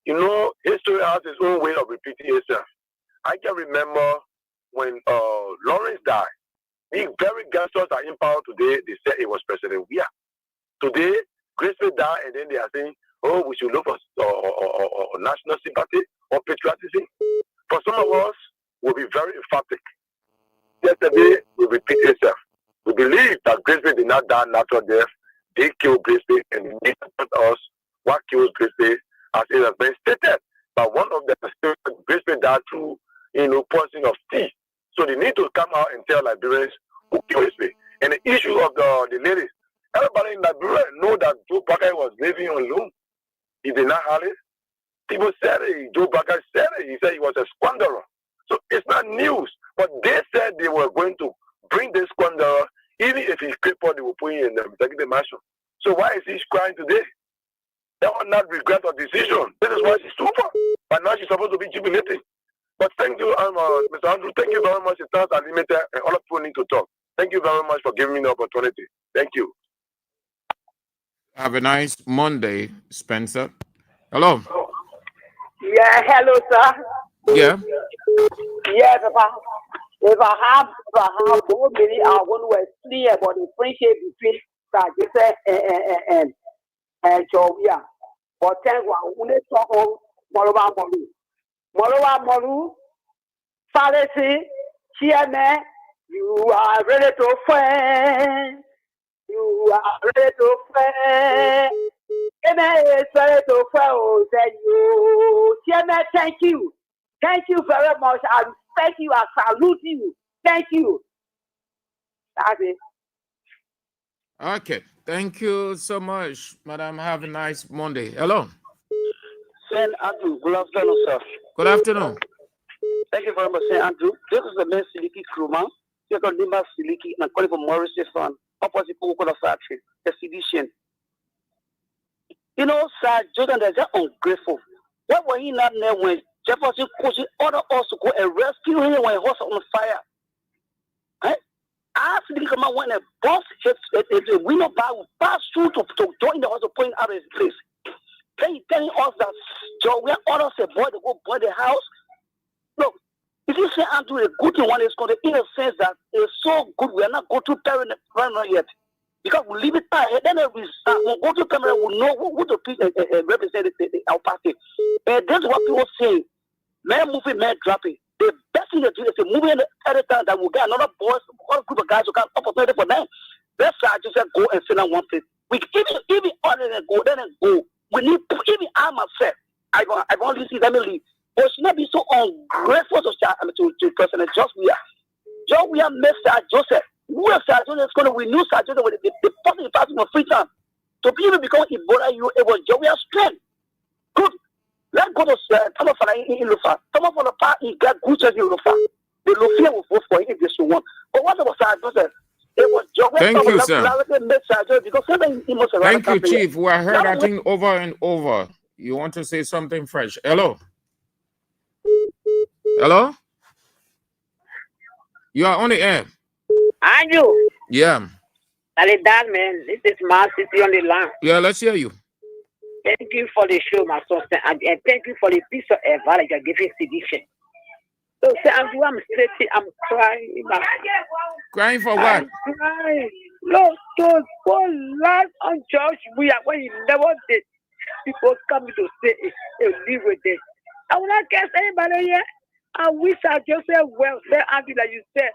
you know, history has its own way of repeating itself. I can remember when Lawrence died. The very gangsters are in power today, they said it was President Weah. Today, Graceful died, and then they are saying, oh, we should look for national sympathy or patriotism. For some of us, we'll be very emphatic. Yesterday, will repeat itself. We believe that Graceful did not die natural death. They killed Graceful, and they taught us what kills Graceful, as it has been stated. But one of them, Graceful died through, you know, poisoning of tea. So they need to come out and tell Liberians who killed me. And the issue of the ladies, everybody in Liberia know that Joe Baker was living on loan. He did not have it. People said it. Joe Baker said it. He said he was a squanderer. So it's not news. But they said they were going to bring this squanderer, even if he crippled, they will put him in the executive mansion. So why is he crying today? That will not regret her decision. This is why she's super. But now she's supposed to be jubilating. But thank you, Mr. Andrew. Thank you very much. The times are limited, and all of people need to talk. Thank you very much for giving me the opportunity. Thank you. Have a nice Monday, Spencer. Hello. Yeah, hello, sir. Yeah. Yeah, Papa. If I have more many, I want to explain about the friendship between Sajise and Jovia. But thank you, I want to talk on Moroba Moru. Moroba Moru, Pharisee, Chairman, you are ready to friend. You are ready to friend. Amen is ready to friend. Thank you. Chairman, thank you. Thank you very much. I respect you. I salute you. Thank you. That's it. Okay. Thank you so much, madam. Have a nice Monday. Hello. Saint Andrew, good afternoon, sir. Good afternoon. Thank you very much, Saint Andrew. This is the man Siliki Kruma. You're going to name Siliki, and I'm calling for Morris' son, opposite Coca-Cola factory, the sedition. You know, sir, Jordan, they're just ungrateful. Why were he not there when Jefferson coaching ordered us to go and rescue him when he was on fire? Right? I think when a boss hits a window bar will pass through to join the house to point out his place. Then he's telling us that Joe, we orders a boy to go burn the house. Look, if you say Andrew a good thing, one is going to, in a sense that it's so good, we are not going to parent yet. Because we leave it there, then we'll go to camera, we'll know who to represent our party. And that's what people say. Man moving, man dropping. The best thing to do is to move in every time that we'll get another boys, one group of guys who can opportunity for them. Let's just go and sit down one place. We even order and go, then and go. We need, even I myself, I want to see them leave. But should not be so ungrateful to President Just we are. Just we are Mr. Joseph. Who is Sir Joseph going to renew Sir Joseph with the positive passing of free time? To be able to become Ebola, you it was Joe, we are strength. Good. Let's go to Thomas in Lufa. Thomas for the part, he got good as in Lufa. The Lufia will vote for him if they should want. But what about Sir Joseph? It was Joe. Thank you, sir. Thank you, Chief. We are heard that thing over and over. You want to say something fresh? Hello? Hello? You are on the air. Andrew. Yeah. That man, this is my city on the land. Yeah, let's hear you. Thank you for the show, my son, and thank you for the piece of advice you're giving sedition. So, Andrew, I'm straight, I'm crying. Crying for what? I'm crying. Lord, those poor lads on church, we are when he never did. People coming to say live with them. I will not guess anybody here. I wish I just said well, say Auntie that you said.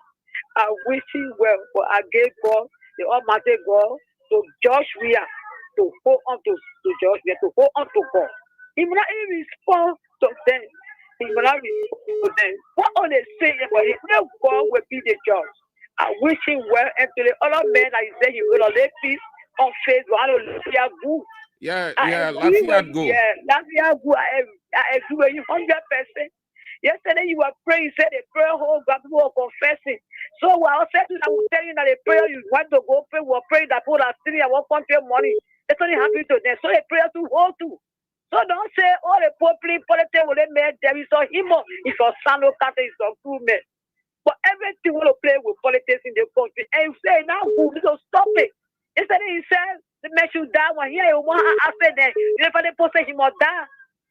I wish you well, but I gave God, the Almighty God, to judge we are, to hold on to judge, to hold on to God. He will not even respond to them. He will not respond to them. What are they saying? But if no God will be the judge. I wish him well, and to the other men that he said he will lay peace on Facebook. I don't know, good. Yeah, Lafayette go. Yeah, Lafayette go. I agree with you 100%. Yesterday you were praying, you said the prayer whole God people were confessing. So I was saying I will tell you that the prayer you want to go pray, we're praying that people are sitting at 1 country money. It's only happening to them. So the prayer to hold to. So don't say all the politics will make there is a him, it's a sano cat, it's a good man. But everything will play with politics in the country. And you say now we don't stop it. Yesterday he said the man should die when here you want after that. You never say he must die.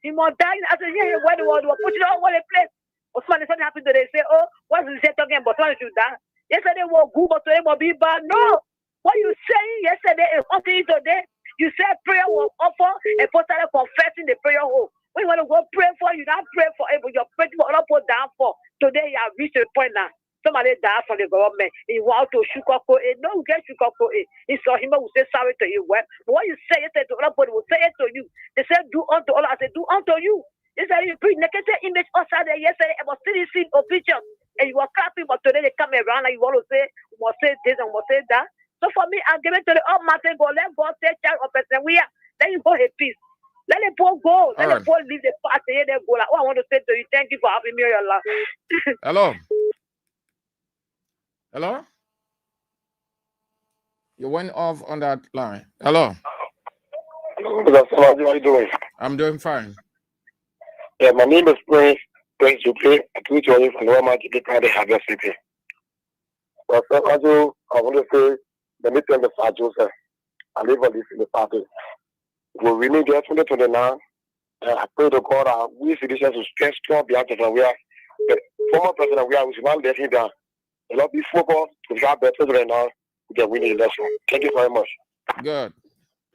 He must die. I said, yeah, where the world will put it all over the place. Or something happened today. Say, oh, what is he talking about? Somebody should die. Yesterday was good, but today will be bad. No. What you saying yesterday is until today. You said prayer was offered and people started confessing the prayer hole. When you want to go pray for, you not pray for it, but you're praying for other people down for. Today you have reached a point now. Somebody died from the government. He want to sugarcoat it. No, you get sugarcoat it. He saw him will say sorry to you. Well, but what you say it to other people will say it to you. They said do unto all. I said do unto you. They said you preach negative image outside there yesterday about citizen officials. And you were clapping, but today they come around and you want to say, we must say this and we must say that. So for me, I give it to the Almighty God. Let God take charge of person. We are. Let him go his peace. Let the poor go. Let the poor leave the past and they go. Like, oh, I want to say to you, thank you for having me in your life. Hello. Hello? You went off on that line. Hello. Hello, how are you doing? I'm doing fine. Yeah, my name is Prince Dupe. I tweet you from Roma to get the Harvest City. Well, I want to say, the meeting the Far Joseph. I live on this in the party. We need to get 2029. I pray to God we citizens to stay strong behind us. We are the former president. We should not let him down. A lot of people focus to have better right now. We can win the election. Thank you very much. Good.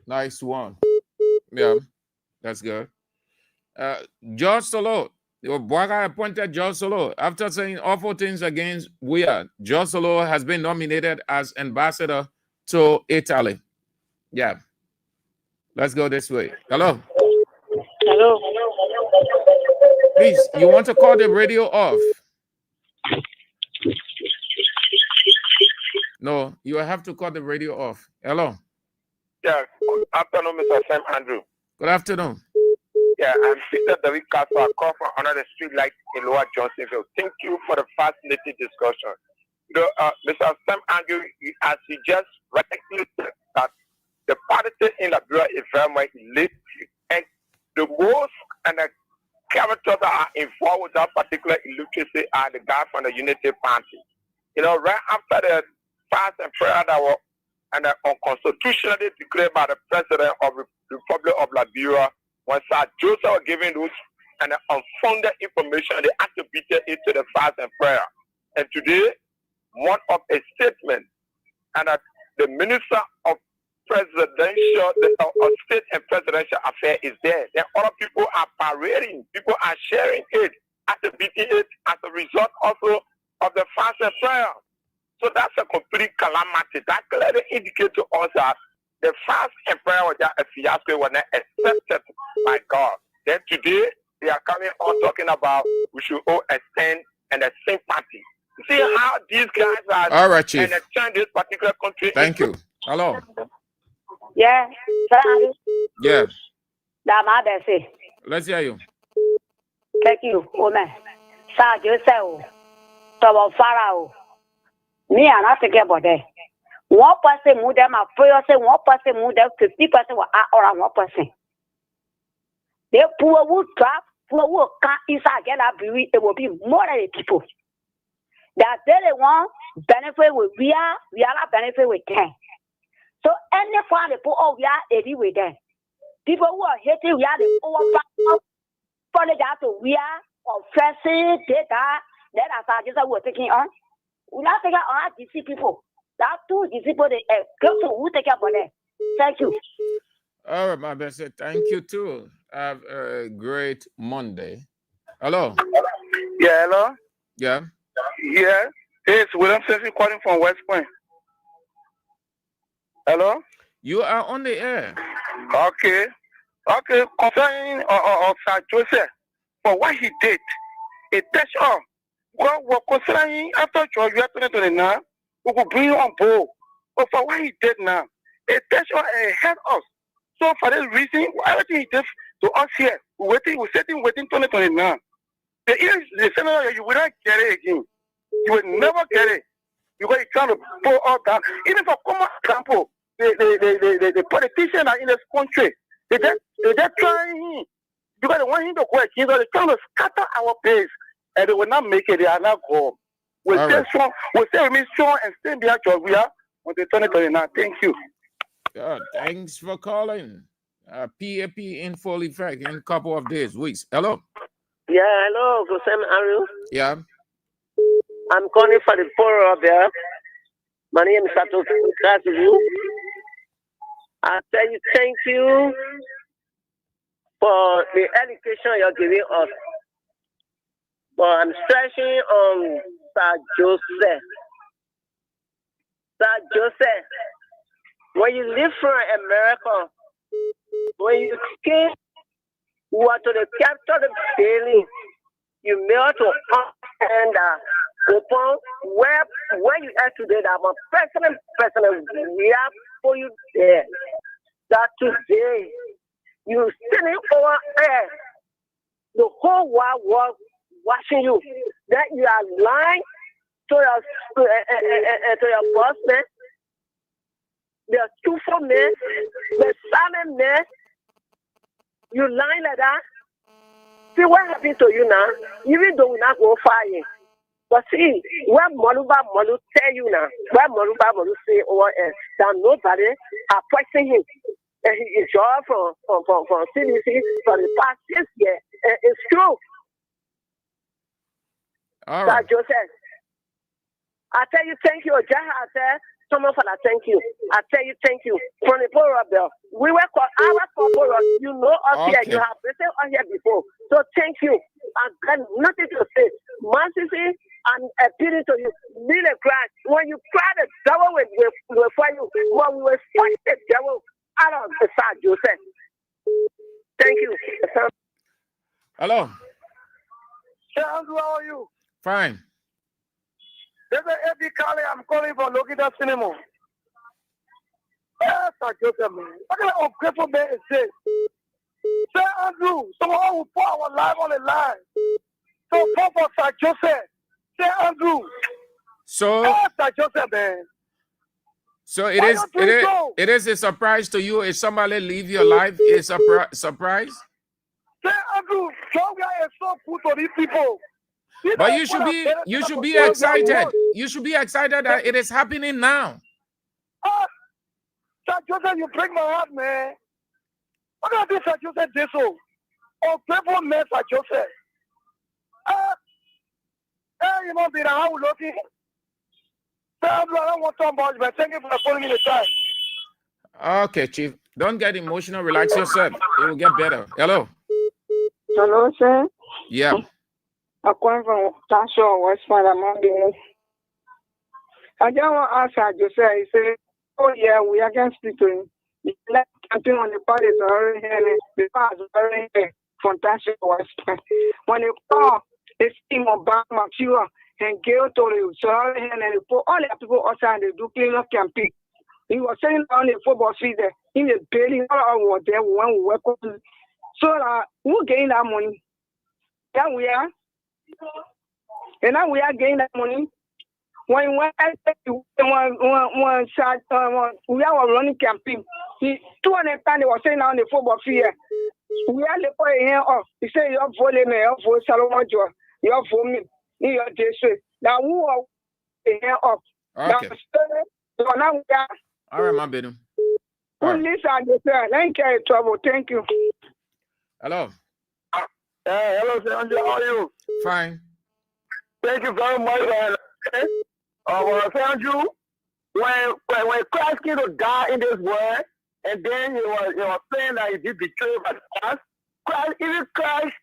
Nice one. Yeah, that's good. George Solo. Your boy appointed George Solo. After saying awful things against Weir, George Solo has been nominated as ambassador to Italy. Yeah. Let's go this way. Hello. Hello. Please, you want to call the radio off? No, you have to cut the radio off. Hello. Yeah, good afternoon, Mr. Sam Andrew. Good afternoon. Yeah, I'm Peter David Castro. I call from under the street light in Lower Johnsonville. Thank you for the fascinating discussion. Mr. Sam Andrew, as you just rightly said, that the politics in Liberia is very much elite, and the most and the characters that are involved with that particular illiteracy are the guys from the Unity Party. You know, right after the fast and prayer that were unconstitutionally declared by the President of the Republic of Liberia, when Sir Joseph was giving those and unfounded information, they attributed it to the fast and prayer. And today, one of a statement and the Minister of Presidential, of State and Presidential Affairs is there. Then other people are parading, people are sharing it, attributing it as a result also of the fast and prayer. So that's a complete calamity. That clearly indicates to us that the fast and prayer was just a fiasco, was not accepted by God. Then today, they are coming on talking about we should all extend and the sympathy. See how these guys are all right, Chief. And this particular country. Thank you. Hello. Yeah. Yeah. Yeah. Let's hear you. Thank you, woman. Sir Joseph, Tobo Pharaoh. Me, I'm not thinking about that. 1% move them, I pray, say 1% move them, 50% will act around 1%. The poor will trap, poor will can't inside get up, it will be more than the people. That they want benefit with we are not benefit with them. So any part of the poor, we are ready with them. People who are hating, we are the overpower, follow that to we are offensive data that as I just was taking on. We not take on DC people. That two DC people they go to who take care of them. Thank you. All right, my best. Thank you too. Have a great Monday. Hello. Yeah, hello? Yeah. Yeah. It's William Session calling from West Point. Hello? You are on the air. Okay. Okay. Concerning Sir Joseph, for what he did, it touched on. Well, we're considering after George, we have 2029, we could bring on board. But for what he did now, it touched on and helped us. So for this reason, everything he did to us here, we're sitting waiting 2029. The senator, you will not get it again. You will never get it. Because you're trying to pull all down. Even for common example, the politicians are in this country. They just trying, because they want him to go against us. They're trying to scatter our base. And they will not make it. They are not go. We'll stay strong. We'll stay remain strong and stay behind Georgia on the 2029. Thank you. Thanks for calling. PAP in full effect in a couple of days, weeks. Hello. Yeah, hello, Gosem Aru. Yeah. I'm calling for the poor up there. My name is Sato Kasivu. I tell you thank you for the education you're giving us. But I'm stressing on Sir Joseph. Sir Joseph, when you live from America, when you came, you are to the capital of Delhi, you mail to and upon where you are today, that my personal we are for you there. That today you sitting over there, the whole world was watching you. That you are lying to your boss man, the truthful man, the silent man. You lying like that. See what happened to you now? Even though we're not going to fire you. But see, what Moluba tell you now, what Moluba say over that nobody are pressing him. And he is job from CDC for the past 6 years. And it's true. All right. Sir Joseph, I tell you thank you. I tell someone for that thank you. I tell you thank you. From the poor up there. We were called our corporate. You know us here. You have been us here before. So thank you. I got nothing to say. Mercy, I'm appealing to you. Be the cry. When you cry, the devil will fight you. When we will fight the devil out of the Sir Joseph. Thank you. Hello. Sir Andrew, how are you? Fine. This is Eddie Kali. I'm calling for Lokita Cinema. Yes, Sir Joseph, man. What kind of ungrateful man is this? Sir Andrew, someone who put our life on the line. So, for Sir Joseph. Sir Andrew. So, yes, Sir Joseph, man. So it is a surprise to you if somebody leave your life. It's a surprise. Sir Andrew, Georgia is so good to these people. But you should be excited. You should be excited that it is happening now. Sir Joseph, you break my heart, man. What do you think Sir Joseph did so? Oh, people man, Sir Joseph. You know, be how we looking. Sir Andrew, I don't want to talk much, but thank you for calling me the time. Okay, Chief. Don't get emotional. Relax yourself. It will get better. Hello. Hello, sir. Yeah. I come from Tasha, West Panama. I just want to ask Sir Joseph. He said, "Oh yeah, we are against speak to him. The campaign on the party is already here. The party is already here from Tasha, West. When they call, they see Obama, Cuba, and Gail told you, so already here, and they put all the people outside. They do clean up campaign. He was saying on the football field there, in the building, all over there, when we work. So who gain that money? Yeah, we are. And now we are getting that money. When we are running campaign, 200 times they were saying on the football field, we are the boy here off. He said, "You're voting me, you're for Salomon Joe, you're for me, you're district." Now, who are here off? Okay. Now we are. All right, my baby. Thank you, trouble. Thank you. Hello. Hello, sir. How are you? Fine. Thank you very much. Sir Andrew, when Christ came to die in this world, and then he was saying that he did betray by the past. Christ,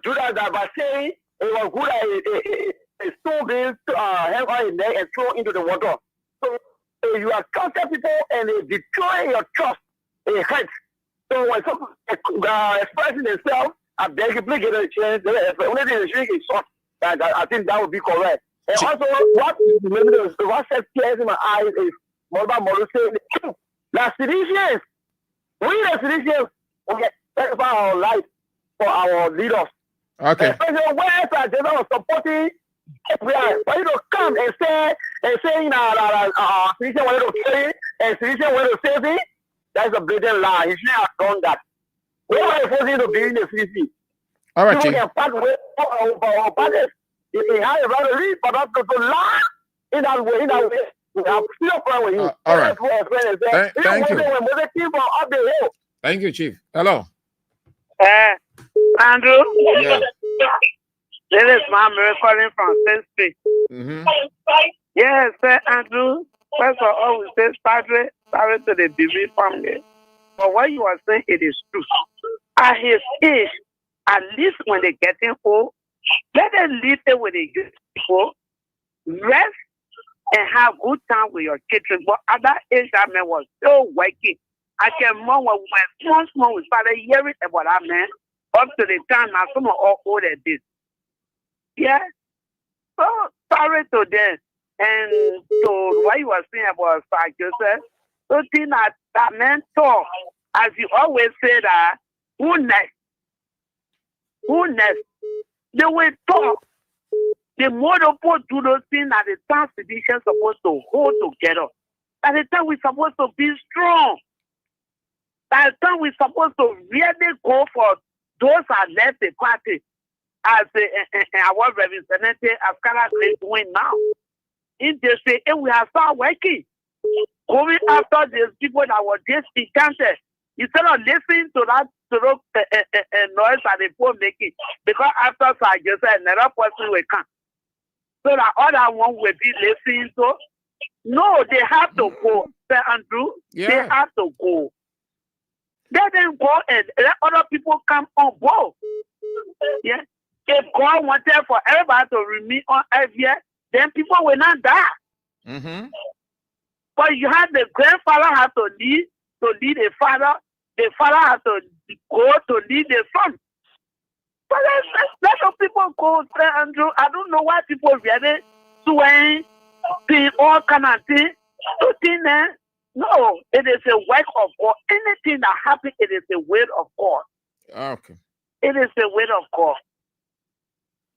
Judas that was saying it was good that a stone being held on his neck and thrown into the water. So you are counter people and they destroy your trust, it hurts. So when someone expressing themselves, I beg you, please get a chance. The only thing is really short. I think that would be correct. And also, what set tears in my eyes is Mother saying, the Seditians, we the Seditians, we get sacrifice our life for our leaders. Okay. Especially where they are supporting, for you to come and say, Seditian wanted to kill him, and Seditian wanted to save him, that's a blatant lie. He shouldn't have done that. We are supposed to be in the CC. All right, People Chief. can part with our partners. If have a right to leave, but not to lie in that way, we have still friend with you. All right. Thank you. When Moses came from up the hill. Thank you, Chief. Hello. Andrew? Yeah. This is Mom calling from 6th Street. Mm-hmm. Yes, sir, Andrew. First of all, we say sorry to the baby family. But what you are saying, it is true. At his age, at least when they're getting old, let them live there with the youth people, rest, and have good time with your children. But at that age, that man was still working. I can remember when once more we started hearing about that man, up to the time now, some are all old at this. Yeah. So sorry to them. And so what you were saying about Sir Joseph, so think that man talk, as you always say that, who next? Who next? They will talk. The more people do those things at the time sedition supposed to hold together. At the time we're supposed to be strong. At the time we're supposed to really go for those that left the party as our representative as Canada doing now. If they say, hey, we have started working, going after these people that were just encountered, instead of listening to that noise that the people making, because after I just said another person will come. So that other one will be listening to. No, they have to go. Sir Andrew, they have to go. Let them go and let other people come on board. Yeah. If God wanted for everybody to remain on earth here, then people will not die. Mm-hmm. But you have the grandfather have to lead the father has to go to lead the son. But let those people go, Sir Andrew. I don't know why people really swaying, doing all kind of things. So think that, no, it is a work of God. Anything that happens, it is the will of God. Okay. It is the will of God.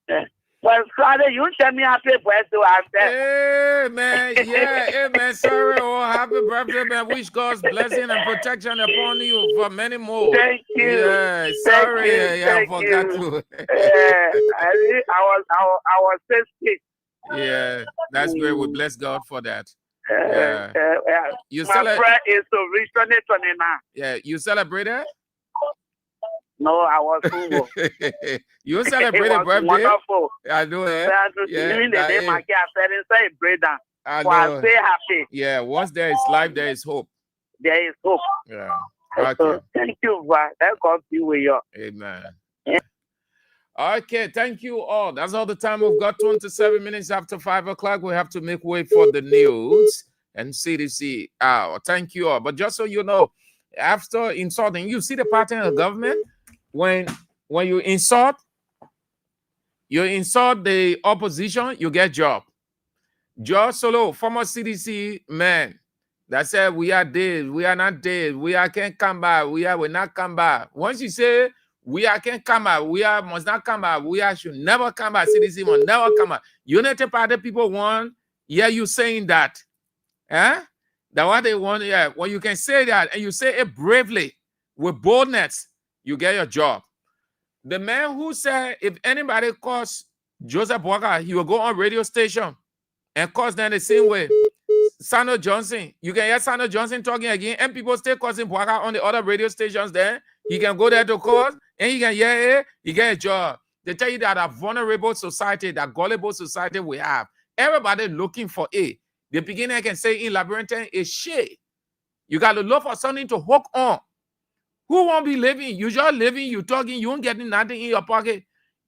Yeah. Well, Friday, you tell me happy birthday after. Amen. Yeah, amen. Sorry, oh, happy birthday, man. Wish God's blessing and protection upon you for many more. Thank you. Yeah, sorry. I forgot to. I was so sick. Yeah, that's great. We bless God for that. You my prayer is to reach 2029. Yeah, you celebrated? No, I was full. You celebrated birthday? Wonderful. I know it. Yeah, even the day my kid said inside brother. I know. I stay happy. Yeah, once there is life, there is hope. There is hope. Yeah. Okay. So, thank you, bro. Let God be with you. Amen. Yeah. Okay, thank you all. That's all the time we've got. 27 minutes after 5 o'clock. We have to make way for the news and CDC hour. Thank you all. But just so you know, after insulting, you see the pattern of government. When you insult the opposition, you get job. George Solo, former CDC man, that said we are dead, we are not dead, we are can't come back, we will not come back. Once you say we are can't come back, we are must not come back, we are should never come back, CDC must never come back. United Party people want, yeah, you saying that. That what they want, yeah. When you can say that and you say it bravely with boldness, you get your job. The man who said if anybody calls Joseph Walker, he will go on radio station and cause them the same way. Sano Johnson, you can hear Sano Johnson talking again, and people still causing Walker on the other radio stations there. He can go there to cause, and he can hear it, he get a job. They tell you that a vulnerable society, that gullible society we have, everybody looking for it. The beginning I can say in Labyrinth is shit. You got to look for something to hook on. Who won't be living? You just living, you talking, you won't getting nothing in your pocket.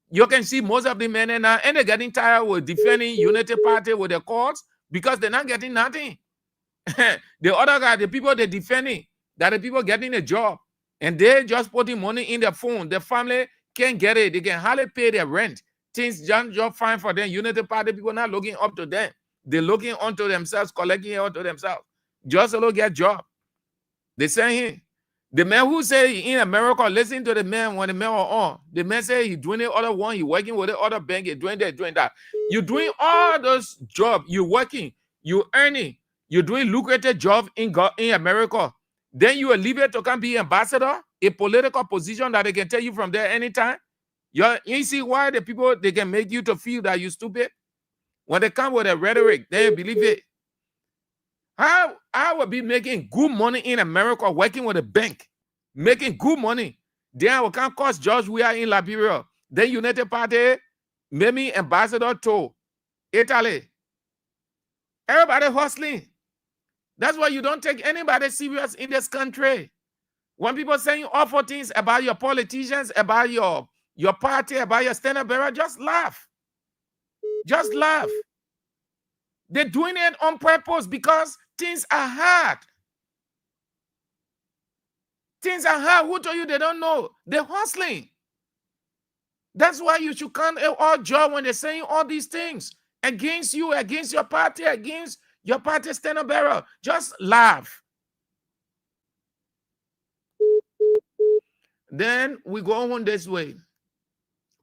You can see most of the men now, and they're getting tired with defending Unity Party with the courts because they're not getting nothing. The other guy, the people they're defending, that the people getting a job, and they just putting money in their phone. The family can't get it. They can hardly pay their rent. Things just fine for them. Unity Party people not looking up to them. They're looking onto themselves, collecting it onto themselves. Just to get job. They say him. The man who say in America, listen to the man when the man are on. The man say he doing the other one, he working with the other bank, he doing that, doing that. You're doing all those jobs. You're working, you're earning, you're doing lucrative job in America. Then you will leave it to come be ambassador, a political position that they can tell you from there anytime. You see why the people, they can make you to feel that you're stupid? When they come with a rhetoric, they believe it. I will be making good money in America working with a bank, making good money. Then I will come cost George we are in Liberia. Then United Party made me ambassador to Italy. Everybody hustling. That's why you don't take anybody serious in this country. When people saying awful things about your politicians, about your party, about your standard bearer, just laugh. Just laugh. They're doing it on purpose because things are hard. Things are hard. Who told you they don't know? They're hustling. That's why you should count all joy when they're saying all these things against you, against your party, against your party standard bearer. Just laugh. Then we go on this way.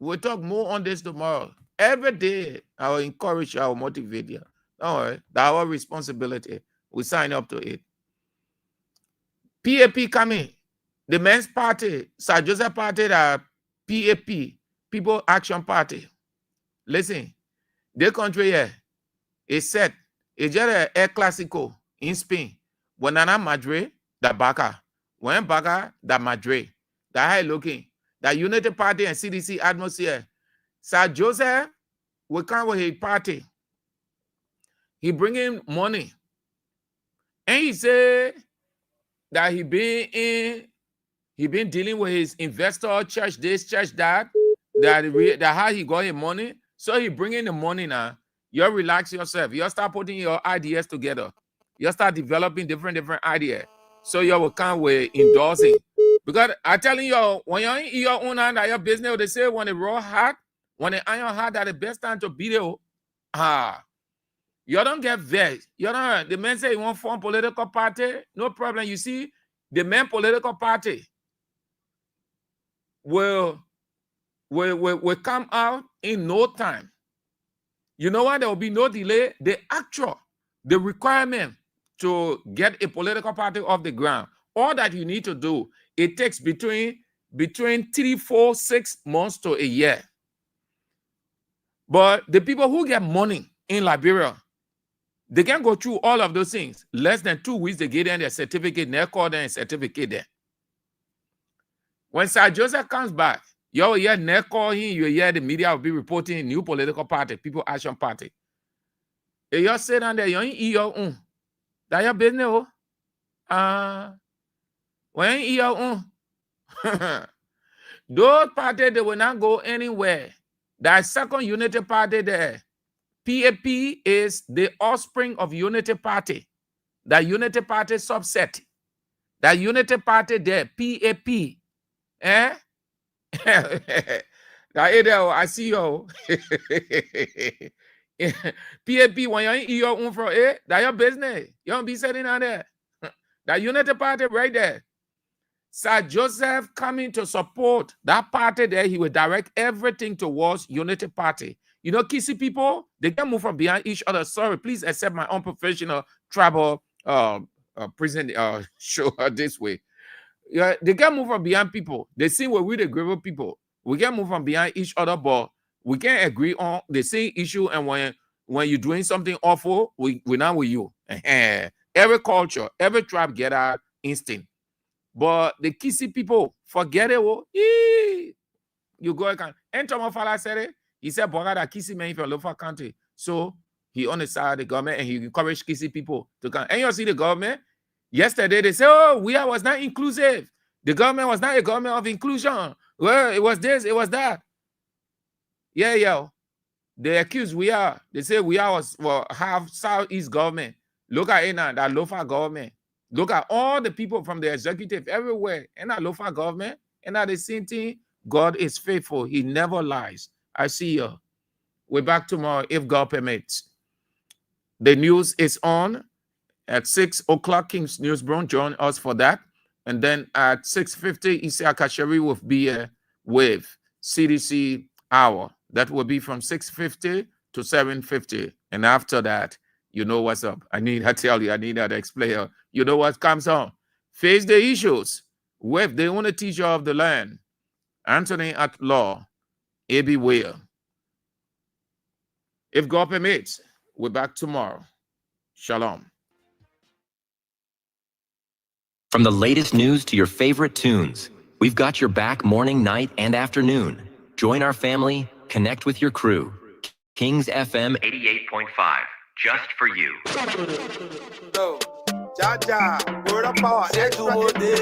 We'll talk more on this tomorrow. Every day, I will encourage you, I will motivate you. Don't worry, that's our responsibility. We sign up to it. PAP coming. The men's party, Sir Joseph Party, that PAP, People Action Party. Listen, the country here is set. It's just a Clásico in Spain. When Nana Madrid, the Baca. When Baca, the Madrid. The high looking. The United Party and CDC atmosphere. Sir Joseph will come with his party. He bring in money. And he said that he been dealing with his investor, church this, church that how he got his money. So he bring in the money now. You relax yourself. You start putting your ideas together. You start developing different ideas. So you will come with endorsing. Because I'm telling you, when you're in your own hand, your business, they say when the raw hot, when the iron hot, that's the best time to beat it. You don't get vexed. You don't. The men say you want to form political party, no problem. You see, the men political party will come out in no time. You know why? There will be no delay. The requirement to get a political party off the ground, all that you need to do, it takes between 3, 4, 6 months to a year. But the people who get money in Liberia, they can go through all of those things. Less than 2 weeks, they get in their certificate, they call them certificate there. When Sir Joseph comes back, you will hear never call him, you hear the media will be reporting new political party, People Action Party. If you sit down there, you ain't eat your own. That's your business. When you eat your own. Those parties, they will not go anywhere. That second Unity Party there. PAP is the offspring of Unity Party. The Unity Party subset. The Unity Party there, PAP. Eh? I see you. PAP, when you ain't your own from it, that's your business. You don't be sitting on there. The Unity Party right there. Sir Joseph coming to support that party there, he will direct everything towards Unity Party. You know, Kisi people, they can move from behind each other. Sorry, please accept my unprofessional tribal present show this way. Yeah, they can move from behind people. They see where we the gravel people. We can move from behind each other, but we can't agree on the same issue. And when you're doing something awful, we're not with you. Every culture, every tribe get our instinct. But the Kisi people, forget it. You go again. And Thomas Fala said it. He said, Boga that Kisi man from local country. So he on the side of the government and he encouraged Kisi people to come. And you see the government, Yesterday, they say, oh, was not inclusive. The government was not a government of inclusion. Well, it was this, it was that. Yeah. They accuse They say was half Southeast government. Look at it now, that local government. Look at all the people from the executive everywhere. And that local government. And that the same thing. God is faithful. He never lies. I see you. We're back tomorrow if God permits. The news is on at 6 o'clock. King's Newsroom. Join us for that. And then at 6:50, Issa Kasheri will be with CDC Hour. That will be from 6:50 to 7:50. And after that, you know what's up. I need to explain. You know what comes on. Face the issues with the only teacher of the land, Anthony at Law, A.B. Weir. If God permits, we're back tomorrow. Shalom. From the latest news to your favorite tunes, we've got your back morning, night, and afternoon. Join our family, connect with your crew. Kings FM 88.5, just for you. Jaja, word of power, extra.